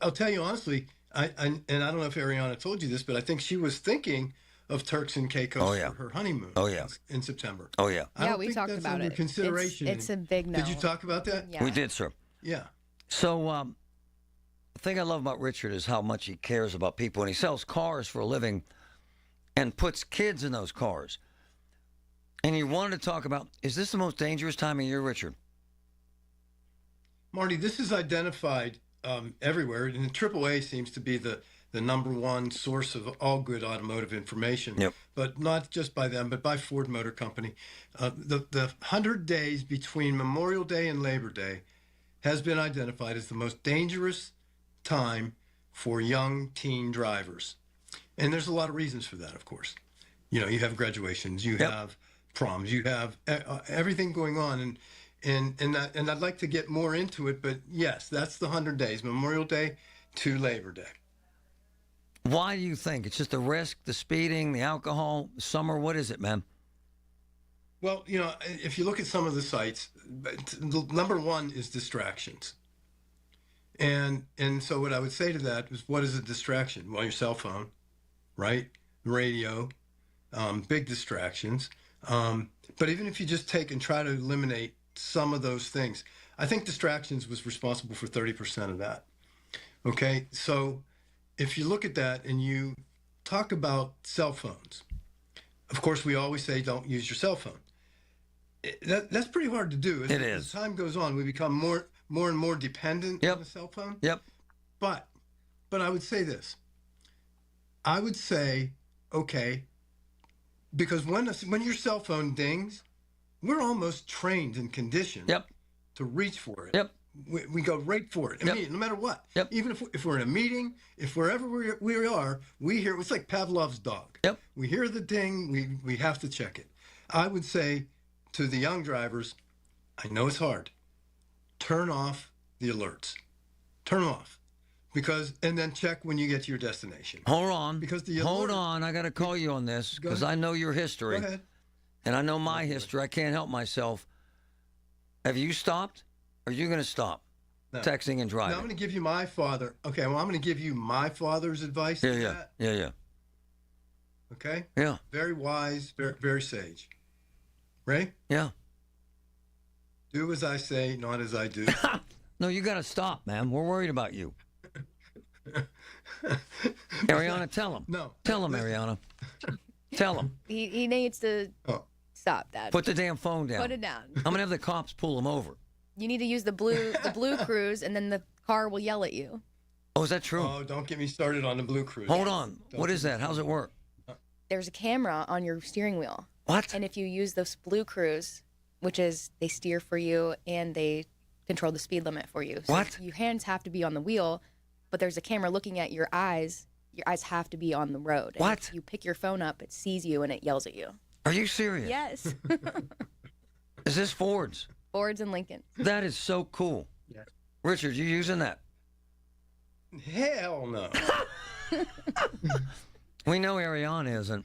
[SPEAKER 28] I'll tell you honestly, and I don't know if Ariana told you this, but I think she was thinking of Turks and Caicos for her honeymoon.
[SPEAKER 1] Oh, yeah.
[SPEAKER 28] In September.
[SPEAKER 1] Oh, yeah.
[SPEAKER 28] I
[SPEAKER 6] we
[SPEAKER 28] think
[SPEAKER 6] talked
[SPEAKER 28] that's
[SPEAKER 6] about
[SPEAKER 28] under
[SPEAKER 6] it.
[SPEAKER 28] Consideration.
[SPEAKER 6] It's a big no.
[SPEAKER 28] Did you talk about that?
[SPEAKER 6] Yeah.
[SPEAKER 1] We did, sir.
[SPEAKER 28] Yeah.
[SPEAKER 1] So the thing I love about Richard is how much he cares about people, and he sells cars for a living and puts kids in those cars. And he wanted to talk about, is this the most dangerous time of year, Richard?
[SPEAKER 28] Marty, this is identified everywhere, and the AAA seems to be the number one source of all good automotive information.
[SPEAKER 1] Yep.
[SPEAKER 28] But not just by them, but by Ford Motor Company. The 100 days between Memorial Day and Labor Day has been identified as the most dangerous time for young teen drivers. And there's a lot of reasons for that, of course. You know, you have graduations, you have proms, you have everything going on. And I'd like to get more into it, but yes, that's the 100 days, Memorial Day to Labor Day.
[SPEAKER 1] Why do you think? It's just the risk, the speeding, the alcohol, summer? What is it, man?
[SPEAKER 28] Well, you know, if you look at some of the sites, number one is distractions. And so what I would say to that is, what is a distraction? Well, your cell phone, right? Radio, big distractions. But even if you just take and try to eliminate some of those things, I think distractions was responsible for 30% of that. Okay, so if you look at that and you talk about cell phones, of course, we always say don't use your cell phone. That's pretty hard to do.
[SPEAKER 1] It is.
[SPEAKER 28] As time goes on, we become more and more dependent on the cell phone.
[SPEAKER 1] Yep.
[SPEAKER 28] But I would say this. I would say, okay, because when your cell phone dings, we're almost trained and conditioned to reach for it.
[SPEAKER 1] Yep.
[SPEAKER 28] We go right for it. I mean, no matter what.
[SPEAKER 1] Yep.
[SPEAKER 28] Even if we're in a meeting, if wherever we are, we hear, it's like Pavlov's dog.
[SPEAKER 1] Yep. We
[SPEAKER 28] hear the ding, we have to check it. I would say to the young drivers, I know it's hard. Turn off the alerts. Turn them off. And then check when you get to your destination.
[SPEAKER 1] Hold on.
[SPEAKER 28] Because
[SPEAKER 1] Hold on. I got to call you on this because I know your history.
[SPEAKER 28] Go ahead.
[SPEAKER 1] And I know my history. I can't help myself. Have you stopped? Or are you going to stop texting and driving?
[SPEAKER 28] No, I'm going to give you my father. Okay, well, I'm going to give you my father's advice.
[SPEAKER 1] Yeah.
[SPEAKER 28] Okay?
[SPEAKER 1] Yeah.
[SPEAKER 28] Very wise, very, very sage. Ready?
[SPEAKER 1] Yeah.
[SPEAKER 28] Do as I say, not as I do.
[SPEAKER 1] No, you got to stop, man. We're worried about you. Ariana, tell him.
[SPEAKER 28] No.
[SPEAKER 1] Tell him, Ariana. Tell him.
[SPEAKER 6] He needs to stop that.
[SPEAKER 1] Put the damn phone down.
[SPEAKER 6] Put it down.
[SPEAKER 1] I'm going to have the cops pull him over.
[SPEAKER 6] You need to use the blue cruise, and then the car will yell at you.
[SPEAKER 1] Oh, is that true?
[SPEAKER 28] Oh, don't get me started on the blue cruise.
[SPEAKER 1] Hold on. What is that? How's it work?
[SPEAKER 6] There's a camera on your steering wheel.
[SPEAKER 1] What?
[SPEAKER 6] And if you use this blue cruise, which is they steer for you and they control the speed limit for you. So
[SPEAKER 1] What?
[SPEAKER 6] Your hands have to be on the wheel, but there's a camera looking at your eyes. Your eyes have to be on the road. And
[SPEAKER 1] What?
[SPEAKER 6] If you pick your phone up, it sees you and it yells at you.
[SPEAKER 1] Are you serious?
[SPEAKER 6] Yes.
[SPEAKER 1] Is this Ford's?
[SPEAKER 6] Fords and Lincoln.
[SPEAKER 1] That is so cool.
[SPEAKER 28] Yes.
[SPEAKER 1] Richard, you using that?
[SPEAKER 28] Hell no.
[SPEAKER 1] We know Ariana isn't.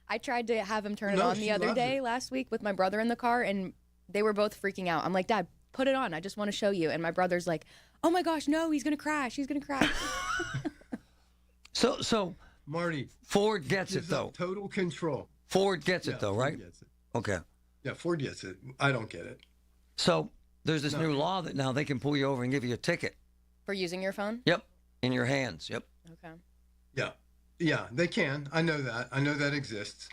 [SPEAKER 6] I tried to have him turn it
[SPEAKER 28] No,
[SPEAKER 6] on
[SPEAKER 28] she
[SPEAKER 6] the other
[SPEAKER 28] loves
[SPEAKER 6] day
[SPEAKER 28] it.
[SPEAKER 6] last week with my brother in the car, and they were both freaking out. I'm like, Dad, put it on. I just want to show you. And my brother's like, oh my gosh, no, he's going to crash. He's going to crash.
[SPEAKER 1] So
[SPEAKER 28] Marty.
[SPEAKER 1] Ford gets it,
[SPEAKER 28] gives up
[SPEAKER 1] though.
[SPEAKER 28] Total control.
[SPEAKER 1] Ford gets
[SPEAKER 28] Yeah,
[SPEAKER 1] it, though,
[SPEAKER 28] Ford
[SPEAKER 1] right?
[SPEAKER 28] gets it.
[SPEAKER 1] Okay.
[SPEAKER 28] Yeah, Ford gets it. I don't get it.
[SPEAKER 1] So there's this new law that now they can pull you over and give you a ticket.
[SPEAKER 6] For using your phone?
[SPEAKER 1] Yep, in your hands. Yep.
[SPEAKER 6] Okay.
[SPEAKER 28] Yeah, they can. I know that. I know that exists.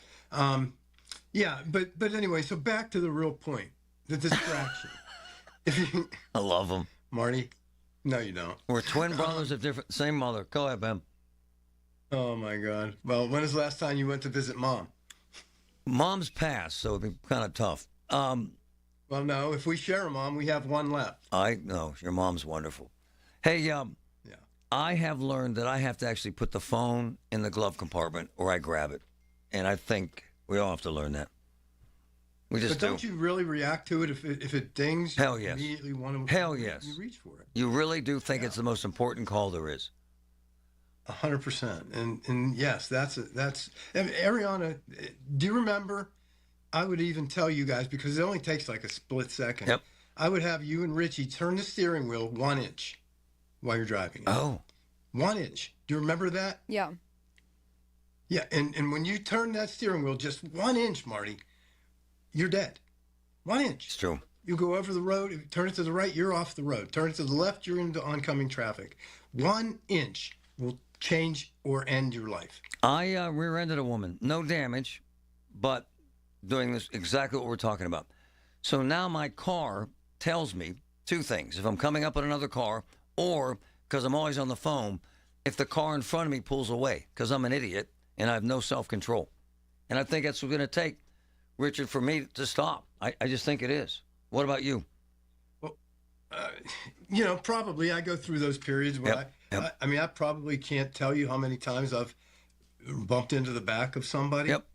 [SPEAKER 28] Yeah, but anyway, so back to the real point, the distraction.
[SPEAKER 1] I love them.
[SPEAKER 28] Marty, no, you don't.
[SPEAKER 1] We're twin brothers of same mother. Go ahead, Ben.
[SPEAKER 28] Oh, my God. Well, when was the last time you went to visit Mom?
[SPEAKER 1] Mom's passed, so it'd be kind of tough.
[SPEAKER 28] Well, no, if we share a mom, we have one left.
[SPEAKER 1] I know. Your mom's wonderful. Hey, I have learned that I have to actually put the phone in the glove compartment or I grab it. And I think we all have to learn that. We just
[SPEAKER 28] But don't you really react to it if it dings?
[SPEAKER 1] Hell yes.
[SPEAKER 28] You immediately want to.
[SPEAKER 1] Hell yes.
[SPEAKER 28] You reach for it.
[SPEAKER 1] You really do think it's the most important call there is.
[SPEAKER 28] 100%. And yes, that's. And Ariana, do you remember? I would even tell you guys because it only takes like a split second.
[SPEAKER 1] Yep.
[SPEAKER 28] I would have you and Richie turn the steering wheel 1 inch while you're driving.
[SPEAKER 1] Oh.
[SPEAKER 28] 1 inch. Do you remember that?
[SPEAKER 6] Yeah.
[SPEAKER 28] Yeah, and when you turn that steering wheel just 1 inch, Marty, you're dead. 1 inch.
[SPEAKER 1] It's true.
[SPEAKER 28] You go over the road, if you turn it to the right, you're off the road. Turn it to the left, you're into oncoming traffic. 1 inch will change or end your life.
[SPEAKER 1] I rear-ended a woman. No damage, but doing this exactly what we're talking about. So now my car tells me two things. If I'm coming up on another car or because I'm always on the phone, if the car in front of me pulls away because I'm an idiot and I have no self-control. And I think that's what's going to take, Richard, for me to stop. I just think it is. What about you?
[SPEAKER 28] Well, probably I go through those periods where I mean, I probably can't tell you how many times I've bumped into the back of somebody.
[SPEAKER 1] Yep.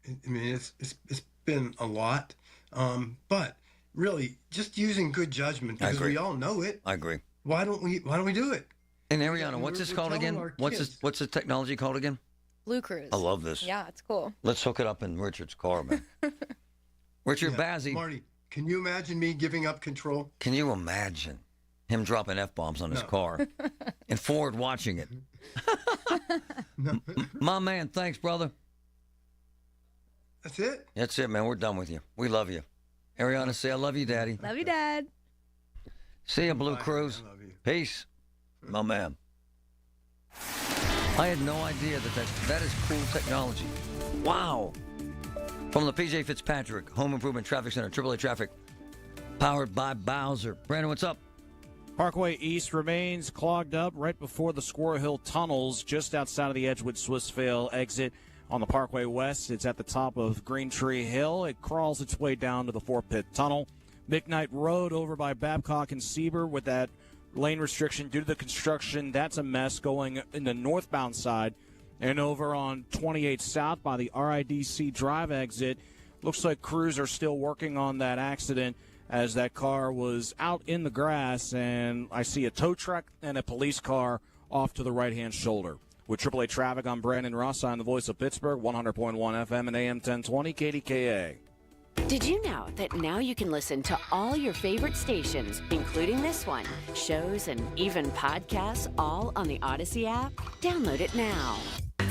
[SPEAKER 28] I mean, it's been a lot. But really, just using good judgment because we all know it.
[SPEAKER 1] I agree.
[SPEAKER 28] Why don't we do it?
[SPEAKER 1] And Ariana, what's this called again? What's the technology called again?
[SPEAKER 6] Blue Cruise.
[SPEAKER 1] I love this.
[SPEAKER 6] Yeah, it's cool.
[SPEAKER 1] Let's hook it up in Richard's car, man. Richard Bazzi.
[SPEAKER 28] Marty, can you imagine me giving up control?
[SPEAKER 1] Can you imagine him dropping F-bombs on his car and Ford watching it? My man, thanks, brother.
[SPEAKER 28] That's it?
[SPEAKER 1] That's it, man. We're done with you. We love you. Ariana, say I love you, Daddy.
[SPEAKER 6] Love you, Dad.
[SPEAKER 1] See you, Blue Cruise.
[SPEAKER 28] I love you.
[SPEAKER 1] Peace. My man. I had no idea that is cool technology. Wow. From the PJ Fitzpatrick Home Improvement Traffic Center, AAA Traffic, powered by Bowser. Brandon, what's up?
[SPEAKER 14] Parkway East remains clogged up right before the Squirrel Hill tunnels, just outside of the Edgewood Swissvale exit. On the Parkway West, it's at the top of Green Tree Hill. It crawls its way down to the Fort Pitt Tunnel. McKnight Road over by Babcock and Sieber with that lane restriction due to the construction. That's a mess going in the northbound side. And over on 28 South by the RIDC Drive exit, looks like crews are still working on that accident as that car was out in the grass, and I see a tow truck and a police car off to the right-hand shoulder. With AAA Traffic, I'm Brandon Ross. I'm the voice of Pittsburgh, 100.1 FM and AM 1020 KDKA.
[SPEAKER 10] Did you know that now you can listen to all your favorite stations, including this one, shows, and even podcasts, all on the Odyssey app? Download it now.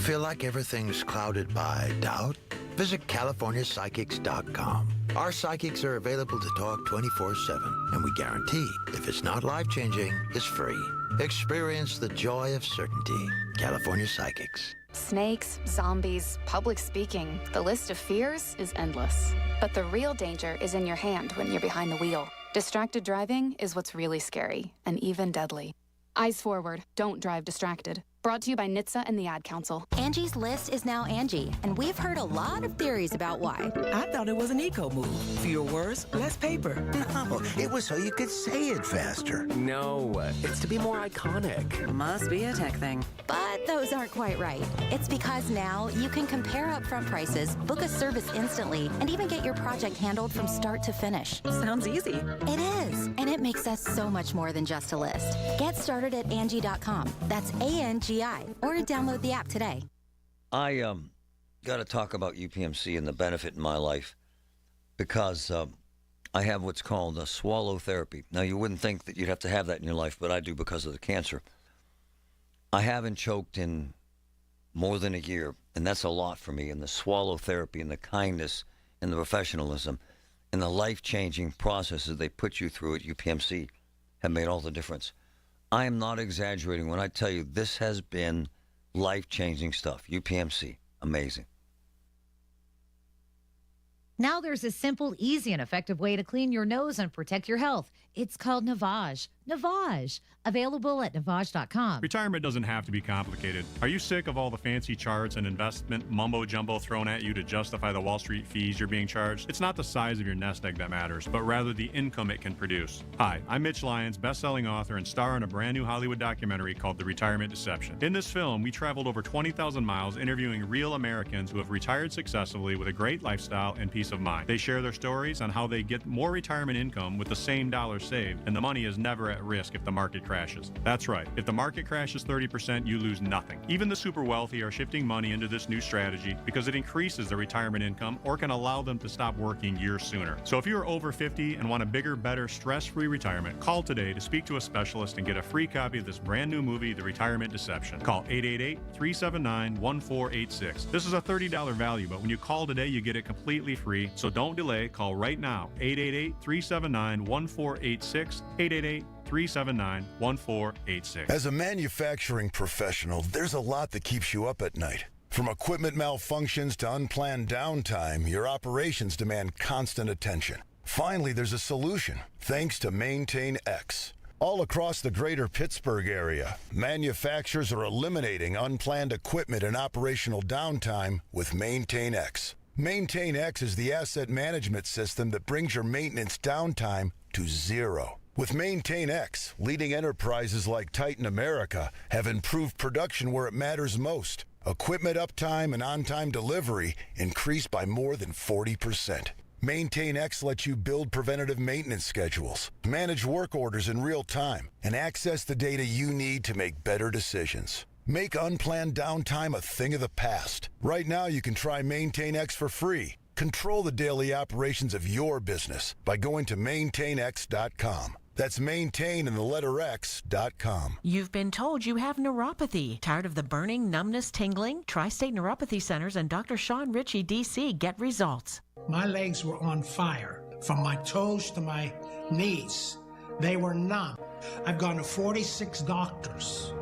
[SPEAKER 2] Feel like everything's clouded by doubt? Visit CaliforniaPsychics.com. Our psychics are available to talk 24/7, and we guarantee if it's not life-changing, it's free. Experience the joy of certainty. California Psychics.
[SPEAKER 7] Snakes, zombies, public speaking. The list of fears is endless. But the real danger is in your hand when you're behind the wheel. Distracted driving is what's really scary and even deadly. Eyes forward. Don't drive distracted. Brought to you by NHTSA and the Ad Council.
[SPEAKER 8] Angie's List is now Angie, and we've heard a lot of theories about why.
[SPEAKER 9] I thought it was an eco move. Fewer words, less paper.
[SPEAKER 18] No, it was so you could say it faster.
[SPEAKER 9] No, it's to be more iconic.
[SPEAKER 8] Must be a tech thing. But those aren't quite right. It's because now you can compare upfront prices, book a service instantly, and even get your project handled from start to finish.
[SPEAKER 9] Sounds easy.
[SPEAKER 8] It is, and it makes us so much more than just a list. Get started at Angie.com. That's ANGI, or download the app today.
[SPEAKER 1] I got to talk about UPMC and the benefit in my life because I have what's called a swallow therapy. Now, you wouldn't think that you'd have to have that in your life, but I do because of the cancer. I haven't choked in more than a year, and that's a lot for me. And the swallow therapy and the kindness and the professionalism and the life-changing processes they put you through at UPMC have made all the difference. I am not exaggerating when I tell you this has been life-changing stuff. UPMC, amazing.
[SPEAKER 5] Now there's a simple, easy, and effective way to clean your nose and protect your health. It's called Navage. Navage. Available at Navage.com.
[SPEAKER 3] Retirement doesn't have to be complicated. Are you sick of all the fancy charts and investment mumbo-jumbo thrown at you to justify the Wall Street fees you're being charged? It's not the size of your nest egg that matters, but rather the income it can produce. Hi, I'm Mitch Lyons, best-selling author and star in a brand new Hollywood documentary called The Retirement Deception. In this film, we traveled over 20,000 miles interviewing real Americans who have retired successfully with a great lifestyle and peace of mind. They share their stories on how they get more retirement income with the same dollars saved, and the money is never at risk if the market crashes. That's right. If the market crashes 30%, you lose nothing. Even the super wealthy are shifting money into this new strategy because it increases their retirement income or can allow them to stop working years sooner. So if you're over 50 and want a bigger, better, stress-free retirement, call today to speak to a specialist and get a free copy of this brand new movie, The Retirement Deception. Call 888-379-1486. This is a $30 value, but when you call today, you get it completely free. So don't delay. Call right now. 888-379-1486. 888-379-1486.
[SPEAKER 11] As a manufacturing professional, there's a lot that keeps you up at night. From equipment malfunctions to unplanned downtime, your operations demand constant attention. Finally, there's a solution, thanks to Maintain X. All across the greater Pittsburgh area, manufacturers are eliminating unplanned equipment and operational downtime with Maintain X. Maintain X is the asset management system that brings your maintenance downtime to zero. With Maintain X, leading enterprises like Titan America have improved production where it matters most. Equipment uptime and on-time delivery increased by more than 40%. Maintain X lets you build preventative maintenance schedules, manage work orders in real time, and access the data you need to make better decisions. Make unplanned downtime a thing of the past. Right now, you can try Maintain X for free. Control the daily operations of your business by going to maintainx.com. That's maintain and the letter X.com.
[SPEAKER 12] You've been told you have neuropathy. Tired of the burning, numbness, tingling? Tri-State Neuropathy Centers and Dr. Sean Ritchie, D.C. get results.
[SPEAKER 17] My legs were on fire from my toes to my knees. They were numb. I've gone to 46 doctors.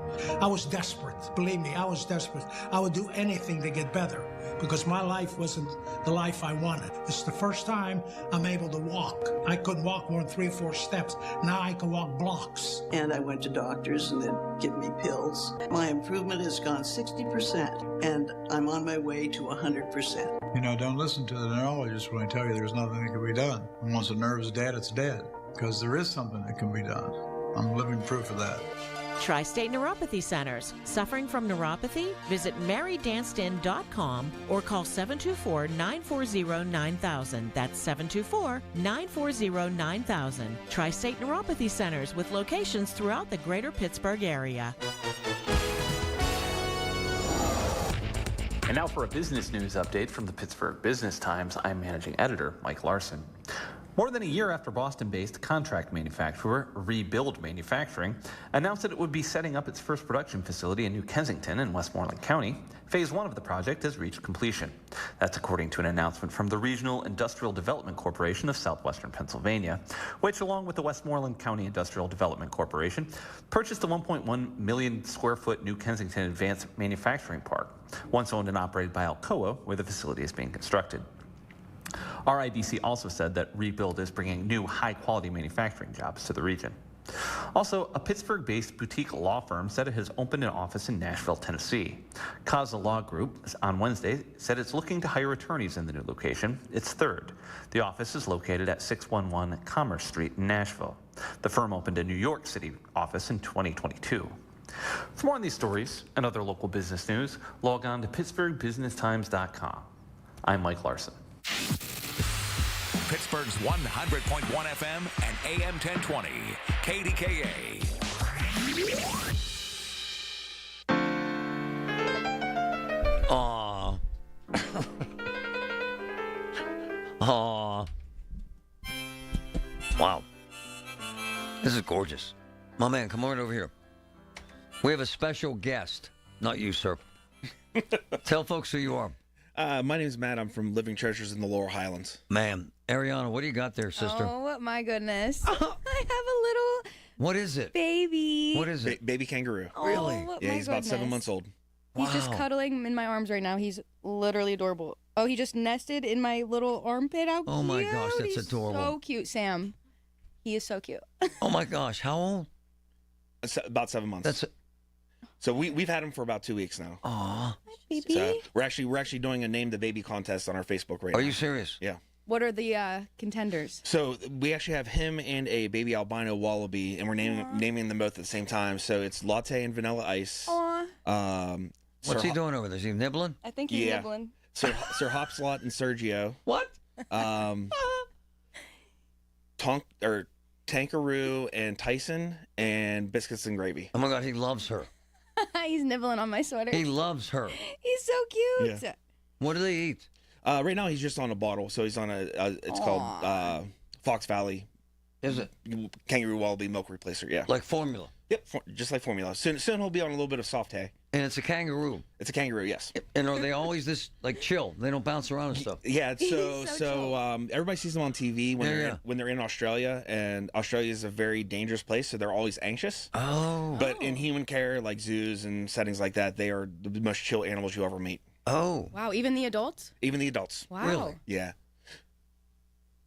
[SPEAKER 17] I was desperate. Believe me, I was desperate. I would do anything to get better because my life wasn't the life I wanted. It's the first time I'm able to walk. I couldn't walk more than 3 or 4 steps. Now I can walk blocks.
[SPEAKER 19] And I went to doctors and they'd give me pills. My improvement has gone 60% and I'm on my way to 100%.
[SPEAKER 20] You know, don't listen to the neurologist when they tell you there's nothing that can be done. And once the nerve's dead, it's dead. Because there is something that can be done. I'm living proof of that.
[SPEAKER 12] Tri-State Neuropathy Centers. Suffering from neuropathy? Visit marydanston.com or call 724-940-9000. That's 724-940-9000. Tri-State Neuropathy Centers with locations throughout the greater Pittsburgh area.
[SPEAKER 21] And now for a business news update from the Pittsburgh Business Times. I'm managing editor Mike Larson. More than a year after Boston-based contract manufacturer Rebuild Manufacturing announced that it would be setting up its first production facility in New Kensington in Westmoreland County, Phase 1 of the project has reached completion. That's according to an announcement from the Regional Industrial Development Corporation of Southwestern Pennsylvania, which, along with the Westmoreland County Industrial Development Corporation, purchased the 1.1 million square foot New Kensington Advanced Manufacturing Park, once owned and operated by Alcoa, where the facility is being constructed. RIDC also said that Rebuild is bringing new high-quality manufacturing jobs to the region. Also, a Pittsburgh-based boutique law firm said it has opened an office in Nashville, Tennessee. Causa Law Group on Wednesday said it's looking to hire attorneys in the new location, its third. The office is located at 611 Commerce Street in Nashville. The firm opened a New York City office in 2022. For more on these stories and other local business news, log on to pittsburghbusinesstimes.com. I'm Mike Larson.
[SPEAKER 13] Pittsburgh's 100.1 FM and AM 1020, KDKA.
[SPEAKER 1] Aww. Aww. Wow. This is gorgeous. My man, come on over here. We have a special guest. Not you, sir. Tell folks who you are.
[SPEAKER 23] My name is Matt. I'm from Living Treasures in the Laurel Highlands.
[SPEAKER 1] Man, Ariana, what do you got there, sister?
[SPEAKER 6] Oh, my goodness. I have a little
[SPEAKER 1] What is it?
[SPEAKER 6] baby.
[SPEAKER 1] What is it?
[SPEAKER 4] Baby kangaroo.
[SPEAKER 6] Oh,
[SPEAKER 1] Really?
[SPEAKER 4] Yeah,
[SPEAKER 6] my
[SPEAKER 4] he's about 7
[SPEAKER 6] goodness.
[SPEAKER 4] months old.
[SPEAKER 6] He's just
[SPEAKER 1] Wow.
[SPEAKER 6] cuddling in my arms right now. He's literally adorable. Oh, he just nested in my little armpit. How
[SPEAKER 1] Oh, my
[SPEAKER 6] cute.
[SPEAKER 1] gosh, that's
[SPEAKER 6] He's
[SPEAKER 1] adorable.
[SPEAKER 6] so cute, Sam. He is so cute.
[SPEAKER 1] Oh my gosh, how old?
[SPEAKER 4] About 7 months.
[SPEAKER 1] That's
[SPEAKER 4] So we've had him for about 2 weeks now.
[SPEAKER 1] Aw.
[SPEAKER 6] Baby.
[SPEAKER 4] So we're actually doing a name the baby contest on our Facebook right now.
[SPEAKER 1] Are you serious?
[SPEAKER 4] Yeah.
[SPEAKER 6] What are the contenders?
[SPEAKER 4] So we actually have him and a baby albino wallaby, and we're naming them both at the same time. So it's latte and vanilla ice.
[SPEAKER 6] Aw.
[SPEAKER 1] What's he doing over there? Is he nibbling?
[SPEAKER 6] I think he's nibbling.
[SPEAKER 4] Sir Hopslot and Sergio.
[SPEAKER 1] What?
[SPEAKER 4] Tankaroo and Tyson and biscuits and gravy.
[SPEAKER 1] Oh my God, he loves her.
[SPEAKER 6] He's nibbling on my sweater.
[SPEAKER 1] He loves her.
[SPEAKER 6] He's so cute.
[SPEAKER 4] Yeah.
[SPEAKER 1] What do they eat?
[SPEAKER 4] Right now he's just on a bottle, so he's on it's called Fox Valley.
[SPEAKER 1] Is it?
[SPEAKER 4] Kangaroo Wallaby Milk Replacer, yeah.
[SPEAKER 1] Like formula?
[SPEAKER 4] Yep, just like formula. Soon he'll be on a little bit of soft hay.
[SPEAKER 1] And it's a kangaroo.
[SPEAKER 4] It's a kangaroo, yes.
[SPEAKER 1] And are they always this like chill? They don't bounce around and stuff.
[SPEAKER 4] Yeah, so everybody sees them on TV when they're in Australia, and Australia is a very dangerous place, so they're always anxious.
[SPEAKER 1] Oh.
[SPEAKER 4] But in human care, like zoos and settings like that, they are the most chill animals you ever meet.
[SPEAKER 1] Oh.
[SPEAKER 6] Wow, even the adults?
[SPEAKER 4] Even the adults.
[SPEAKER 6] Wow.
[SPEAKER 1] Really?
[SPEAKER 4] Yeah.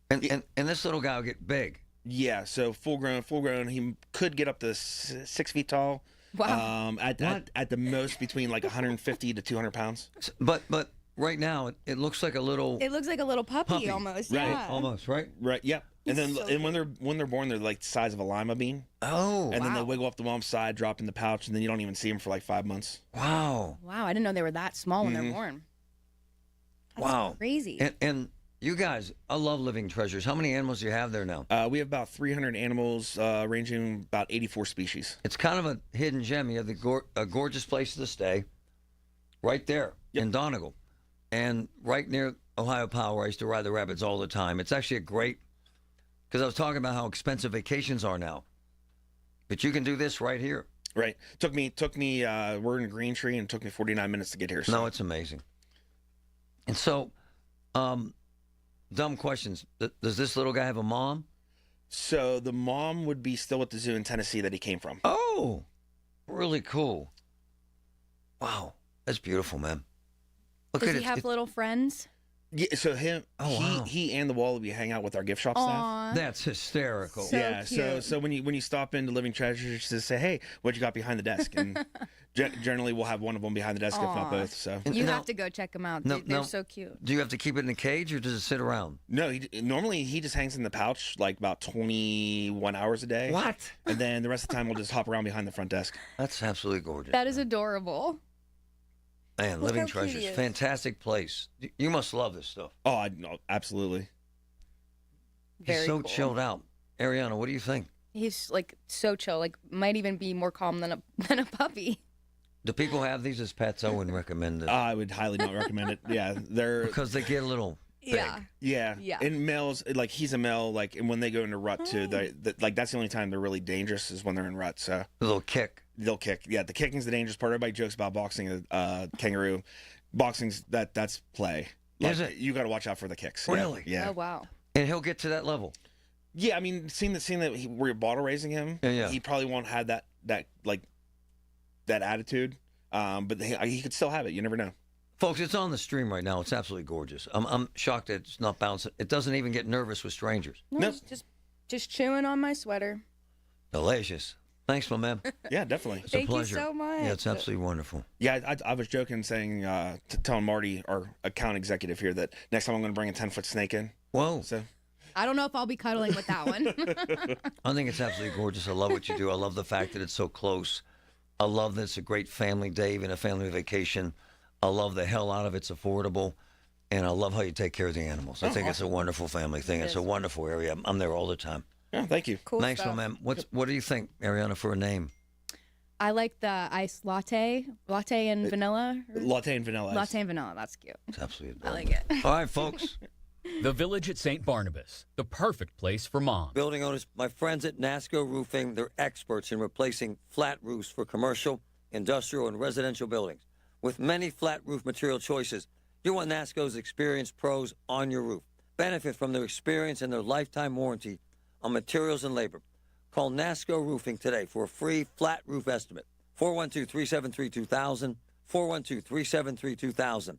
[SPEAKER 1] And this little guy will get big.
[SPEAKER 4] Yeah, so full grown, he could get up to 6 feet tall.
[SPEAKER 6] Wow.
[SPEAKER 4] At the most between like 150 to 200 pounds.
[SPEAKER 1] But right now it looks like a little.
[SPEAKER 6] It looks like a little puppy. Almost.
[SPEAKER 4] Right.
[SPEAKER 6] Yeah.
[SPEAKER 1] Almost, right?
[SPEAKER 4] Right. Yep. And then
[SPEAKER 6] so
[SPEAKER 4] when they're born, they're like the size of a lima bean.
[SPEAKER 1] Oh.
[SPEAKER 4] And then they wiggle off the mom's side, drop in the pouch, and then you don't even see them for like 5 months.
[SPEAKER 1] Wow.
[SPEAKER 6] Wow, I didn't know they were that small when they're born. That's
[SPEAKER 1] wow.
[SPEAKER 6] crazy.
[SPEAKER 1] And you guys, I love Living Treasures. How many animals do you have there now?
[SPEAKER 4] We have about 300 animals, ranging about 84 species.
[SPEAKER 1] It's kind of a hidden gem. You have a gorgeous place to stay, right there in Donegal, and right near Ohio Power. I used to ride the rapids all the time. It's actually a great, because I was talking about how expensive vacations are now, but you can do this right here.
[SPEAKER 4] Right. Took me. We're in Green Tree, and it took me 49 minutes to get here. So.
[SPEAKER 1] No, it's amazing. And so, dumb questions. Does this little guy have a mom?
[SPEAKER 4] So the mom would be still at the zoo in Tennessee that he came from.
[SPEAKER 1] Oh, really cool. Wow, that's beautiful, man. Look
[SPEAKER 6] Does
[SPEAKER 1] at
[SPEAKER 6] he have little friends?
[SPEAKER 4] Yeah, so he and the wallaby hang out with our gift shop staff.
[SPEAKER 1] That's hysterical.
[SPEAKER 6] So
[SPEAKER 4] yeah,
[SPEAKER 6] cute.
[SPEAKER 4] so when you stop into Living Treasures, just say, hey, what you got behind the desk? And generally we'll have one of them behind the desk, if not both. So
[SPEAKER 6] You have to go check them out. They're so cute.
[SPEAKER 1] Do you have to keep it in a cage or does it sit around?
[SPEAKER 4] No, normally he just hangs in the pouch like about 21 hours a day.
[SPEAKER 1] What?
[SPEAKER 4] And then the rest of the time we'll just hop around behind the front desk.
[SPEAKER 1] That's absolutely gorgeous.
[SPEAKER 6] That is adorable.
[SPEAKER 1] Man,
[SPEAKER 6] Look
[SPEAKER 1] Living
[SPEAKER 6] how cute he
[SPEAKER 1] Treasures,
[SPEAKER 6] is.
[SPEAKER 1] fantastic place. You must love this stuff.
[SPEAKER 4] Oh, absolutely.
[SPEAKER 1] He's
[SPEAKER 6] Very
[SPEAKER 1] so
[SPEAKER 6] cool.
[SPEAKER 1] chilled out. Ariana, what do you think?
[SPEAKER 6] He's like so chill. Like might even be more calm than a puppy.
[SPEAKER 1] Do people have these as pets? I wouldn't recommend it.
[SPEAKER 4] I would highly not recommend it. Yeah, they're
[SPEAKER 1] because they get a little big.
[SPEAKER 6] Yeah.
[SPEAKER 4] Yeah. And males, like he's a male, like, and when they go into rut too, like that's the only time they're really dangerous is when they're in rut. So
[SPEAKER 1] they'll kick.
[SPEAKER 4] They'll kick. Yeah, the kicking's the dangerous part. Everybody jokes about boxing a kangaroo. Boxing's that's play. Like,
[SPEAKER 1] Is it?
[SPEAKER 4] You got to watch out for the kicks.
[SPEAKER 1] Really?
[SPEAKER 4] Yeah.
[SPEAKER 6] Oh wow.
[SPEAKER 1] And he'll get to that level.
[SPEAKER 4] Yeah, I mean, seeing that we're bottle raising him, he probably won't have that attitude. But he could still have it. You never know.
[SPEAKER 1] Folks, it's on the stream right now. It's absolutely gorgeous. I'm shocked that it's not bouncing. It doesn't even get nervous with strangers.
[SPEAKER 6] No, it's just chewing on my sweater.
[SPEAKER 1] Delicious. Thanks, my man.
[SPEAKER 4] Yeah, definitely.
[SPEAKER 1] It's
[SPEAKER 6] Thank
[SPEAKER 1] a pleasure.
[SPEAKER 6] you so much.
[SPEAKER 1] Yeah, it's absolutely wonderful.
[SPEAKER 4] Yeah, I was joking, saying, telling Marty, our account executive here, that next time I'm going to bring a 10-foot snake in.
[SPEAKER 1] Whoa.
[SPEAKER 4] So.
[SPEAKER 6] I don't know if I'll be cuddling with that one.
[SPEAKER 1] I think it's absolutely gorgeous. I love what you do. I love the fact that it's so close. I love that it's a great family day and a family vacation. I love the hell out of it's affordable. And I love how you take care of the animals. I think it's a wonderful family thing. It's a wonderful area. I'm there all the time.
[SPEAKER 4] Yeah, thank you.
[SPEAKER 6] Cool
[SPEAKER 1] Thanks,
[SPEAKER 6] stuff.
[SPEAKER 1] my man. What do you think, Ariana, for a name?
[SPEAKER 6] I like the iced latte and vanilla.
[SPEAKER 4] Latte and vanilla.
[SPEAKER 6] Latte and vanilla. That's cute.
[SPEAKER 1] It's absolutely
[SPEAKER 6] I
[SPEAKER 1] adorable.
[SPEAKER 6] like it.
[SPEAKER 1] All right, folks.
[SPEAKER 15] The Village at St. Barnabas, the perfect place for mom.
[SPEAKER 1] Building owners, my friends at NASCO Roofing, they're experts in replacing flat roofs for commercial, industrial, and residential buildings. With many flat roof material choices, you want NASCO's experienced pros on your roof. benefit from their experience and their lifetime warranty on materials and labor. Call NASCO Roofing today for a free flat roof estimate. 412-373-2000, 412-373-2000.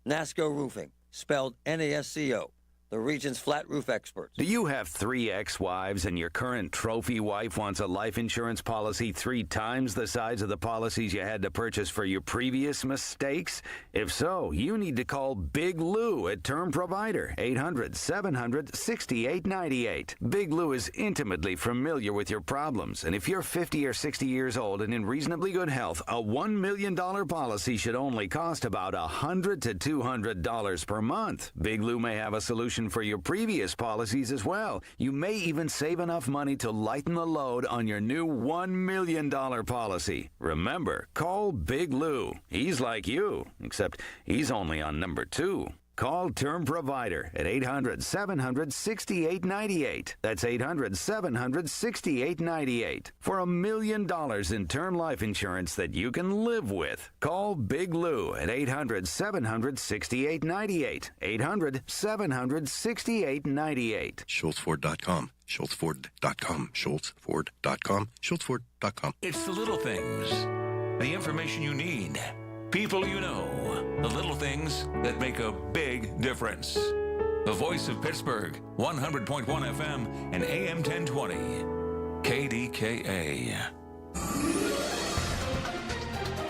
[SPEAKER 1] NASCO Roofing, spelled NASCO, the region's flat roof experts.
[SPEAKER 16] Do you have 3 ex-wives and your current trophy wife wants a life insurance policy 3 times the size of the policies you had to purchase for your previous mistakes? If so, you need to call Big Lou at Term Provider, 800-700-6898. Big Lou is intimately familiar with your problems, and if you're 50 or 60 years old and in reasonably good health, a $1 million policy should only cost about $100 to $200 per month. Big Lou may have a solution for your previous policies as well. You may even save enough money to lighten the load on your new $1 million policy. Remember, call Big Lou. He's like you, except he's only on number 2. Call Term Provider at 800-700-6898. That's 800-700-6898. For $1 million in term life insurance that you can live with. Call Big Lou at 800-700-6898. 800-700-6898.
[SPEAKER 22] SchultzFord.com. SchultzFord.com. SchultzFord.com. SchultzFord.com.
[SPEAKER 13] It's the little things, the information you need, people you know, the little things that make a big difference. The voice of Pittsburgh, 100.1 FM and AM 1020, KDKA.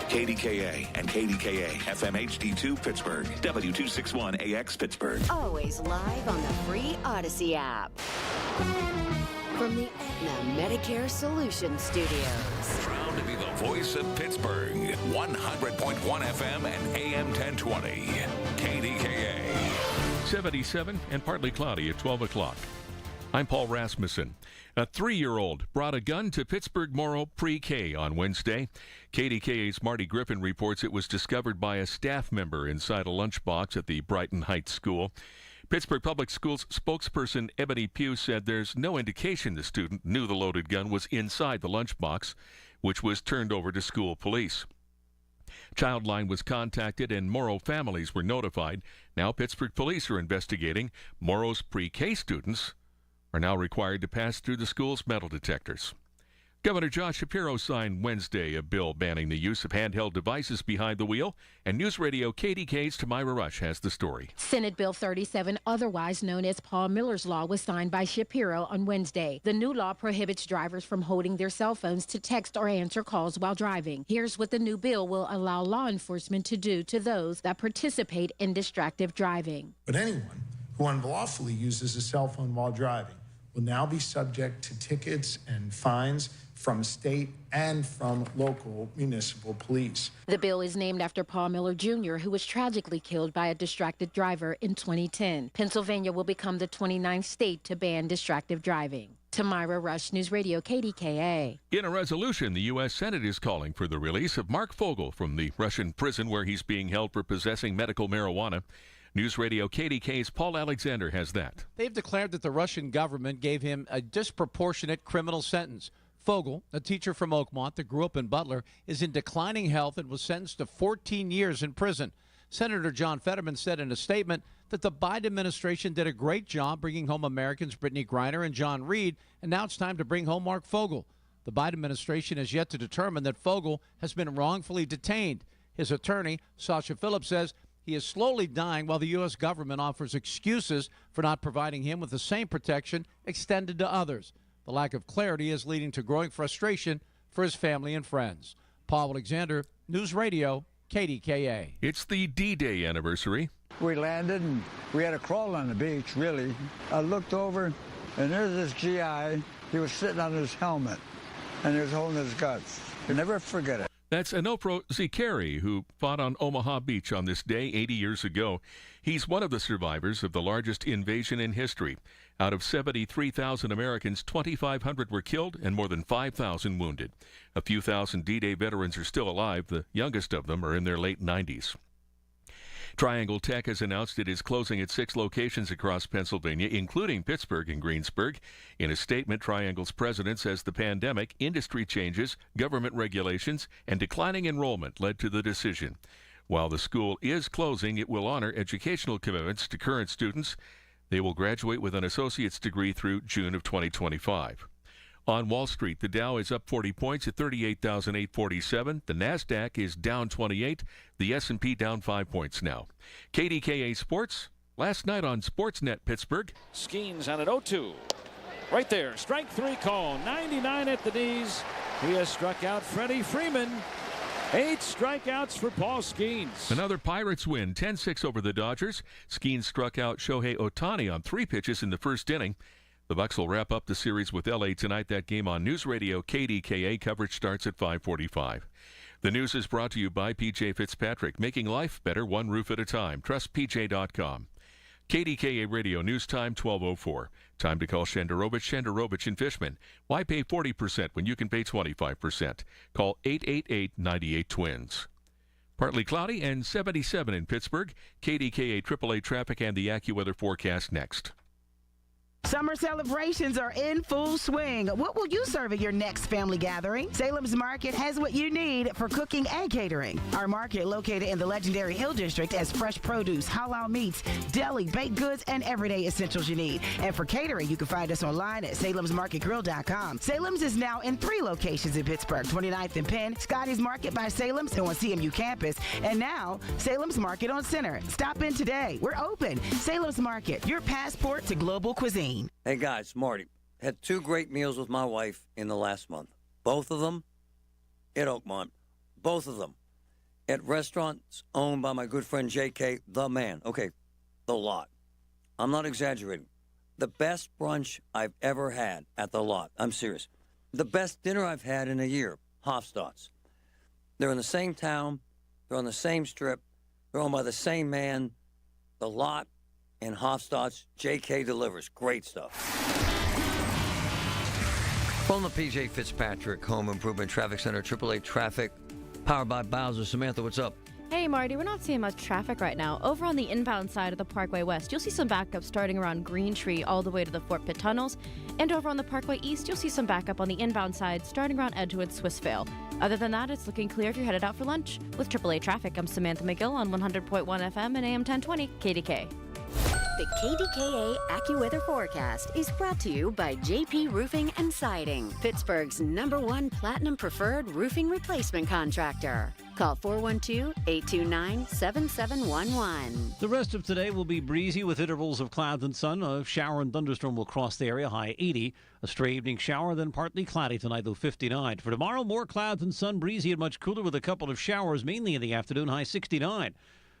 [SPEAKER 13] KDKA and KDKA FM HD2 Pittsburgh, W261AX Pittsburgh.
[SPEAKER 10] Always live on the free Odyssey app. From the Aetna Medicare Solutions Studios.
[SPEAKER 13] Proud to be the voice of Pittsburgh, 100.1 FM and AM 1020, KDKA.
[SPEAKER 23] 77 and partly cloudy at 12 o'clock. I'm Paul Rasmussen. A 3-year-old brought a gun to Pittsburgh Morrow PreK on Wednesday. KDKA's Marty Griffin reports it was discovered by a staff member inside a lunchbox at the Brighton Heights School. Pittsburgh Public Schools spokesperson Ebony Pugh said there's no indication the student knew the loaded gun was inside the lunchbox, which was turned over to school police. Childline was contacted and Morrow families were notified. Now Pittsburgh police are investigating. Morrow's PreK students are now required to pass through the school's metal detectors. Governor Josh Shapiro signed Wednesday a bill banning the use of handheld devices behind the wheel, and News Radio KDK's Tamira Rush has the story.
[SPEAKER 24] Senate Bill 37, otherwise known as Paul Miller's Law, was signed by Shapiro on Wednesday. The new law prohibits drivers from holding their cell phones to text or answer calls while driving. Here's what the new bill will allow law enforcement to do to those that participate in distracted driving.
[SPEAKER 25] But anyone who unlawfully uses a cell phone while driving will now be subject to tickets and fines from state and from local municipal police.
[SPEAKER 24] The bill is named after Paul Miller Jr., who was tragically killed by a distracted driver in 2010. Pennsylvania will become the 29th state to ban distracted driving. Tamira Rush, News Radio KDKA.
[SPEAKER 23] In a resolution, the U.S. Senate is calling for the release of Mark Fogel from the Russian prison where he's being held for possessing medical marijuana. News Radio KDK's Paul Alexander has that.
[SPEAKER 26] They've declared that the Russian government gave him a disproportionate criminal sentence. Fogel, a teacher from Oakmont that grew up in Butler, is in declining health and was sentenced to 14 years in prison. Senator John Fetterman said in a statement that the Biden administration did a great job bringing home Americans Brittany Griner and John Reed, and now it's time to bring home Mark Fogel. The Biden administration has yet to determine that Fogel has been wrongfully detained. His attorney, Sasha Phillips, says he is slowly dying while the U.S. government offers excuses for not providing him with the same protection extended to others. The lack of clarity is leading to growing frustration for his family and friends. Paul Alexander, News Radio, KDKA.
[SPEAKER 23] It's the D-Day anniversary.
[SPEAKER 27] We landed and we had to crawl on the beach, really. I looked over and there's this GI. He was sitting on his helmet and he was holding his guts. You'll never forget it.
[SPEAKER 23] That's Anopro Zikari, who fought on Omaha Beach on this day 80 years ago. He's one of the survivors of the largest invasion in history. Out of 73,000 Americans, 2,500 were killed and more than 5,000 wounded. A few thousand D-Day veterans are still alive. The youngest of them are in their late 90s. Triangle Tech has announced it is closing its 6 locations across Pennsylvania, including Pittsburgh and Greensburg. In a statement, Triangle's president says the pandemic, industry changes, government regulations, and declining enrollment led to the decision. While the school is closing, it will honor educational commitments to current students. They will graduate with an associate's degree through June of 2025. On Wall Street, the Dow is up 40 points at 38,847. The Nasdaq is down 28. The S&P down 5 points now. KDKA Sports, last night on Sportsnet Pittsburgh.
[SPEAKER 2] Skeens on an 0-2. Right there, strike three call, 99 at the knees. He has struck out Freddie Freeman. 8 strikeouts for Paul Skeens.
[SPEAKER 23] Another Pirates win, 10-6 over the Dodgers. Skeens struck out Shohei Ohtani on 3 pitches in the first inning. The Bucs will wrap up the series with L.A. tonight. That game on News Radio KDKA. Coverage starts at 5:45. The news is brought to you by P.J. Fitzpatrick, making life better one roof at a time. Trust PJ.com. KDKA Radio News Time 12:04. Time to call Shenderovich in Fishman. Why pay 40% when you can pay 25%? Call 888-98-TWINS. Partly cloudy and 77 in Pittsburgh. KDKA AAA traffic and the AccuWeather forecast next.
[SPEAKER 5] Summer celebrations are in full swing. What will you serve at your next family gathering? Salem's Market has what you need for cooking and catering. Our market, located in the legendary Hill District, has fresh produce, halal meats, deli, baked goods, and everyday essentials you need. And for catering, you can find us online at salemsmarketgrill.com. Salem's is now in 3 locations in Pittsburgh: 29th and Penn, Scotty's Market by Salem's on CMU campus, and now Salem's Market on Center. Stop in today. We're open. Salem's Market, your passport to global cuisine.
[SPEAKER 1] Hey guys, Marty. Had 2 great meals with my wife in the last month. Both of them at Oakmont. Both of them at restaurants owned by my good friend J.K., the man. Okay, the Lot. I'm not exaggerating. The best brunch I've ever had at the Lot. I'm serious. The best dinner I've had in a year. Hofstadt's. They're in the same town. They're on the same strip. They're owned by the same man. The Lot and Hofstadt's. J.K. delivers. Great stuff. From the P.J. Fitzpatrick Home Improvement Traffic Center, AAA Traffic, powered by Bowser. Samantha, what's up?
[SPEAKER 7] Hey, Marty, we're not seeing much traffic right now. Over on the inbound side of the Parkway West, you'll see some backup starting around Green Tree all the way to the Fort Pitt tunnels. And over on the Parkway East, you'll see some backup on the inbound side starting around Edgewood, Swissvale. Other than that, it's looking clear if you're headed out for lunch. With AAA Traffic, I'm Samantha McGill on 100.1 FM and AM 1020 KDK.
[SPEAKER 10] The KDKA AccuWeather forecast is brought to you by JP Roofing and Siding, Pittsburgh's #1 Platinum Preferred Roofing Replacement Contractor. Call 412-829-7711.
[SPEAKER 8] The rest of today will be breezy with intervals of clouds and sun. A shower and thunderstorm will cross the area, high 80. A stray evening shower, then partly cloudy tonight, low 59. For tomorrow, more clouds and sun, breezy and much cooler with a couple of showers, mainly in the afternoon, high 69.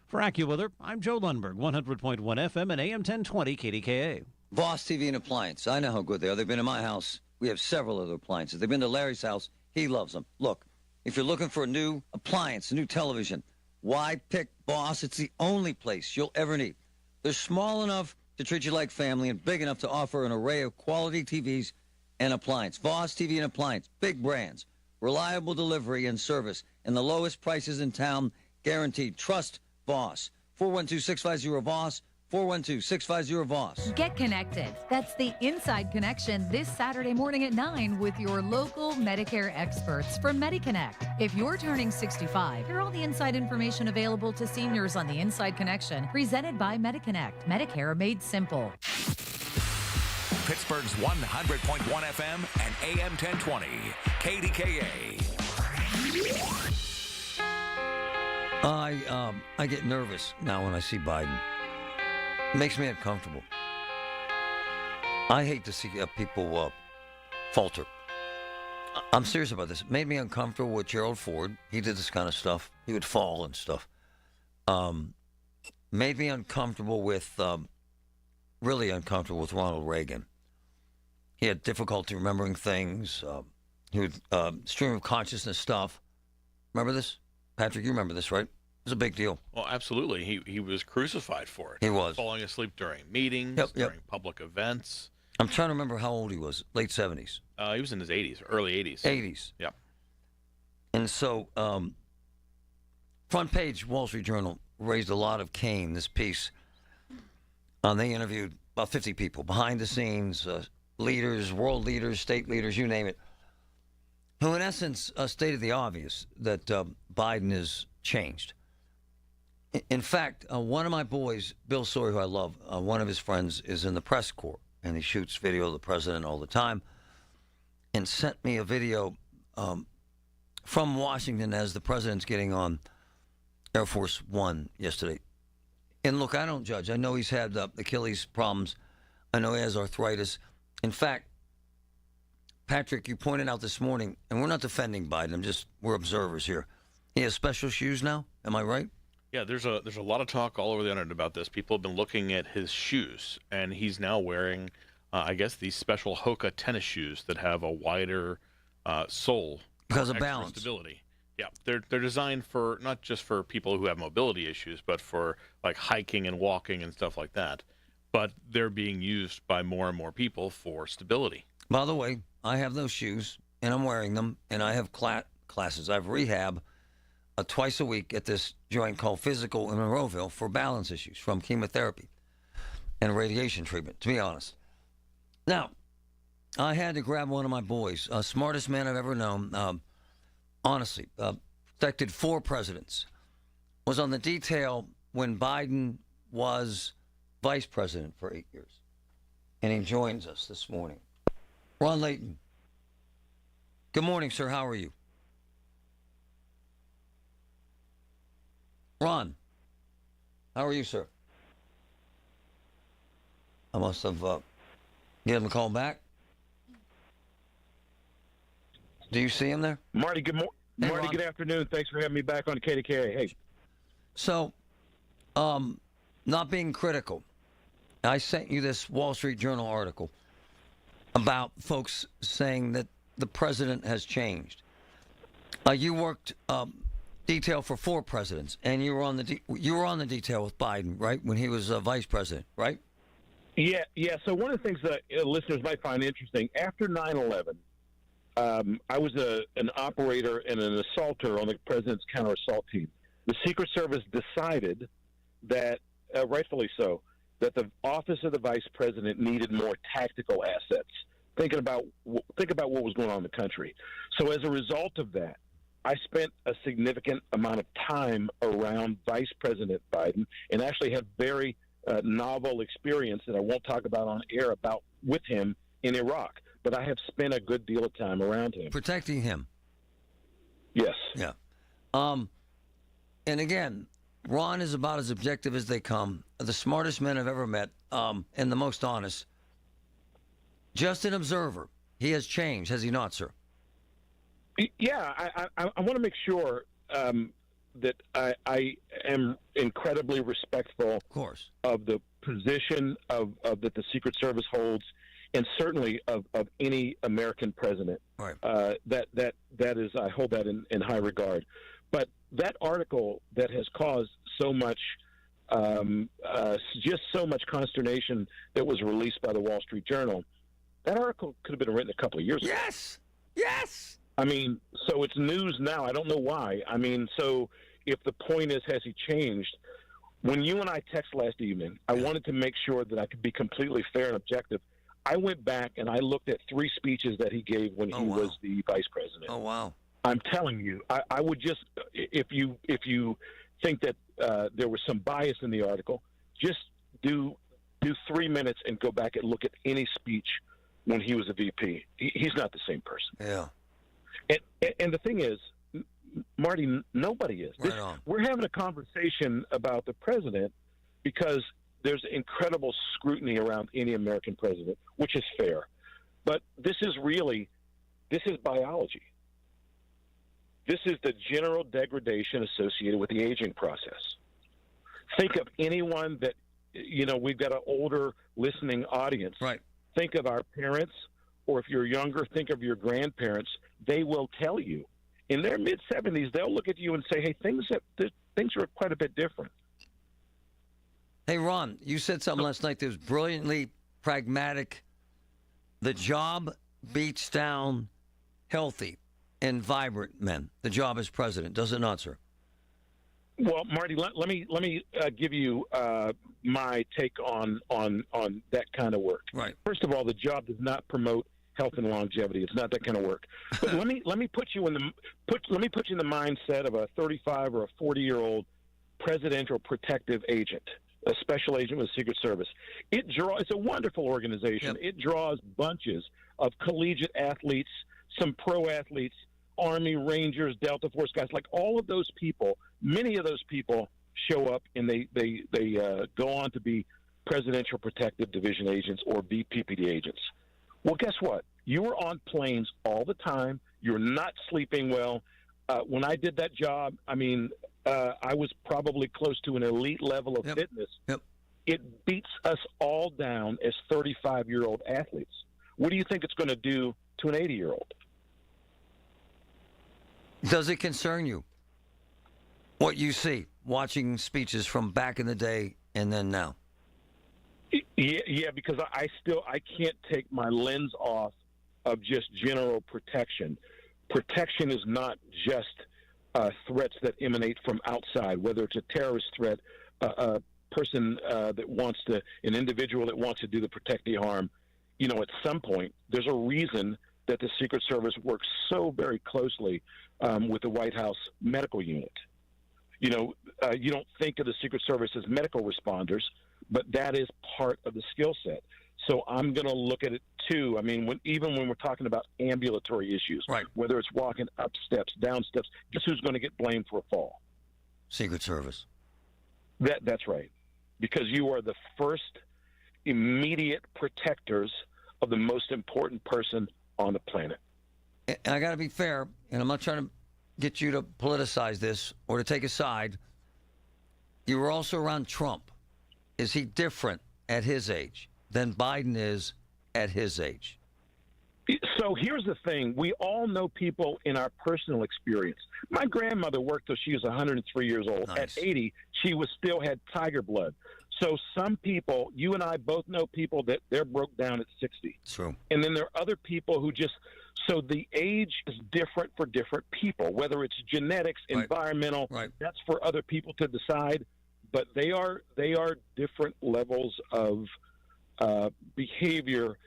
[SPEAKER 8] For AccuWeather, I'm Joe Lundberg, 100.1 FM and AM 1020 KDKA.
[SPEAKER 1] Voss TV and Appliance. I know how good they are. They've been in my house. We have several other appliances. They've been to Larry's house. He loves them. Look, if you're looking for a new appliance, a new television, why pick Voss? It's the only place you'll ever need. They're small enough to treat you like family and big enough to offer an array of quality TVs and appliance. Voss TV and Appliance. Big brands. Reliable delivery and service. And the lowest prices in town guaranteed. Trust Voss. 412-650-VOSS. 412-650-VOSS.
[SPEAKER 9] Get connected. That's the Inside Connection this Saturday morning at 9 with your local Medicare experts from MediConnect. If you're turning 65, hear all the inside information available to seniors on the Inside Connection, presented by MediConnect. Medicare made simple.
[SPEAKER 13] Pittsburgh's 100.1 FM and AM 1020 KDKA.
[SPEAKER 1] I get nervous now when I see Biden. It makes me uncomfortable. I hate to see people falter. I'm serious about this. It made me uncomfortable with Gerald Ford. He did this kind of stuff. He would fall and stuff. Made me uncomfortable with, really uncomfortable with Ronald Reagan. He had difficulty remembering things. He would stream of consciousness stuff. Remember this? Patrick, you remember this, right? It was a big deal.
[SPEAKER 14] Well, absolutely. He was crucified for it.
[SPEAKER 1] He was.
[SPEAKER 14] Falling asleep during meetings, during public events.
[SPEAKER 1] I'm trying to remember how old he was. Late 70s.
[SPEAKER 14] He was in his 80s, early 80s.
[SPEAKER 1] 80s.
[SPEAKER 14] Yep.
[SPEAKER 1] And so, front page Wall Street Journal raised a lot of cane, this piece. They interviewed about 50 people, behind the scenes, leaders, world leaders, state leaders, you name it, who in essence stated the obvious, that Biden is changed. In fact, one of my boys, Bill Sawyer, who I love, one of his friends is in the press corps, and he shoots video of the president all the time, and sent me a video from Washington as the president's getting on Air Force One yesterday. And look, I don't judge. I know he's had Achilles problems. I know he has arthritis. In fact, Patrick, you pointed out this morning, and we're not defending Biden. We're observers here. He has special shoes now. Am I right?
[SPEAKER 14] Yeah, there's a lot of talk all over the internet about this. People have been looking at his shoes, and he's now wearing, I guess, these special Hoka tennis shoes that have a wider sole
[SPEAKER 1] because of balance,
[SPEAKER 14] stability. Yeah, they're designed for not just for people who have mobility issues, but for like hiking and walking and stuff like that. But they're being used by more and more people for stability.
[SPEAKER 1] By the way, I have those shoes, and I'm wearing them, and I have classes. I have rehab twice a week at this joint called Physical in Monroeville for balance issues from chemotherapy and radiation treatment, to be honest. Now, I had to grab one of my boys, smartest man I've ever known, honestly, protected 4 presidents, was on the detail when Biden was vice president for 8 years. And he joins us this morning. Ron Layton. Good morning, sir. How are you? Ron, how are you, sir? I must have given him a call back. Do you see him there?
[SPEAKER 3] Marty, good morning.
[SPEAKER 1] Hey,
[SPEAKER 3] Marty,
[SPEAKER 1] Ron.
[SPEAKER 3] good afternoon. Thanks for having me back on KDKA. Hey.
[SPEAKER 1] So, not being critical, I sent you this Wall Street Journal article about folks saying that the president has changed. You worked detail for 4 presidents, and you were on the detail with Biden, right, when he was vice president, right?
[SPEAKER 3] Yeah. So one of the things that listeners might find interesting, after 9/11, I was an operator and an assaulter on the president's counter-assault team. The Secret Service decided that, rightfully so, that the office of the vice president needed more tactical assets. Think about what was going on in the country. So as a result of that, I spent a significant amount of time around Vice President Biden and actually had very novel experience that I won't talk about on air about with him in Iraq. But I have spent a good deal of time around him.
[SPEAKER 1] Protecting him.
[SPEAKER 3] Yes.
[SPEAKER 1] Yeah. And again, Ron is about as objective as they come, the smartest men I've ever met, and the most honest. Just an observer. He has changed, has he not, sir?
[SPEAKER 3] Yeah, I want to make sure that I am incredibly respectful,
[SPEAKER 1] of course,
[SPEAKER 3] of the position that the Secret Service holds, and certainly of any American president.
[SPEAKER 1] Right.
[SPEAKER 3] That is, I hold that in high regard. But that article that has caused so much, just so much consternation that was released by the Wall Street Journal, that article could have been written a couple of years ago.
[SPEAKER 1] Yes.
[SPEAKER 3] I mean, so it's news now. I don't know why. I mean, so if the point is, has he changed? When you and I text last evening, I wanted to make sure that I could be completely fair and objective. I went back and I looked at 3 speeches that he gave when he was the vice president.
[SPEAKER 1] Oh, wow.
[SPEAKER 3] I'm telling you, I would just, if you think that there was some bias in the article, just do 3 minutes and go back and look at any speech when he was a VP. He's not the same person.
[SPEAKER 1] Yeah.
[SPEAKER 3] And the thing is, Marty, nobody is.
[SPEAKER 1] Right on.
[SPEAKER 3] We're having a conversation about the president because there's incredible scrutiny around any American president, which is fair. But this is biology. This is the general degradation associated with the aging process. Think of anyone that, we've got an older listening audience.
[SPEAKER 1] Right.
[SPEAKER 3] Think of our parents, or if you're younger, think of your grandparents. They will tell you. In their mid-70s, they'll look at you and say, hey, things are quite a bit different.
[SPEAKER 1] Hey, Ron, you said something last night that was brilliantly pragmatic. The job beats down healthy and vibrant men. The job as president, does it not, sir?
[SPEAKER 3] Well, Marty, let me give you my take on that kind of work.
[SPEAKER 1] Right.
[SPEAKER 3] First of all, the job does not promote health and longevity. It's not that kind of work. But let me put you in the mindset of a 35 or a 40-year-old presidential protective agent, a special agent with the Secret Service. It's a wonderful organization. It draws bunches of collegiate athletes, some pro athletes, Army, Rangers, Delta Force guys, like all of those people. Many of those people show up and they go on to be Presidential Protective Division agents or BPPD agents. Well, guess what? You were on planes all the time. You're not sleeping well. When I did that job, I mean, I was probably close to an elite level of fitness. It beats us all down as 35-year-old athletes. What do you think it's going to do to an 80-year-old?
[SPEAKER 1] Does it concern you what you see watching speeches from back in the day and then now?
[SPEAKER 3] Yeah, because I can't take my lens off of just general protection. Protection is not just threats that emanate from outside, whether it's a terrorist threat, a person an individual that wants to do the protecting harm. You know, at some point, there's a reason that the Secret Service works so very closely with the White House medical unit. You know, you don't think of the Secret Service as medical responders, but that is part of the skill set. So I'm going to look at it too. I mean, even when we're talking about ambulatory issues, whether it's walking up steps, down steps, guess who's going to get blamed for a fall?
[SPEAKER 1] Secret Service.
[SPEAKER 3] That's right, because you are the first immediate protectors of the most important person on the planet.
[SPEAKER 1] And I got to be fair, and I'm not trying to get you to politicize this or to take a side. You were also around Trump. Is he different at his age than Biden is at his age?
[SPEAKER 3] So here's the thing. We all know people in our personal experience. My grandmother worked till she was 103 years old. Nice. At 80, she still had tiger blood. So some people, you and I both know people that they're broke down at 60.
[SPEAKER 1] True.
[SPEAKER 3] And then there are other people who so the age is different for different people, whether it's genetics, environmental, that's for other people to decide. But they are different levels of behavior.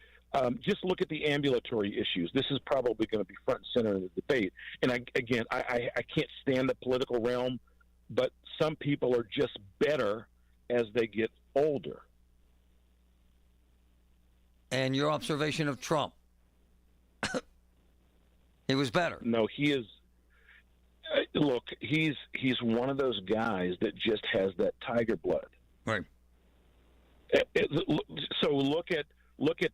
[SPEAKER 3] Just look at the ambulatory issues. This is probably going to be front and center in the debate. And I can't stand the political realm, but some people are just better as they get older.
[SPEAKER 1] And your observation of Trump? He was better.
[SPEAKER 3] No, he is. Look, he's one of those guys that just has that tiger blood.
[SPEAKER 1] Right.
[SPEAKER 3] So look at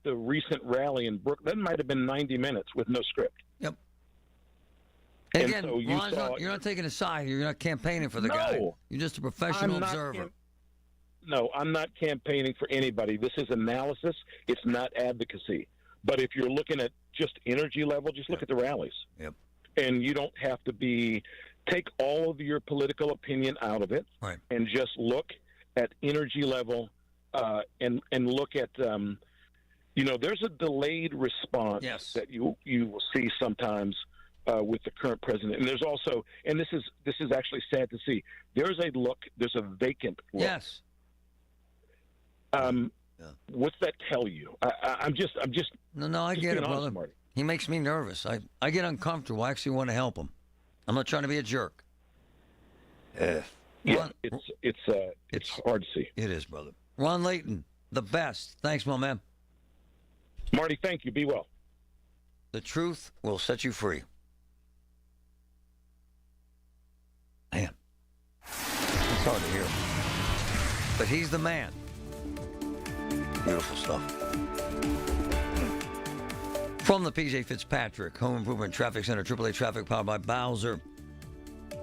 [SPEAKER 3] the recent rally in Brooklyn. That might have been 90 minutes with no script.
[SPEAKER 1] Yep. And again,
[SPEAKER 3] so
[SPEAKER 1] you're not taking a side. You're not campaigning for the guy. You're just a professional observer.
[SPEAKER 3] No, I'm not campaigning for anybody. This is analysis. It's not advocacy. But if you're looking at just energy level, just look at the rallies.
[SPEAKER 1] Yep.
[SPEAKER 3] And you don't have to take all of your political opinion out of it, and just look at energy level, and look at, there's a delayed response that you will see sometimes with the current president. And there's also, and this is actually sad to see, there's a vacant look.
[SPEAKER 1] Yes.
[SPEAKER 3] What's that tell you? I'm just.
[SPEAKER 1] No, I get it, brother. Marty. He makes me nervous. I get uncomfortable. I actually want to help him. I'm not trying to be a jerk.
[SPEAKER 3] Yeah, it's hard to see.
[SPEAKER 1] It is, brother. Ron Layton, the best. Thanks, my man.
[SPEAKER 3] Marty, thank you. Be well.
[SPEAKER 1] The truth will set you free. Man, it's hard to hear. But he's the man. Beautiful stuff. From the PJ Fitzpatrick Home Improvement Traffic Center, AAA Traffic powered by Bowser.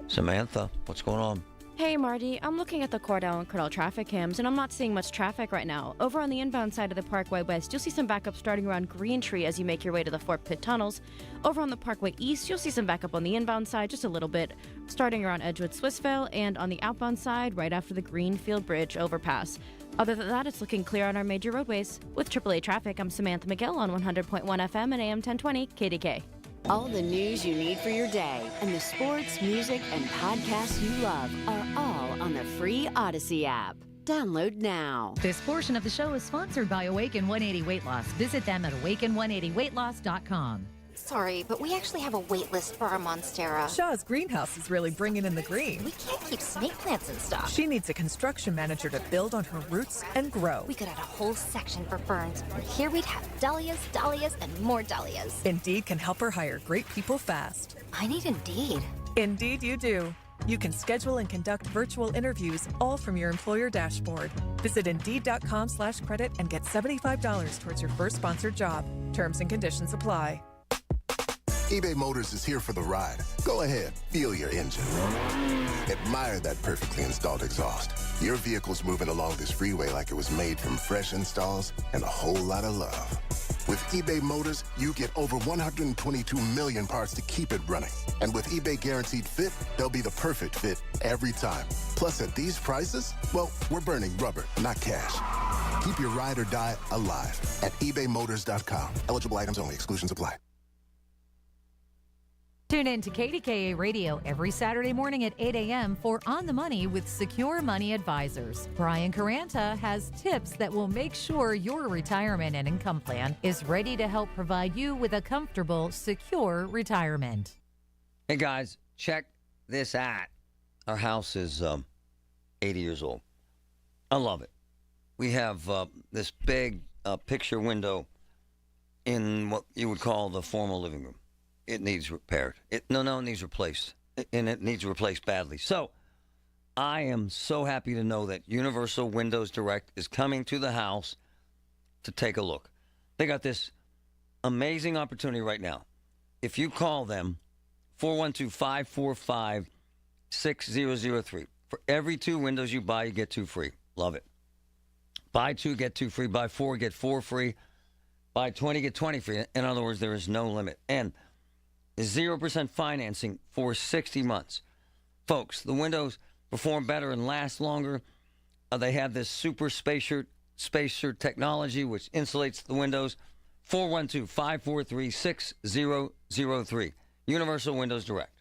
[SPEAKER 1] Samantha, what's going on?
[SPEAKER 7] Hey, Marty. I'm looking at the Cordell and Cordell traffic cams, and I'm not seeing much traffic right now. Over on the inbound side of the Parkway West, you'll see some backup starting around Green Tree as you make your way to the Fort Pitt tunnels. Over on the Parkway East, you'll see some backup on the inbound side, just a little bit, starting around Edgewood, Swissvale, and on the outbound side, right after the Greenfield Bridge overpass. Other than that, it's looking clear on our major roadways. With AAA Traffic, I'm Samantha McGill on 100.1 FM and AM 1020 KDK.
[SPEAKER 10] All the news you need for your day and the sports, music, and podcasts you love are all on the free Odyssey app. Download now.
[SPEAKER 9] This portion of the show is sponsored by Awaken 180 Weight Loss. Visit them at awaken180weightloss.com.
[SPEAKER 11] Sorry, but we actually have a wait list for our Monstera.
[SPEAKER 12] Shaw's greenhouse is really bringing in the green.
[SPEAKER 11] We can't keep snake plants in stock.
[SPEAKER 12] She needs a construction manager to build on her roots and grow.
[SPEAKER 11] We could add a whole section for ferns. And here we'd have dahlias, dahlias, and more dahlias.
[SPEAKER 12] Indeed can help her hire great people fast.
[SPEAKER 11] I need Indeed.
[SPEAKER 12] Indeed you do. You can schedule and conduct virtual interviews all from your employer dashboard. Visit Indeed.com/credit and get $75 towards your first sponsored job. Terms and conditions apply.
[SPEAKER 17] eBay Motors is here for the ride. Go ahead, feel your engine. Admire that perfectly installed exhaust. Your vehicle's moving along this freeway like it was made from fresh installs and a whole lot of love. With eBay Motors, you get over 122 million parts to keep it running. And with eBay Guaranteed Fit, they'll be the perfect fit every time. Plus, at these prices, well, we're burning rubber, not cash. Keep your ride or die alive at ebaymotors.com. Eligible items only. Exclusions apply.
[SPEAKER 9] Tune in to KDKA Radio every Saturday morning at 8 a.m. for On the Money with Secure Money Advisors. Brian Caranta has tips that will make sure your retirement and income plan is ready to help provide you with a comfortable, secure retirement.
[SPEAKER 1] Hey, guys, check this out. Our house is 80 years old. I love it. We have this big picture window in what you would call the formal living room. It needs repaired. It needs replaced. And it needs replaced badly. So I am so happy to know that Universal Windows Direct is coming to the house to take a look. They got this amazing opportunity right now. If you call them, 412-545-6003. For every 2 windows you buy, you get 2 free. Love it. Buy 2, get 2 free. Buy 4, get 4 free. Buy 20, get 20 free. In other words, there is no limit. And 0% financing for 60 months. Folks, the windows perform better and last longer. They have this super spacer technology which insulates the windows. 412-543-6003. Universal Windows Direct.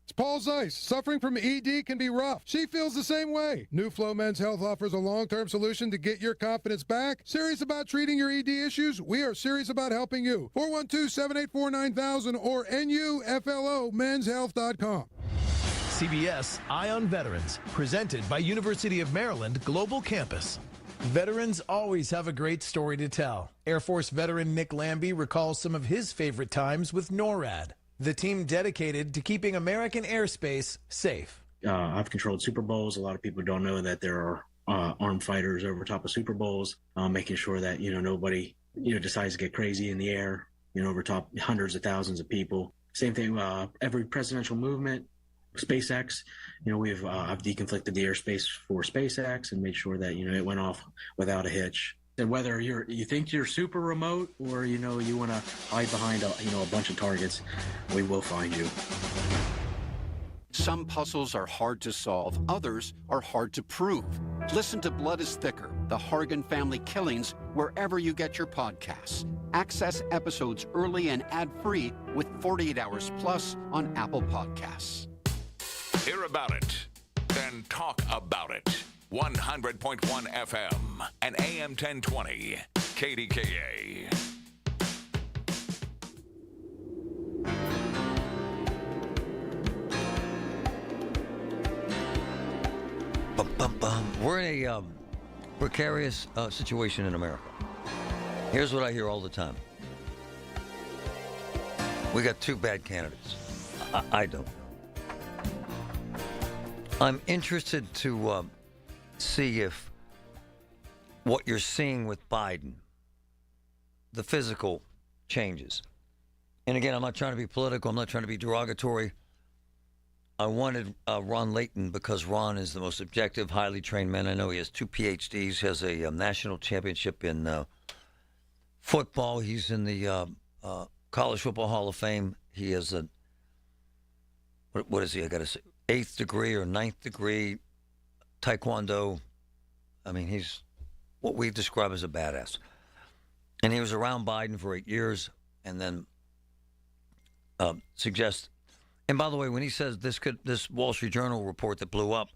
[SPEAKER 18] It's Paul Zeiss. Suffering from ED can be rough. She feels the same way. New Flow Men's Health offers a long-term solution to get your confidence back. Serious about treating your ED issues? We are serious about helping you. 412-784-9000 or NUFLOmenshealth.com.
[SPEAKER 19] CBS Eye on Veterans, presented by University of Maryland Global Campus. Veterans always have a great story to tell. Air Force veteran Nick Lambie recalls some of his favorite times with NORAD, the team dedicated to keeping American airspace safe.
[SPEAKER 20] I've controlled Super Bowls. A lot of people don't know that there are armed fighters over top of Super Bowls, making sure that, nobody, decides to get crazy in the air, over top hundreds of thousands of people. Same thing, every presidential movement, SpaceX, I've deconflicted the airspace for SpaceX and made sure that, it went off without a hitch. And whether you think you're super remote or, you want to hide behind a bunch of targets, we will find you.
[SPEAKER 21] Some puzzles are hard to solve. Others are hard to prove. Listen to Blood is Thicker, the Hargan family killings, wherever you get your podcasts. Access episodes early and ad-free with 48 Hours Plus on Apple Podcasts.
[SPEAKER 13] Hear about it, then talk about it. 100.1 FM and AM 1020 KDKA.
[SPEAKER 1] We're in a precarious situation in America. Here's what I hear all the time. We got 2 bad candidates. I don't. I'm interested to see if what you're seeing with Biden, the physical changes. And again, I'm not trying to be political. I'm not trying to be derogatory. I wanted Ron Layton because Ron is the most objective, highly trained man I know. He has 2 PhDs, has a national championship in football. He's in the College Football Hall of Fame. He has a, what is he? I got to say, 8th degree or 9th degree Taekwondo. I mean, he's what we describe as a badass. And he was around Biden for 8 years and then suggests. And by the way, when he says this Wall Street Journal report that blew up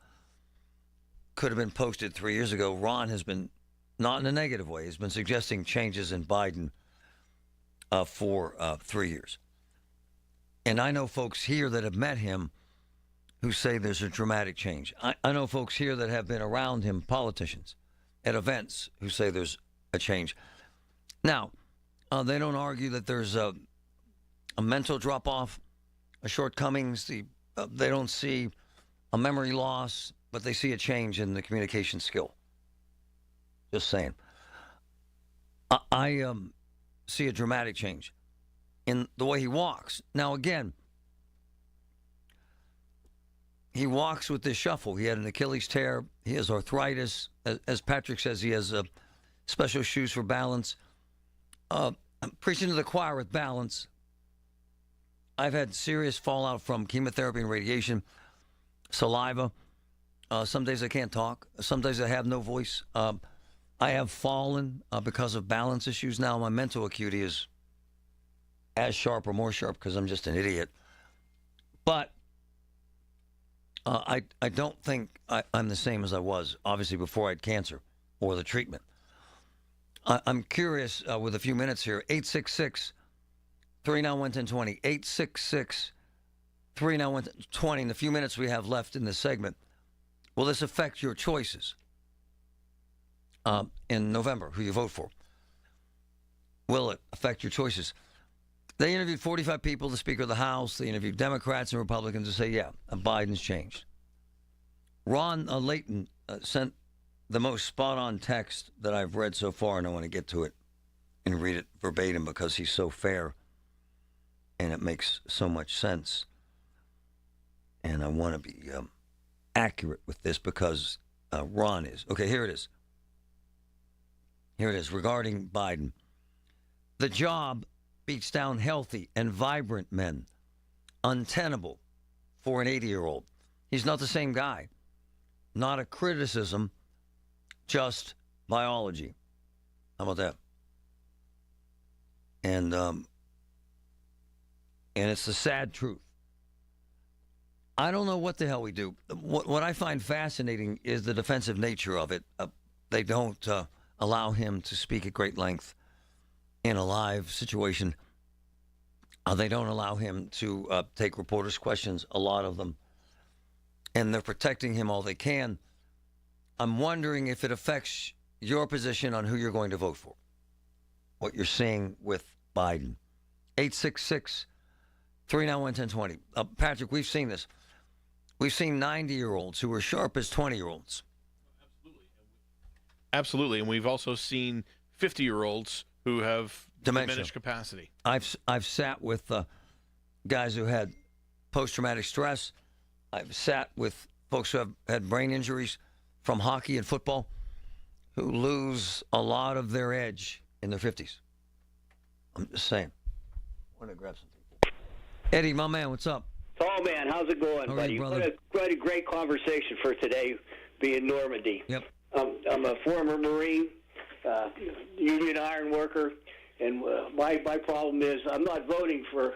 [SPEAKER 1] could have been posted 3 years ago, Ron has been, not in a negative way, has been suggesting changes in Biden for 3 years. And I know folks here that have met him who say there's a dramatic change. I know folks here that have been around him, politicians, at events, who say there's a change. Now, they don't argue that there's a mental drop-off, a shortcomings. They don't see a memory loss, but they see a change in the communication skill. Just saying. I see a dramatic change in the way he walks. Now, again, he walks with this shuffle. He had an Achilles tear. He has arthritis. As Patrick says, he has special shoes for balance. I'm preaching to the choir with balance. I've had serious fallout from chemotherapy and radiation, saliva. Some days I can't talk. Some days I have no voice. I have fallen because of balance issues. Now my mental acuity is as sharp or more sharp because I'm just an idiot. But I don't think I'm the same as I was, obviously, before I had cancer or the treatment. I'm curious, with a few minutes here, 866-391-1020, 866-391-1020, in the few minutes we have left in this segment, will this affect your choices in November, who you vote for? Will it affect your choices? They interviewed 45 people, the Speaker of the House. They interviewed Democrats and Republicans to say, yeah, Biden's changed. Ron Layton sent the most spot-on text that I've read so far, and I want to get to it and read it verbatim because he's so fair and it makes so much sense. And I want to be accurate with this because Ron is. Okay, here it is. Here it is regarding Biden. The job beats down healthy and vibrant men. Untenable for an 80-year-old. He's not the same guy. Not a criticism, just biology. How about that? And it's the sad truth. I don't know what the hell we do. What I find fascinating is the defensive nature of it. They don't allow him to speak at great length in a live situation. They don't allow him to take reporters' questions, a lot of them. And they're protecting him all they can. I'm wondering if it affects your position on who you're going to vote for. What you're seeing with Biden. 866-391-1020. Patrick, we've seen this. We've seen 90-year-olds who are sharp as 20-year-olds.
[SPEAKER 14] Absolutely. And we've also seen 50-year-olds who have diminished capacity.
[SPEAKER 1] I've sat with guys who had post-traumatic stress. I've sat with folks who have had brain injuries from hockey and football who lose a lot of their edge in their 50s. I'm just saying. I want to grab some people. Eddie, my man, what's up?
[SPEAKER 4] Oh, man, how's it going,
[SPEAKER 1] How are
[SPEAKER 4] buddy?
[SPEAKER 1] you, brother?
[SPEAKER 4] What a great conversation for today, being Normandy.
[SPEAKER 1] Yep.
[SPEAKER 4] I'm a former Marine, union iron worker, and my problem is I'm not voting for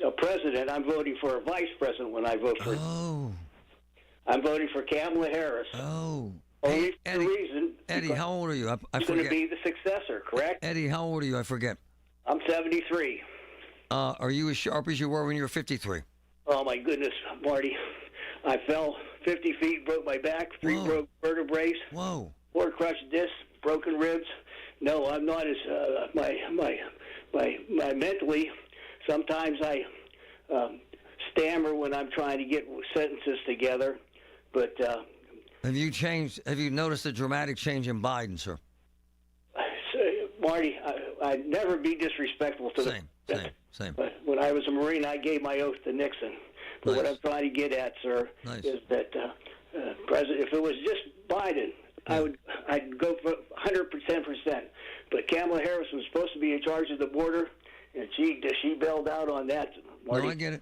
[SPEAKER 4] a president. I'm voting for a vice president when I vote for.
[SPEAKER 1] Oh.
[SPEAKER 4] I'm voting for Kamala Harris.
[SPEAKER 1] Oh.
[SPEAKER 4] Only for the reason.
[SPEAKER 1] Eddie, how old are you? I
[SPEAKER 4] He's going to
[SPEAKER 1] forget.
[SPEAKER 4] be the successor, correct?
[SPEAKER 1] Eddie, how old are you? I forget.
[SPEAKER 4] I'm 73.
[SPEAKER 1] Are you as sharp as you were when you were 53?
[SPEAKER 4] Oh, my goodness, Marty. I fell 50 feet, broke my back, 3 broke vertebrae.
[SPEAKER 1] Whoa.
[SPEAKER 4] 4 crushed discs, broken ribs. No, I'm not as my mentally. Sometimes I stammer when I'm trying to get sentences together, but.
[SPEAKER 1] Have you changed? Have you noticed a dramatic change in Biden, sir?
[SPEAKER 4] Marty, I'd never be disrespectful to
[SPEAKER 1] Same.
[SPEAKER 4] But when I was a Marine, I gave my oath to Nixon. But what I'm trying to get at, sir, is that President, if it was just Biden, I'd go for 110%. But Kamala Harris was supposed to be in charge of the border, and she bailed out on that. Marty.
[SPEAKER 1] No, I get it.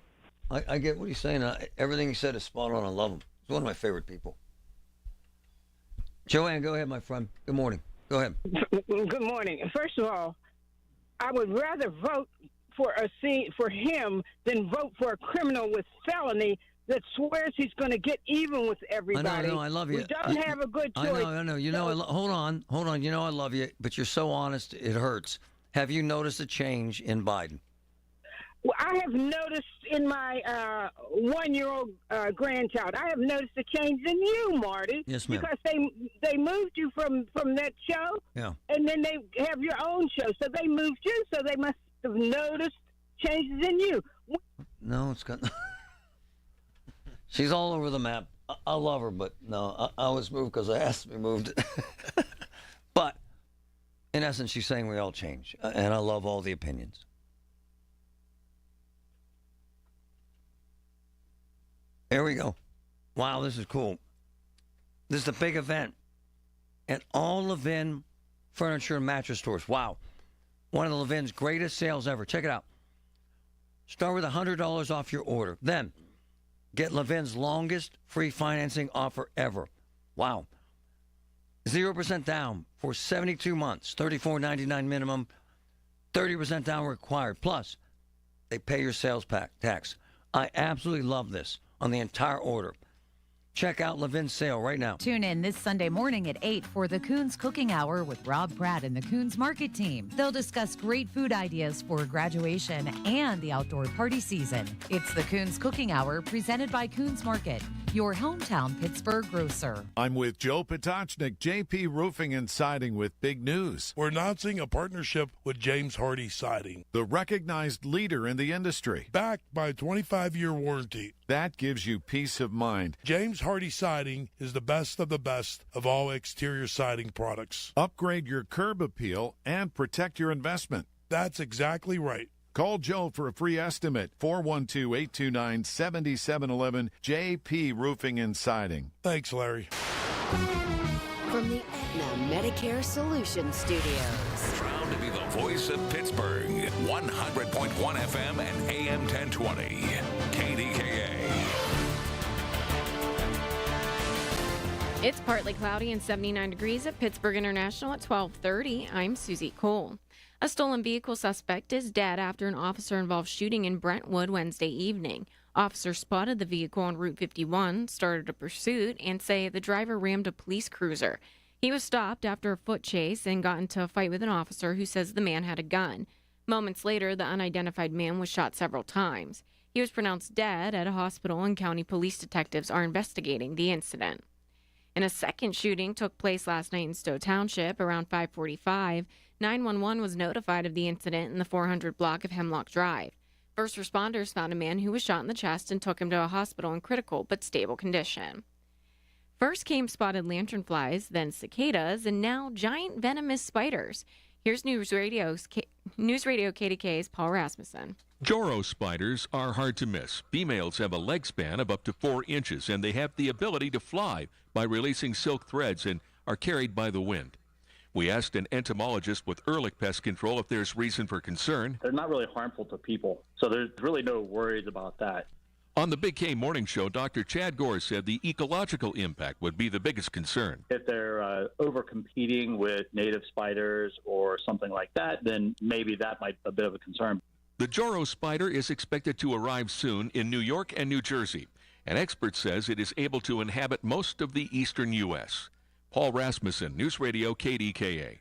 [SPEAKER 1] I get what he's saying. Everything he said is spot on. I love him. He's one of my favorite people. Joanne, go ahead, my friend. Good morning. Go ahead.
[SPEAKER 6] Good morning. First of all, I would rather vote for him than vote for a criminal with felony that swears he's going to get even with everybody.
[SPEAKER 1] I know. I love you.
[SPEAKER 6] We don't have a good choice.
[SPEAKER 1] I know. You know, hold on. You know I love you, but you're so honest, it hurts. Have you noticed a change in Biden?
[SPEAKER 6] Well, I have noticed in my 1-year-old grandchild, I have noticed a change in you, Marty.
[SPEAKER 1] Yes, ma'am.
[SPEAKER 6] Because they moved you from that show,
[SPEAKER 1] Yeah.
[SPEAKER 6] and then they have your own show. So they moved you, so they must have noticed changes in you.
[SPEAKER 1] No, it's got. She's all over the map. I love her, but no, I was moved because I asked to be moved. But in essence, she's saying we all change, and I love all the opinions. Here we go. Wow, this is cool. This is a big event at all Levin furniture and mattress stores. Wow. One of the Levin's greatest sales ever. Check it out. Start with $100 off your order. Then get Levin's longest free financing offer ever. Wow. 0% down for 72 months. $34.99 minimum. 30% down required. Plus, they pay your sales tax. I absolutely love this on the entire order. Check out Levin's sale right now.
[SPEAKER 9] Tune in this Sunday morning at 8 for the Coons Cooking Hour with Rob Pratt and the Coons Market Team. They'll discuss great food ideas for graduation and the outdoor party season. It's the Coons Cooking Hour presented by Coons Market, your hometown Pittsburgh grocer.
[SPEAKER 15] I'm with Joe Potocnik, JP Roofing and Siding with big news.
[SPEAKER 16] We're announcing a partnership with James Hardy Siding,
[SPEAKER 15] The recognized leader in the industry.
[SPEAKER 16] backed by a 25-year warranty.
[SPEAKER 15] That gives you peace of mind.
[SPEAKER 16] James Hardy Siding is the best of all exterior siding products.
[SPEAKER 15] Upgrade your curb appeal and protect your investment.
[SPEAKER 16] That's exactly right.
[SPEAKER 15] Call Joe for a free estimate. 412-829-7711. JP Roofing and Siding.
[SPEAKER 16] Thanks, Larry.
[SPEAKER 10] From the Aetna Medicare Solutions Studios.
[SPEAKER 13] Proud to be the voice of Pittsburgh. 100.1 FM and AM 1020. KDKA.
[SPEAKER 22] It's partly cloudy and 79 degrees at Pittsburgh International at 12:30. I'm Susie Cole. A stolen vehicle suspect is dead after an officer-involved shooting in Brentwood Wednesday evening. Officers spotted the vehicle on Route 51, started a pursuit, and say the driver rammed a police cruiser. He was stopped after a foot chase and got into a fight with an officer who says the man had a gun. Moments later, the unidentified man was shot several times. He was pronounced dead at a hospital, and county police detectives are investigating the incident. And a second shooting took place last night in Stowe Township around 5:45. 911 was notified of the incident in the 400 block of Hemlock Drive. First responders found a man who was shot in the chest and took him to a hospital in critical but stable condition. First came spotted lanternflies, then cicadas, and now giant venomous spiders. Here's News Radio KDKA's Paul Rasmussen.
[SPEAKER 23] Joro spiders are hard to miss. Females have a leg span of up to 4 inches, and they have the ability to fly by releasing silk threads and are carried by the wind. We asked an entomologist with Ehrlich Pest Control if there's reason for concern.
[SPEAKER 24] They're not really harmful to people, so there's really no worries about that.
[SPEAKER 23] On the Big K Morning Show, Dr. Chad Gore said the ecological impact would be the biggest concern.
[SPEAKER 24] If they're over-competing with native spiders or something like that, then maybe that might be a bit of a concern.
[SPEAKER 23] The Joro spider is expected to arrive soon in New York and New Jersey. An expert says it is able to inhabit most of the eastern U.S. Paul Rasmussen, News Radio KDKA.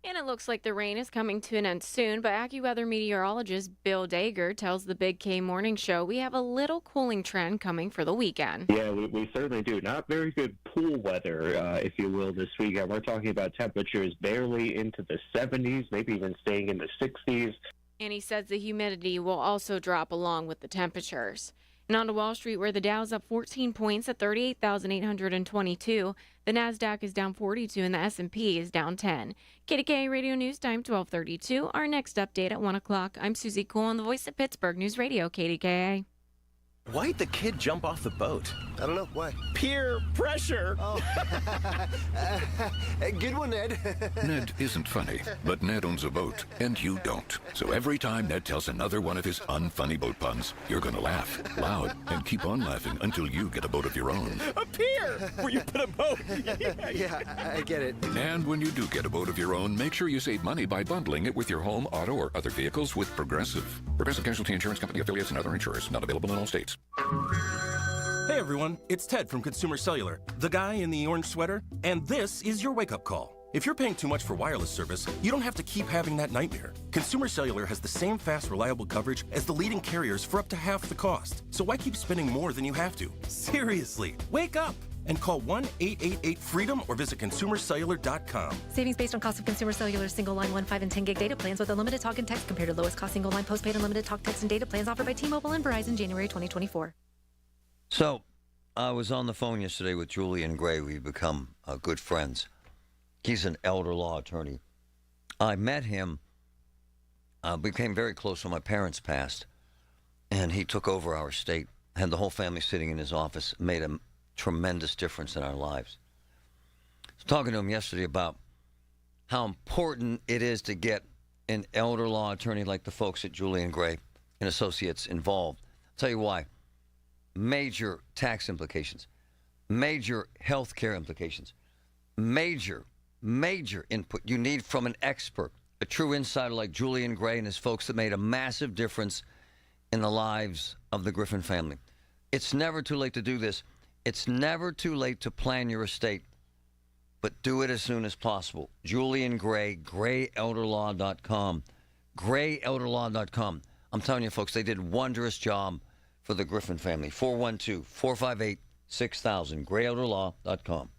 [SPEAKER 22] And it looks like the rain is coming to an end soon, but AccuWeather meteorologist Bill Dager tells the Big K Morning Show we have a little cooling trend coming for the weekend.
[SPEAKER 25] Yeah, we certainly do. Not very good pool weather, if you will, this weekend. We're talking about temperatures barely into the 70s, maybe even staying in the 60s.
[SPEAKER 22] And he says the humidity will also drop along with the temperatures. And on to Wall Street, where the Dow's up 14 points at 38,822. The NASDAQ is down 42 and the S&P is down 10. KDKA Radio News Time, 12:32. Our next update at 1 o'clock. I'm Susie Cole on the voice of Pittsburgh News Radio, KDKA.
[SPEAKER 26] Why'd the kid jump off the boat?
[SPEAKER 27] I don't know. Why?
[SPEAKER 26] Peer pressure.
[SPEAKER 27] Oh. Good one, Ned.
[SPEAKER 28] Ned isn't funny, but Ned owns a boat, and you don't. So every time Ned tells another one of his unfunny boat puns, you're going to laugh loud and keep on laughing until you get a boat of your own.
[SPEAKER 26] A pier where you put a boat.
[SPEAKER 27] Yeah, I get it.
[SPEAKER 28] And when you do get a boat of your own, make sure you save money by bundling it with your home, auto, or other vehicles with Progressive. Progressive Casualty Insurance Company affiliates and other insurers. Not available in all states.
[SPEAKER 26] Hey everyone, it's Ted from Consumer Cellular, the guy in the orange sweater, and this is your wake-up call. If you're paying too much for wireless service, you don't have to keep having that nightmare. Consumer Cellular has the same fast, reliable coverage as the leading carriers for up to half the cost. So why keep spending more than you have to? Seriously, wake up and call 1-888-FREEDOM or visit consumercellular.com.
[SPEAKER 2] Savings based on cost of Consumer Cellular single line 1, 5, and 10 gig data plans with unlimited talk and text compared to lowest cost single line postpaid unlimited talk, text, and data plans offered by T-Mobile and Verizon January 2024.
[SPEAKER 1] So, I was on the phone yesterday with Julian Gray. We've become good friends. He's an elder law attorney. I met him, became very close when my parents passed, and he took over our state, had the whole family sitting in his office, made a tremendous difference in our lives. I was talking to him yesterday about how important it is to get an elder law attorney like the folks at Julian Gray and Associates involved. I'll tell you why. Major tax implications, major health care implications, major input you need from an expert, a true insider like Julian Gray and his folks that made a massive difference in the lives of the Griffin family. It's never too late to do this. It's never too late to plan your estate, but do it as soon as possible. Julian Gray, grayelderlaw.com, grayelderlaw.com. I'm telling you, folks, they did a wondrous job for the Griffin family. 412-458-6000, grayelderlaw.com.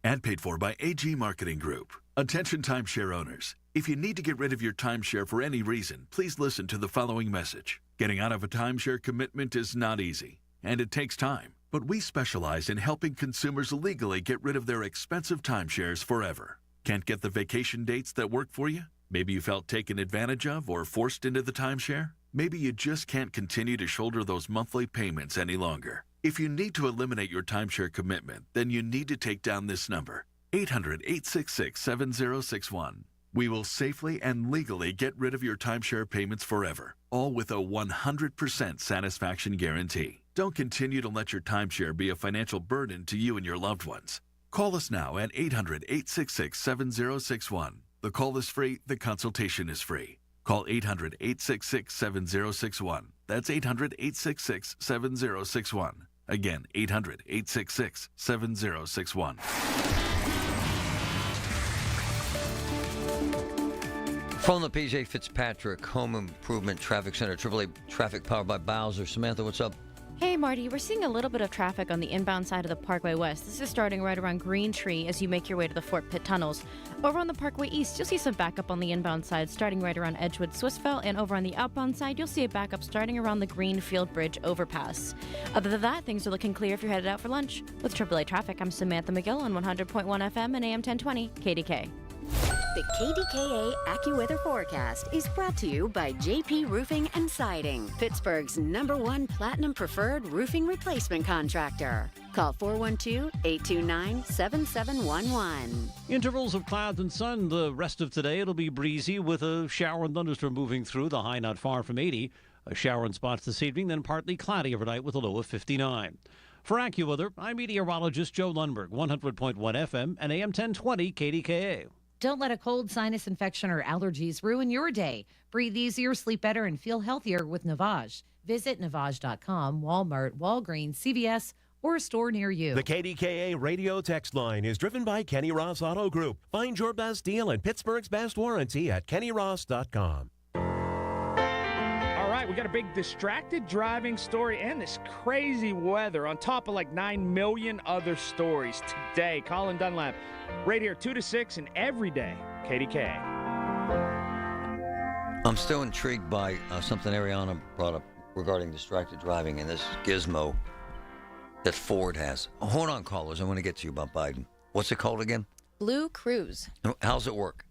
[SPEAKER 3] Ad paid for by AG Marketing Group. Attention timeshare owners. If you need to get rid of your timeshare for any reason, please listen to the following message. Getting out of a timeshare commitment is not easy, and it takes time. But we specialize in helping consumers legally get rid of their expensive timeshares forever. Can't get the vacation dates that work for you? Maybe you felt taken advantage of or forced into the timeshare? Maybe you just can't continue to shoulder those monthly payments any longer. If you need to eliminate your timeshare commitment, then you need to take down this number, 800-866-7061. We will safely and legally get rid of your timeshare payments forever, all with a 100% satisfaction guarantee. Don't continue to let your timeshare be a financial burden to you and your loved ones. Call us now at 800-866-7061. The call is free, the consultation is free. Call 800-866-7061. That's 800-866-7061. Again, 800-866-7061.
[SPEAKER 1] From the PJ Fitzpatrick Home Improvement Traffic Center, AAA traffic powered by Bowser. Samantha, what's up?
[SPEAKER 22] Hey, Marty, we're seeing a little bit of traffic on the inbound side of the Parkway West. This is starting right around Green Tree as you make your way to the Fort Pitt tunnels. Over on the Parkway East, you'll see some backup on the inbound side starting right around Edgewood, Swissville, and over on the outbound side, you'll see a backup starting around the Greenfield Bridge overpass. Other than that, things are looking clear if you're headed out for lunch. With AAA Traffic, I'm Samantha McGill on 100.1 FM and AM 1020 KDK.
[SPEAKER 10] The KDKA AccuWeather forecast is brought to you by JP Roofing and Siding, Pittsburgh's #1 Platinum Preferred Roofing Replacement Contractor. Call 412-829-7711.
[SPEAKER 5] Intervals of clouds and sun the rest of today. It'll be breezy with a shower and thunderstorm moving through, the high not far from 80. A shower in spots this evening, then partly cloudy overnight with a low of 59. For AccuWeather, I'm meteorologist Joe Lundberg, 100.1 FM and AM 1020 KDKA.
[SPEAKER 9] Don't let a cold, sinus infection, or allergies ruin your day. Breathe easier, sleep better, and feel healthier with Navage. Visit Navage.com, Walmart, Walgreens, CVS, or a store near you.
[SPEAKER 26] The KDKA radio text line is driven by Kenny Ross Auto Group. Find your best deal and Pittsburgh's best warranty at KennyRoss.com.
[SPEAKER 7] All right, we got a big distracted driving story and this crazy weather on top of like 9 million other stories today. Colin Dunlap, right here, 2 to 6 and every day, KDKA.
[SPEAKER 1] I'm still intrigued by something Ariana brought up regarding distracted driving and this gizmo that Ford has. Hold on, callers. I want to get to you about Biden. What's it called again?
[SPEAKER 8] Blue Cruise.
[SPEAKER 1] How's it work?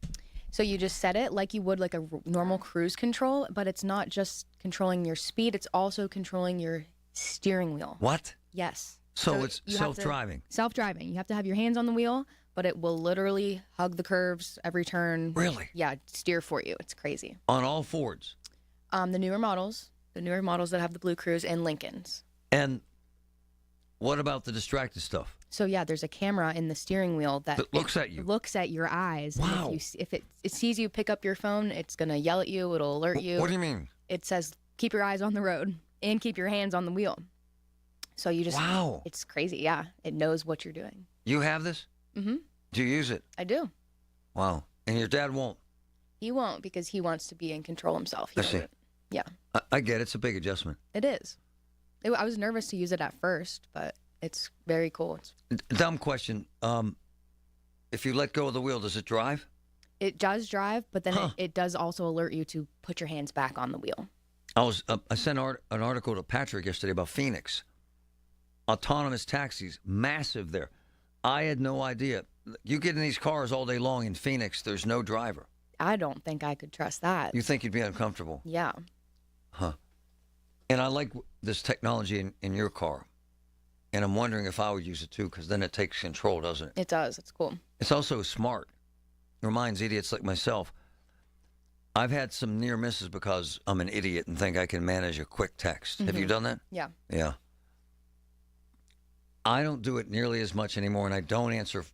[SPEAKER 8] So you just set it like you would like a normal cruise control, but it's not just controlling your speed, it's also controlling your steering wheel.
[SPEAKER 1] What?
[SPEAKER 8] Yes.
[SPEAKER 1] So it's self-driving?
[SPEAKER 8] Self-driving. You have to have your hands on the wheel, but it will literally hug the curves every turn.
[SPEAKER 1] Really?
[SPEAKER 8] Yeah, steer for you. It's crazy.
[SPEAKER 1] On all Fords?
[SPEAKER 8] The newer models that have the Blue Cruise and Lincolns.
[SPEAKER 1] And what about the distracted stuff?
[SPEAKER 8] So yeah, there's a camera in the steering wheel that
[SPEAKER 1] looks at you.
[SPEAKER 8] Looks at your eyes.
[SPEAKER 1] Wow.
[SPEAKER 8] And if it sees you pick up your phone, it's gonna yell at you. It'll alert you.
[SPEAKER 1] What do you mean?
[SPEAKER 8] It says keep your eyes on the road and keep your hands on the wheel. So you just
[SPEAKER 1] wow.
[SPEAKER 8] It's crazy. Yeah, it knows what you're doing.
[SPEAKER 1] You have this?
[SPEAKER 8] Mm-hmm.
[SPEAKER 1] Do you use it?
[SPEAKER 8] I do.
[SPEAKER 1] Wow. And your dad won't?
[SPEAKER 8] He won't because he wants to be in control himself.
[SPEAKER 1] I see.
[SPEAKER 8] Yeah.
[SPEAKER 1] I get it. It's a big adjustment.
[SPEAKER 8] It is. I was nervous to use it at first, but it's very cool.
[SPEAKER 1] Dumb question. If you let go of the wheel, does it drive?
[SPEAKER 8] It does drive, but then it does also alert you to put your hands back on the wheel.
[SPEAKER 1] I sent an article to Patrick yesterday about Phoenix. Autonomous taxis, massive there. I had no idea. You get in these cars all day long in Phoenix, there's no driver.
[SPEAKER 8] I don't think I could trust that.
[SPEAKER 1] You think you'd be uncomfortable?
[SPEAKER 8] Yeah.
[SPEAKER 1] Huh. And I like this technology in your car. And I'm wondering if I would use it too, because then it takes control, doesn't it?
[SPEAKER 8] It does. It's cool.
[SPEAKER 1] It's also smart. It reminds idiots like myself. I've had some near misses because I'm an idiot and think I can manage a quick text. Have you done that?
[SPEAKER 8] Yeah.
[SPEAKER 1] Yeah. I don't do it nearly as much anymore, and I don't answer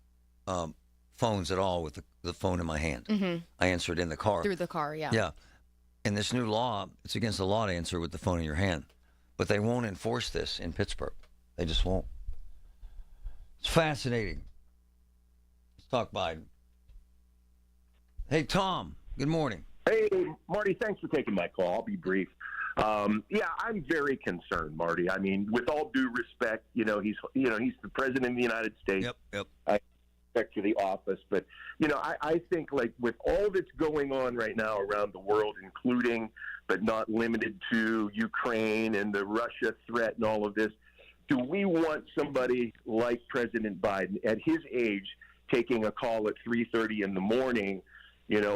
[SPEAKER 1] phones at all with the phone in my hand.
[SPEAKER 8] Mm-hmm.
[SPEAKER 1] I answer it in the car.
[SPEAKER 8] Through the car, yeah.
[SPEAKER 1] Yeah. In this new law, it's against the law to answer with the phone in your hand. But they won't enforce this in Pittsburgh. They just won't. It's fascinating. Let's talk Biden. Hey, Tom. Good morning.
[SPEAKER 11] Hey, Marty, thanks for taking my call. I'll be brief. Yeah, I'm very concerned, Marty. I mean, with all due respect, he's the president of the United States.
[SPEAKER 1] Yep.
[SPEAKER 11] I respect for the office, but I think like with all that's going on right now around the world, including but not limited to Ukraine and the Russia threat and all of this, do we want somebody like President Biden at his age taking a call at 3:30 in the morning?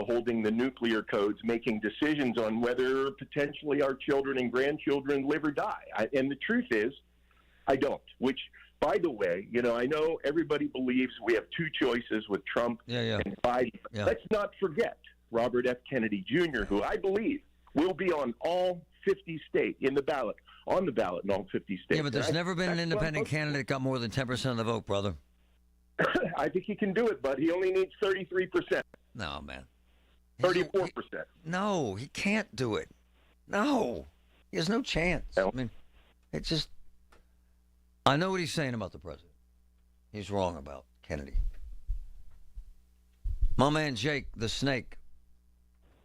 [SPEAKER 11] Holding the nuclear codes, making decisions on whether potentially our children and grandchildren live or die. And the truth is, I don't. Which, by the way, I know everybody believes we have two choices with Trump and Biden.
[SPEAKER 1] Yeah.
[SPEAKER 11] Let's not forget Robert F. Kennedy Jr., who I believe will be on all 50 states, on the ballot in all 50 states.
[SPEAKER 1] Yeah, but there's never been an independent candidate that got more than 10% of the vote, brother.
[SPEAKER 11] I think he can do it, but he only needs 33%.
[SPEAKER 1] No, man.
[SPEAKER 11] 34%.
[SPEAKER 1] No, he can't do it. No. He has no chance.
[SPEAKER 11] No.
[SPEAKER 1] I mean, it's just... I know what he's saying about the president. He's wrong about Kennedy. My man Jake, the snake.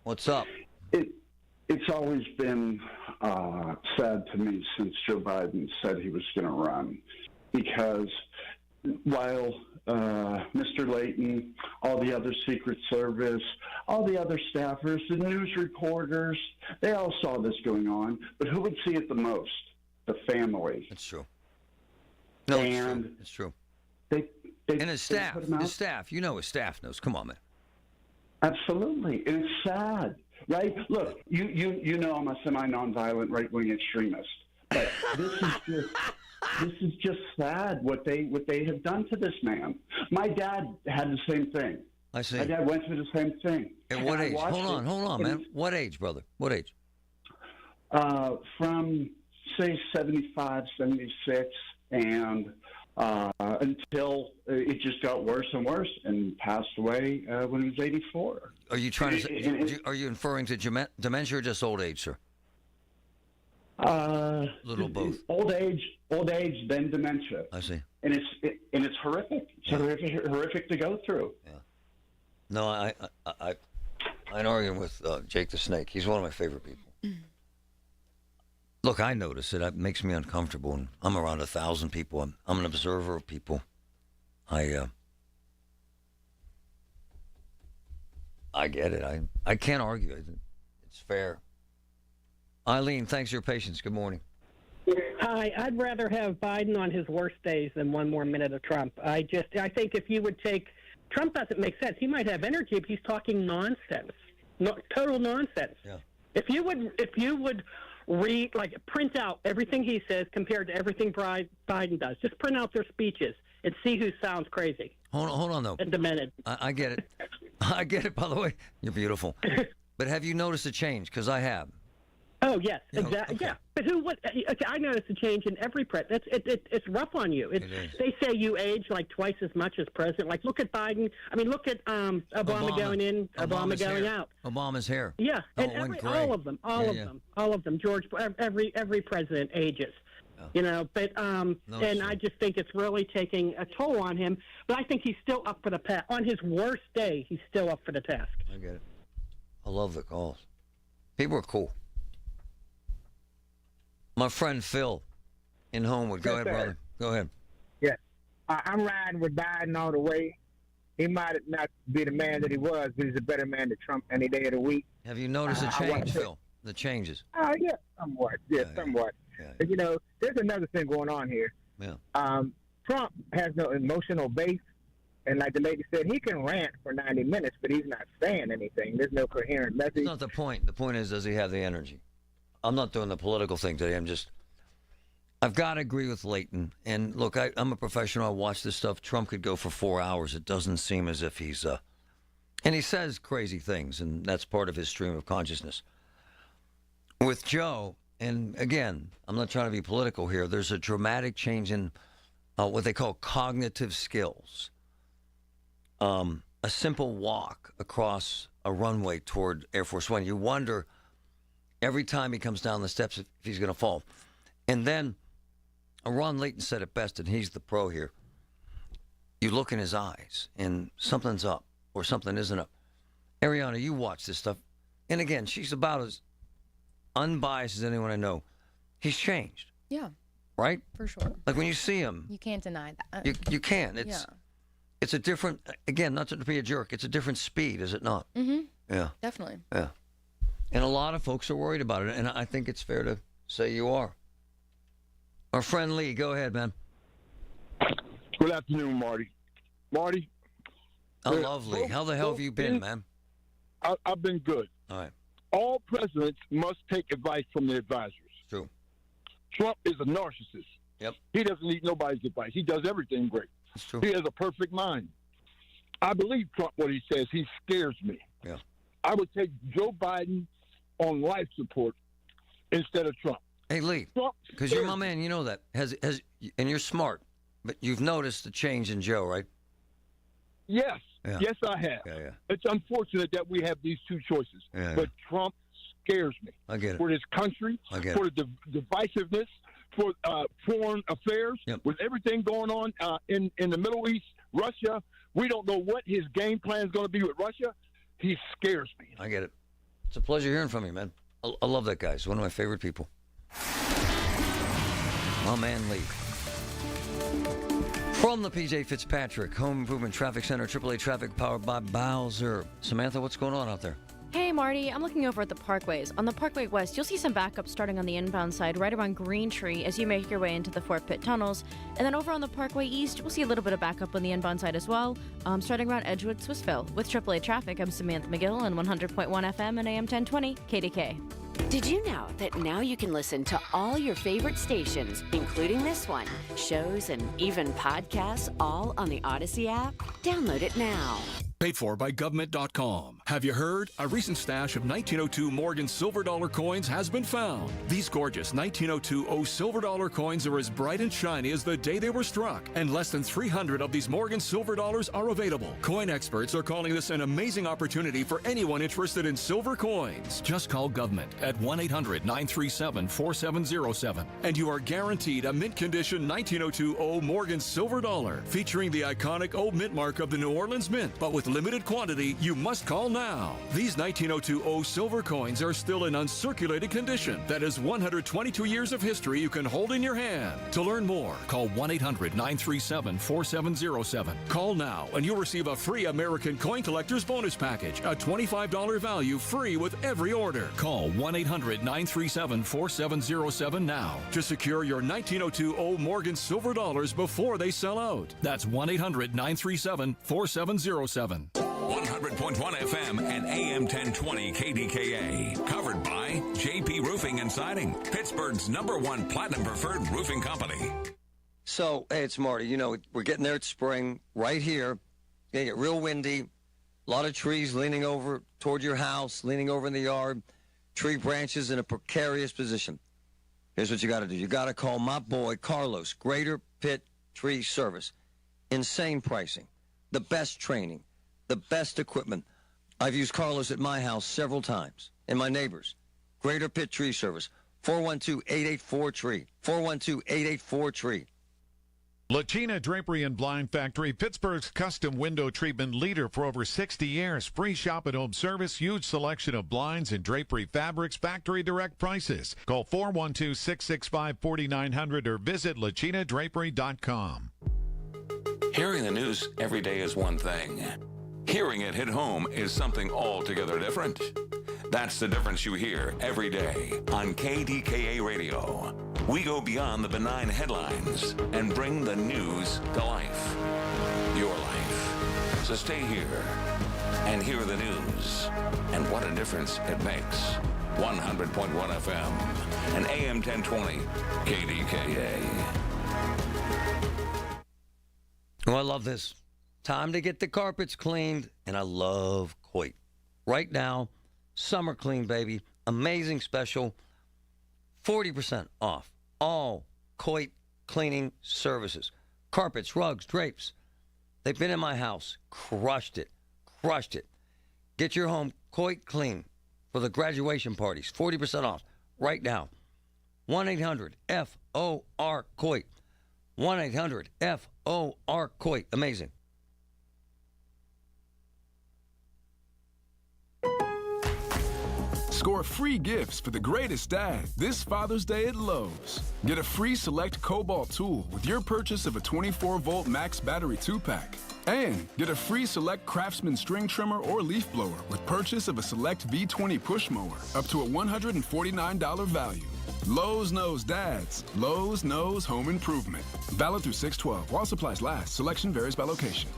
[SPEAKER 1] What's up?
[SPEAKER 12] It's always been sad to me since Joe Biden said he was going to run, because while Mr. Layton, all the other Secret Service, all the other staffers, the news reporters, they all saw this going on. But who would see it the most? The family.
[SPEAKER 1] That's true. No, it's true. It's true. And his staff. His staff. His staff knows. Come on, man.
[SPEAKER 12] Absolutely. And it's sad, right? Look, you know I'm a semi-nonviolent right-wing extremist. But this is just sad what they have done to this man. My dad had the same thing.
[SPEAKER 1] I see.
[SPEAKER 12] My dad went through the same thing.
[SPEAKER 1] At what age? Hold on, man. What age, brother? What age?
[SPEAKER 12] From, say, 75, 76, and until it just got worse and worse, and passed away when he was 84.
[SPEAKER 1] Are you trying to say, are you inferring to dementia or just old age, sir? Little both.
[SPEAKER 12] Old age, then dementia.
[SPEAKER 1] I see.
[SPEAKER 12] And it's horrific. It's horrific to go through.
[SPEAKER 1] Yeah. No, I'm arguing with Jake the Snake. He's one of my favorite people. Look, I notice it. It makes me uncomfortable. And I'm around 1,000 people. I'm an observer of people. I get it. I can't argue. It's fair. Eileen, thanks for your patience. Good morning.
[SPEAKER 14] Hi. I'd rather have Biden on his worst days than one more minute of Trump. I think if you would take Trump, doesn't make sense. He might have energy, but he's talking nonsense, total nonsense.
[SPEAKER 1] Yeah.
[SPEAKER 14] If you would read, print out everything he says compared to everything Biden does, just print out their speeches and see who sounds crazy.
[SPEAKER 1] Hold on though.
[SPEAKER 14] And demented.
[SPEAKER 1] I get it. I get it. By the way, you're beautiful. But have you noticed a change? Because I have.
[SPEAKER 14] Oh yes, exactly. Okay. Yeah, but okay, I noticed a change in every president. It's rough on you.
[SPEAKER 1] It is.
[SPEAKER 14] They say you age like twice as much as president. Like look at Biden. I mean, look at Obama going in, Obama going out.
[SPEAKER 1] Obama's hair.
[SPEAKER 14] Yeah, and all of them. George, every president ages. You know, but and I just think it's really taking a toll on him. But I think he's still up for the task. On his worst day, he's still up for the task.
[SPEAKER 1] I get it. I love the calls. People are cool. My friend Phil in Homewood. Go ahead, brother. Go ahead.
[SPEAKER 4] Yeah. I'm riding with Biden all the way. He might not be the man that he was, but he's a better man than Trump any day of the week.
[SPEAKER 1] Have you noticed a change, Phil? The changes.
[SPEAKER 4] Oh, yeah, somewhat. Yeah, somewhat.
[SPEAKER 1] Yeah.
[SPEAKER 4] But, you know, there's another thing going on here.
[SPEAKER 1] Yeah.
[SPEAKER 4] Trump has no emotional base. And like the lady said, he can rant for 90 minutes, but he's not saying anything. There's no coherent message.
[SPEAKER 1] That's not the point. The point is, does he have the energy? I'm not doing the political thing today. I've got to agree with Leighton. And look, I'm a professional. I watch this stuff. Trump could go for 4 hours. It doesn't seem as if he's, and he says crazy things, and that's part of his stream of consciousness. With Joe, and again, I'm not trying to be political here, there's a dramatic change in what they call cognitive skills. A simple walk across a runway toward Air Force One. You wonder every time he comes down the steps if he's going to fall. And then Ron Leighton said it best, and he's the pro here. You look in his eyes, and something's up or something isn't up. Ariana, you watch this stuff. And again, she's about as unbiased as anyone I know. He's changed.
[SPEAKER 8] Yeah.
[SPEAKER 1] Right?
[SPEAKER 8] For sure.
[SPEAKER 1] Like when you see him.
[SPEAKER 8] You can't deny that.
[SPEAKER 1] You can't. It's a different, again, not to be a jerk, it's a different speed, is it not?
[SPEAKER 8] Mm-hmm.
[SPEAKER 1] Yeah.
[SPEAKER 8] Definitely.
[SPEAKER 1] Yeah. And a lot of folks are worried about it, and I think it's fair to say you are. Our friend Lee, go ahead, man.
[SPEAKER 6] Good afternoon, Marty. Marty.
[SPEAKER 1] Lovely. How the hell have you been, man?
[SPEAKER 6] I've been good.
[SPEAKER 1] All right.
[SPEAKER 6] All presidents must take advice from their advisors.
[SPEAKER 1] True.
[SPEAKER 6] Trump is a narcissist.
[SPEAKER 1] Yep.
[SPEAKER 6] He doesn't need nobody's advice. He does everything great.
[SPEAKER 1] That's true.
[SPEAKER 6] He has a perfect mind. I believe Trump what he says. He scares me.
[SPEAKER 1] Yeah.
[SPEAKER 6] I would take Joe Biden on life support instead of Trump.
[SPEAKER 1] Hey, Lee, because you're my man, you know that. And you're smart, but you've noticed the change in Joe, right?
[SPEAKER 6] Yes.
[SPEAKER 1] Yeah.
[SPEAKER 6] Yes, I have.
[SPEAKER 1] Yeah.
[SPEAKER 6] It's unfortunate that we have these two choices.
[SPEAKER 1] Yeah.
[SPEAKER 6] But Trump scares me.
[SPEAKER 1] I get it.
[SPEAKER 6] For his country, for the divisiveness, for foreign affairs, with everything going on in the Middle East, Russia. We don't know what his game plan is going to be with Russia. He scares me.
[SPEAKER 1] I get it. It's a pleasure hearing from you, man. I love that guy. He's one of my favorite people. My man, Lee. From the PJ Fitzpatrick Home Improvement Traffic Center, AAA traffic powered by Bowser. Samantha, what's going on out there?
[SPEAKER 15] Hey, Marty. I'm looking over at the Parkways. On the Parkway West, you'll see some backups starting on the inbound side right around Green Tree as you make your way into the Fort Pitt tunnels. And then over on the Parkway East, we'll see a little bit of backup on the inbound side as well, starting around Edgewood, Swissville. With AAA Traffic, I'm Samantha McGill on 100.1 FM and AM 1020 KDKA.
[SPEAKER 10] Did you know that now you can listen to all your favorite stations, including this one, shows, and even podcasts, all on the Odyssey app? Download it now.
[SPEAKER 17] Paid for by government.com. Have you heard? A recent stash of 1902 Morgan silver dollar coins has been found. These gorgeous 1902 silver dollar coins are as bright and shiny as the day they were struck, and less than 300 of these Morgan silver dollars are available. Coin experts are calling this an amazing opportunity for anyone interested in silver coins. Just call government at 1-800-937-4707, and you are guaranteed a mint condition 1902 Morgan silver dollar featuring the iconic old mint mark of the New Orleans Mint, but with limited quantity. You must call now. These 1902 silver coins are still in uncirculated condition. That is 122 years of history you can hold in your hand. To learn more, call 1-800-937-4707. Call now and you'll receive a free American Coin Collector's Bonus Package, a $25 value free with every order. Call 1-800-937-4707 now to secure your 1902 Morgan silver dollars before they sell out. That's 1-800-937-4707.
[SPEAKER 13] 100.1 FM and AM 1020 KDKA. Covered by JP Roofing and Siding, Pittsburgh's #1 Platinum Preferred Roofing Company.
[SPEAKER 1] So, hey, it's Marty. You know, we're getting there. It's spring right here. It's going to get real windy. A lot of trees leaning over toward your house, leaning over in the yard. Tree branches in a precarious position. Here's what you got to do. You got to call my boy, Carlos, Greater Pitt Tree Service. Insane pricing. The best training. The best equipment. I've used Carlos at my house several times, and my neighbors. Greater Pitt Tree Service, 412-884-TREE. 412-884-TREE.
[SPEAKER 16] Lachina Drapery and Blind Factory, Pittsburgh's custom window treatment leader for over 60 years. Free shop at home service, huge selection of blinds and drapery fabrics, factory direct prices. Call 412-665-4900 or visit lachinadrapery.com.
[SPEAKER 13] Hearing the news every day is one thing. Hearing it hit home is something altogether different. That's the difference you hear every day on KDKA Radio. We go beyond the benign headlines and bring the news to life. Your life. So stay here and hear the news and what a difference it makes. 100.1 FM and AM 1020 KDKA.
[SPEAKER 1] Oh, I love this. Time to get the carpets cleaned, and I love Coit. Right now, summer clean, baby. Amazing special. 40% off all Coit cleaning services. Carpets, rugs, drapes. They've been in my house. Crushed it. Crushed it. Get your home Coit clean for the graduation parties. 40% off right now. 1-800-FOR-COIT. 1-800-FOR-COIT. Amazing.
[SPEAKER 18] Score free gifts for the greatest dad this Father's Day at Lowe's. Get a free Select Cobalt tool with your purchase of a 24-volt max battery 2-pack. And get a free Select Craftsman string trimmer or leaf blower with purchase of a Select V20 push mower up to a $149 value. Lowe's knows dads. Lowe's knows home improvement. Valid through 6/12. While supplies last. Selection varies by location.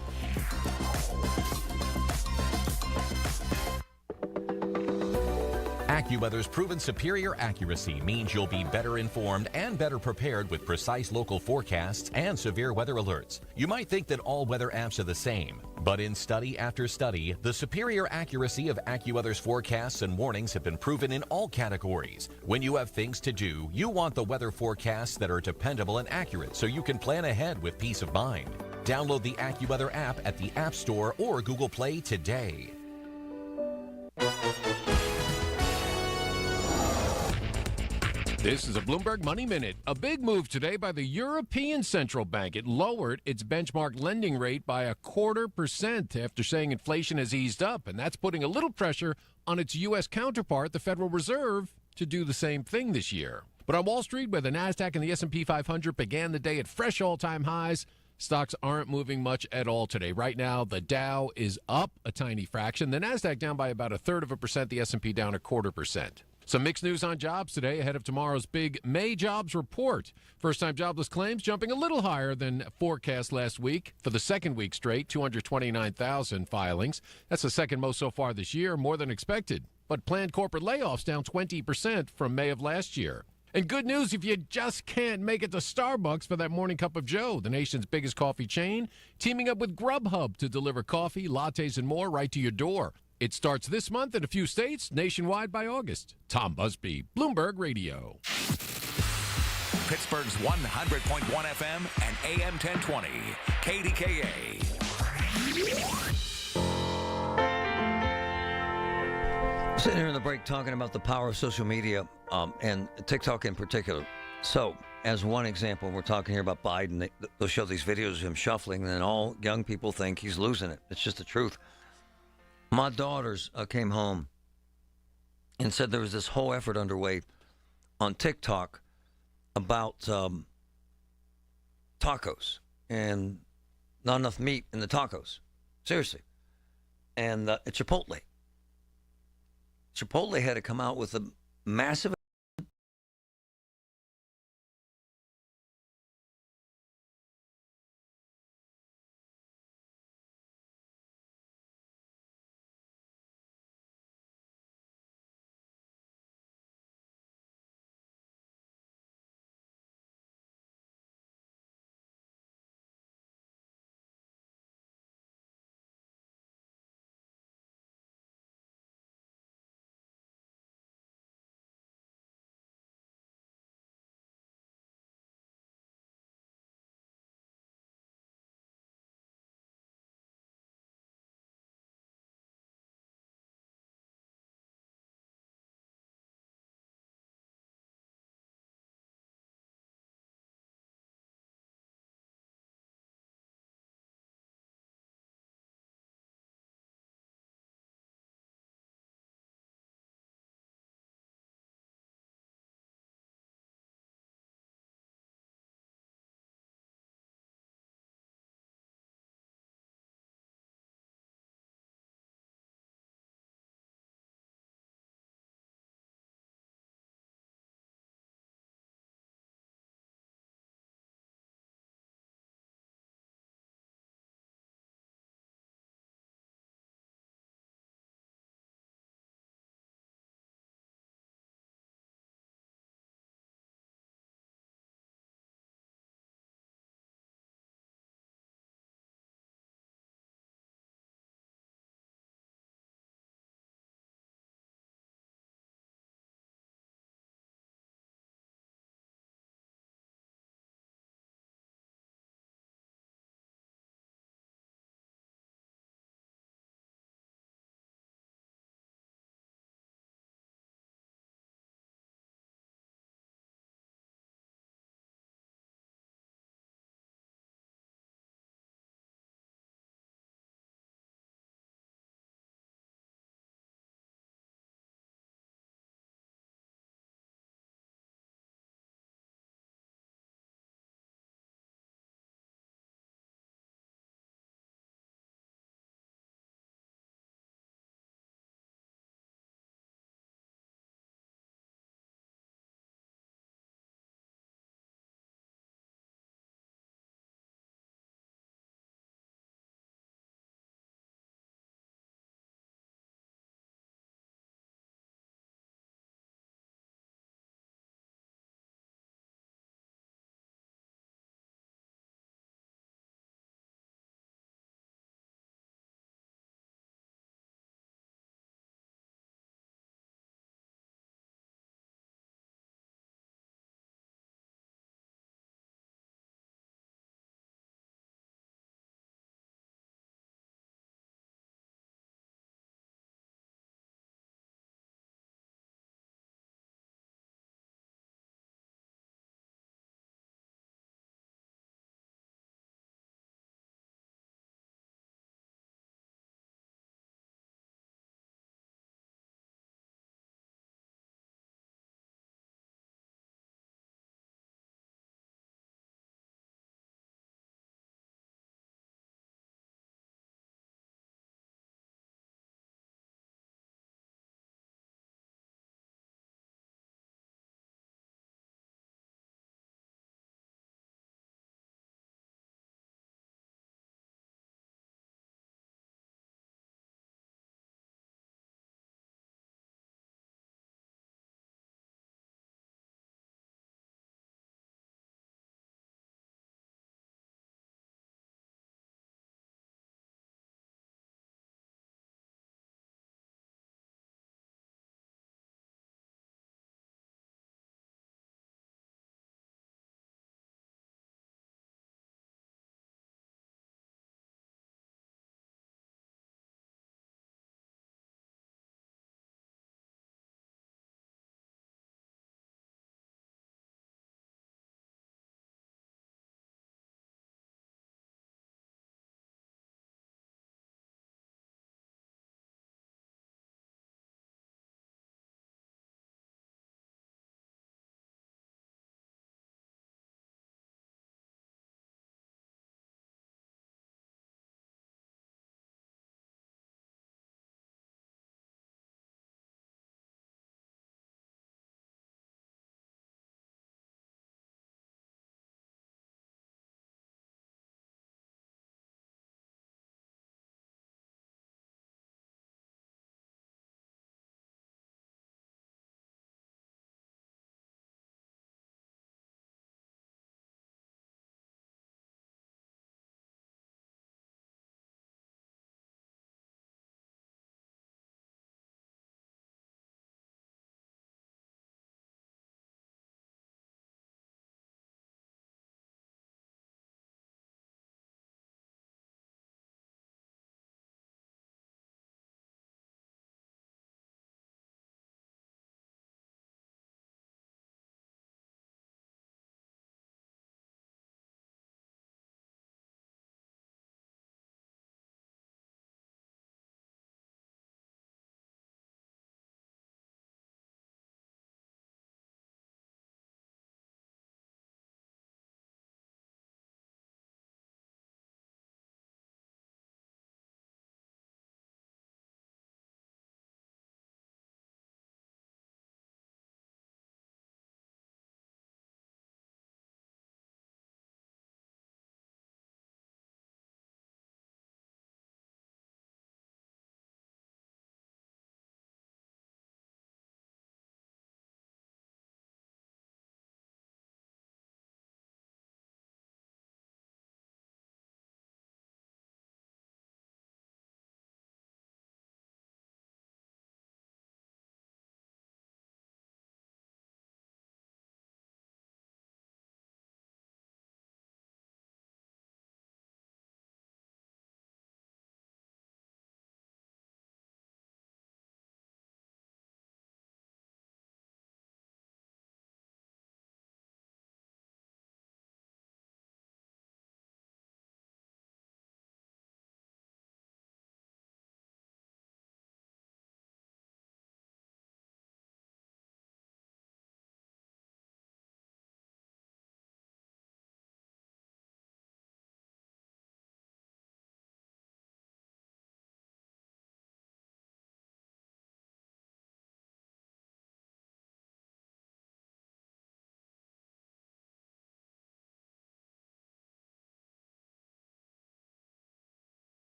[SPEAKER 19] AccuWeather's proven superior accuracy means you'll be better informed and better prepared with precise local forecasts and severe weather alerts. You might think that all weather apps are the same, but in study after study, the superior accuracy of AccuWeather's forecasts and warnings have been proven in all categories. When you have things to do, you want the weather forecasts that are dependable and accurate so you can plan ahead with peace of mind. Download the AccuWeather app at the App Store or Google Play today.
[SPEAKER 20] This is a Bloomberg Money Minute. A big move today by the European Central Bank. It lowered its benchmark lending rate by 0.25% after saying inflation has eased up, and that's putting a little pressure on its U.S. counterpart, the Federal Reserve, to do the same thing this year. But on Wall Street, where the Nasdaq and the S&P 500 began the day at fresh all-time highs, stocks aren't moving much at all today. Right now, the Dow is up a tiny fraction. The Nasdaq down by about 1/3%. The S&P down 0.25%. Some mixed news on jobs today ahead of tomorrow's big May jobs report. First-time jobless claims jumping a little higher than forecast last week. For the second week straight, 229,000 filings. That's the second most so far this year, more than expected. But planned corporate layoffs down 20% from May of last year. And good news if you just can't make it to Starbucks for that morning cup of joe. The nation's biggest coffee chain, teaming up with Grubhub to deliver coffee, lattes, and more right to your door. It starts this month in a few states, nationwide by August. Tom Busby, Bloomberg Radio.
[SPEAKER 13] Pittsburgh's 100.1 FM and AM 1020 KDKA.
[SPEAKER 1] Sitting here in the break talking about the power of social media and TikTok in particular. So, as one example, we're talking here about Biden. They'll show these videos of him shuffling, and then all young people think he's losing it. It's just the truth. My daughters came home and said there was this whole effort underway on TikTok about tacos and not enough meat in the tacos. Seriously. And Chipotle. Chipotle had to come out with a massive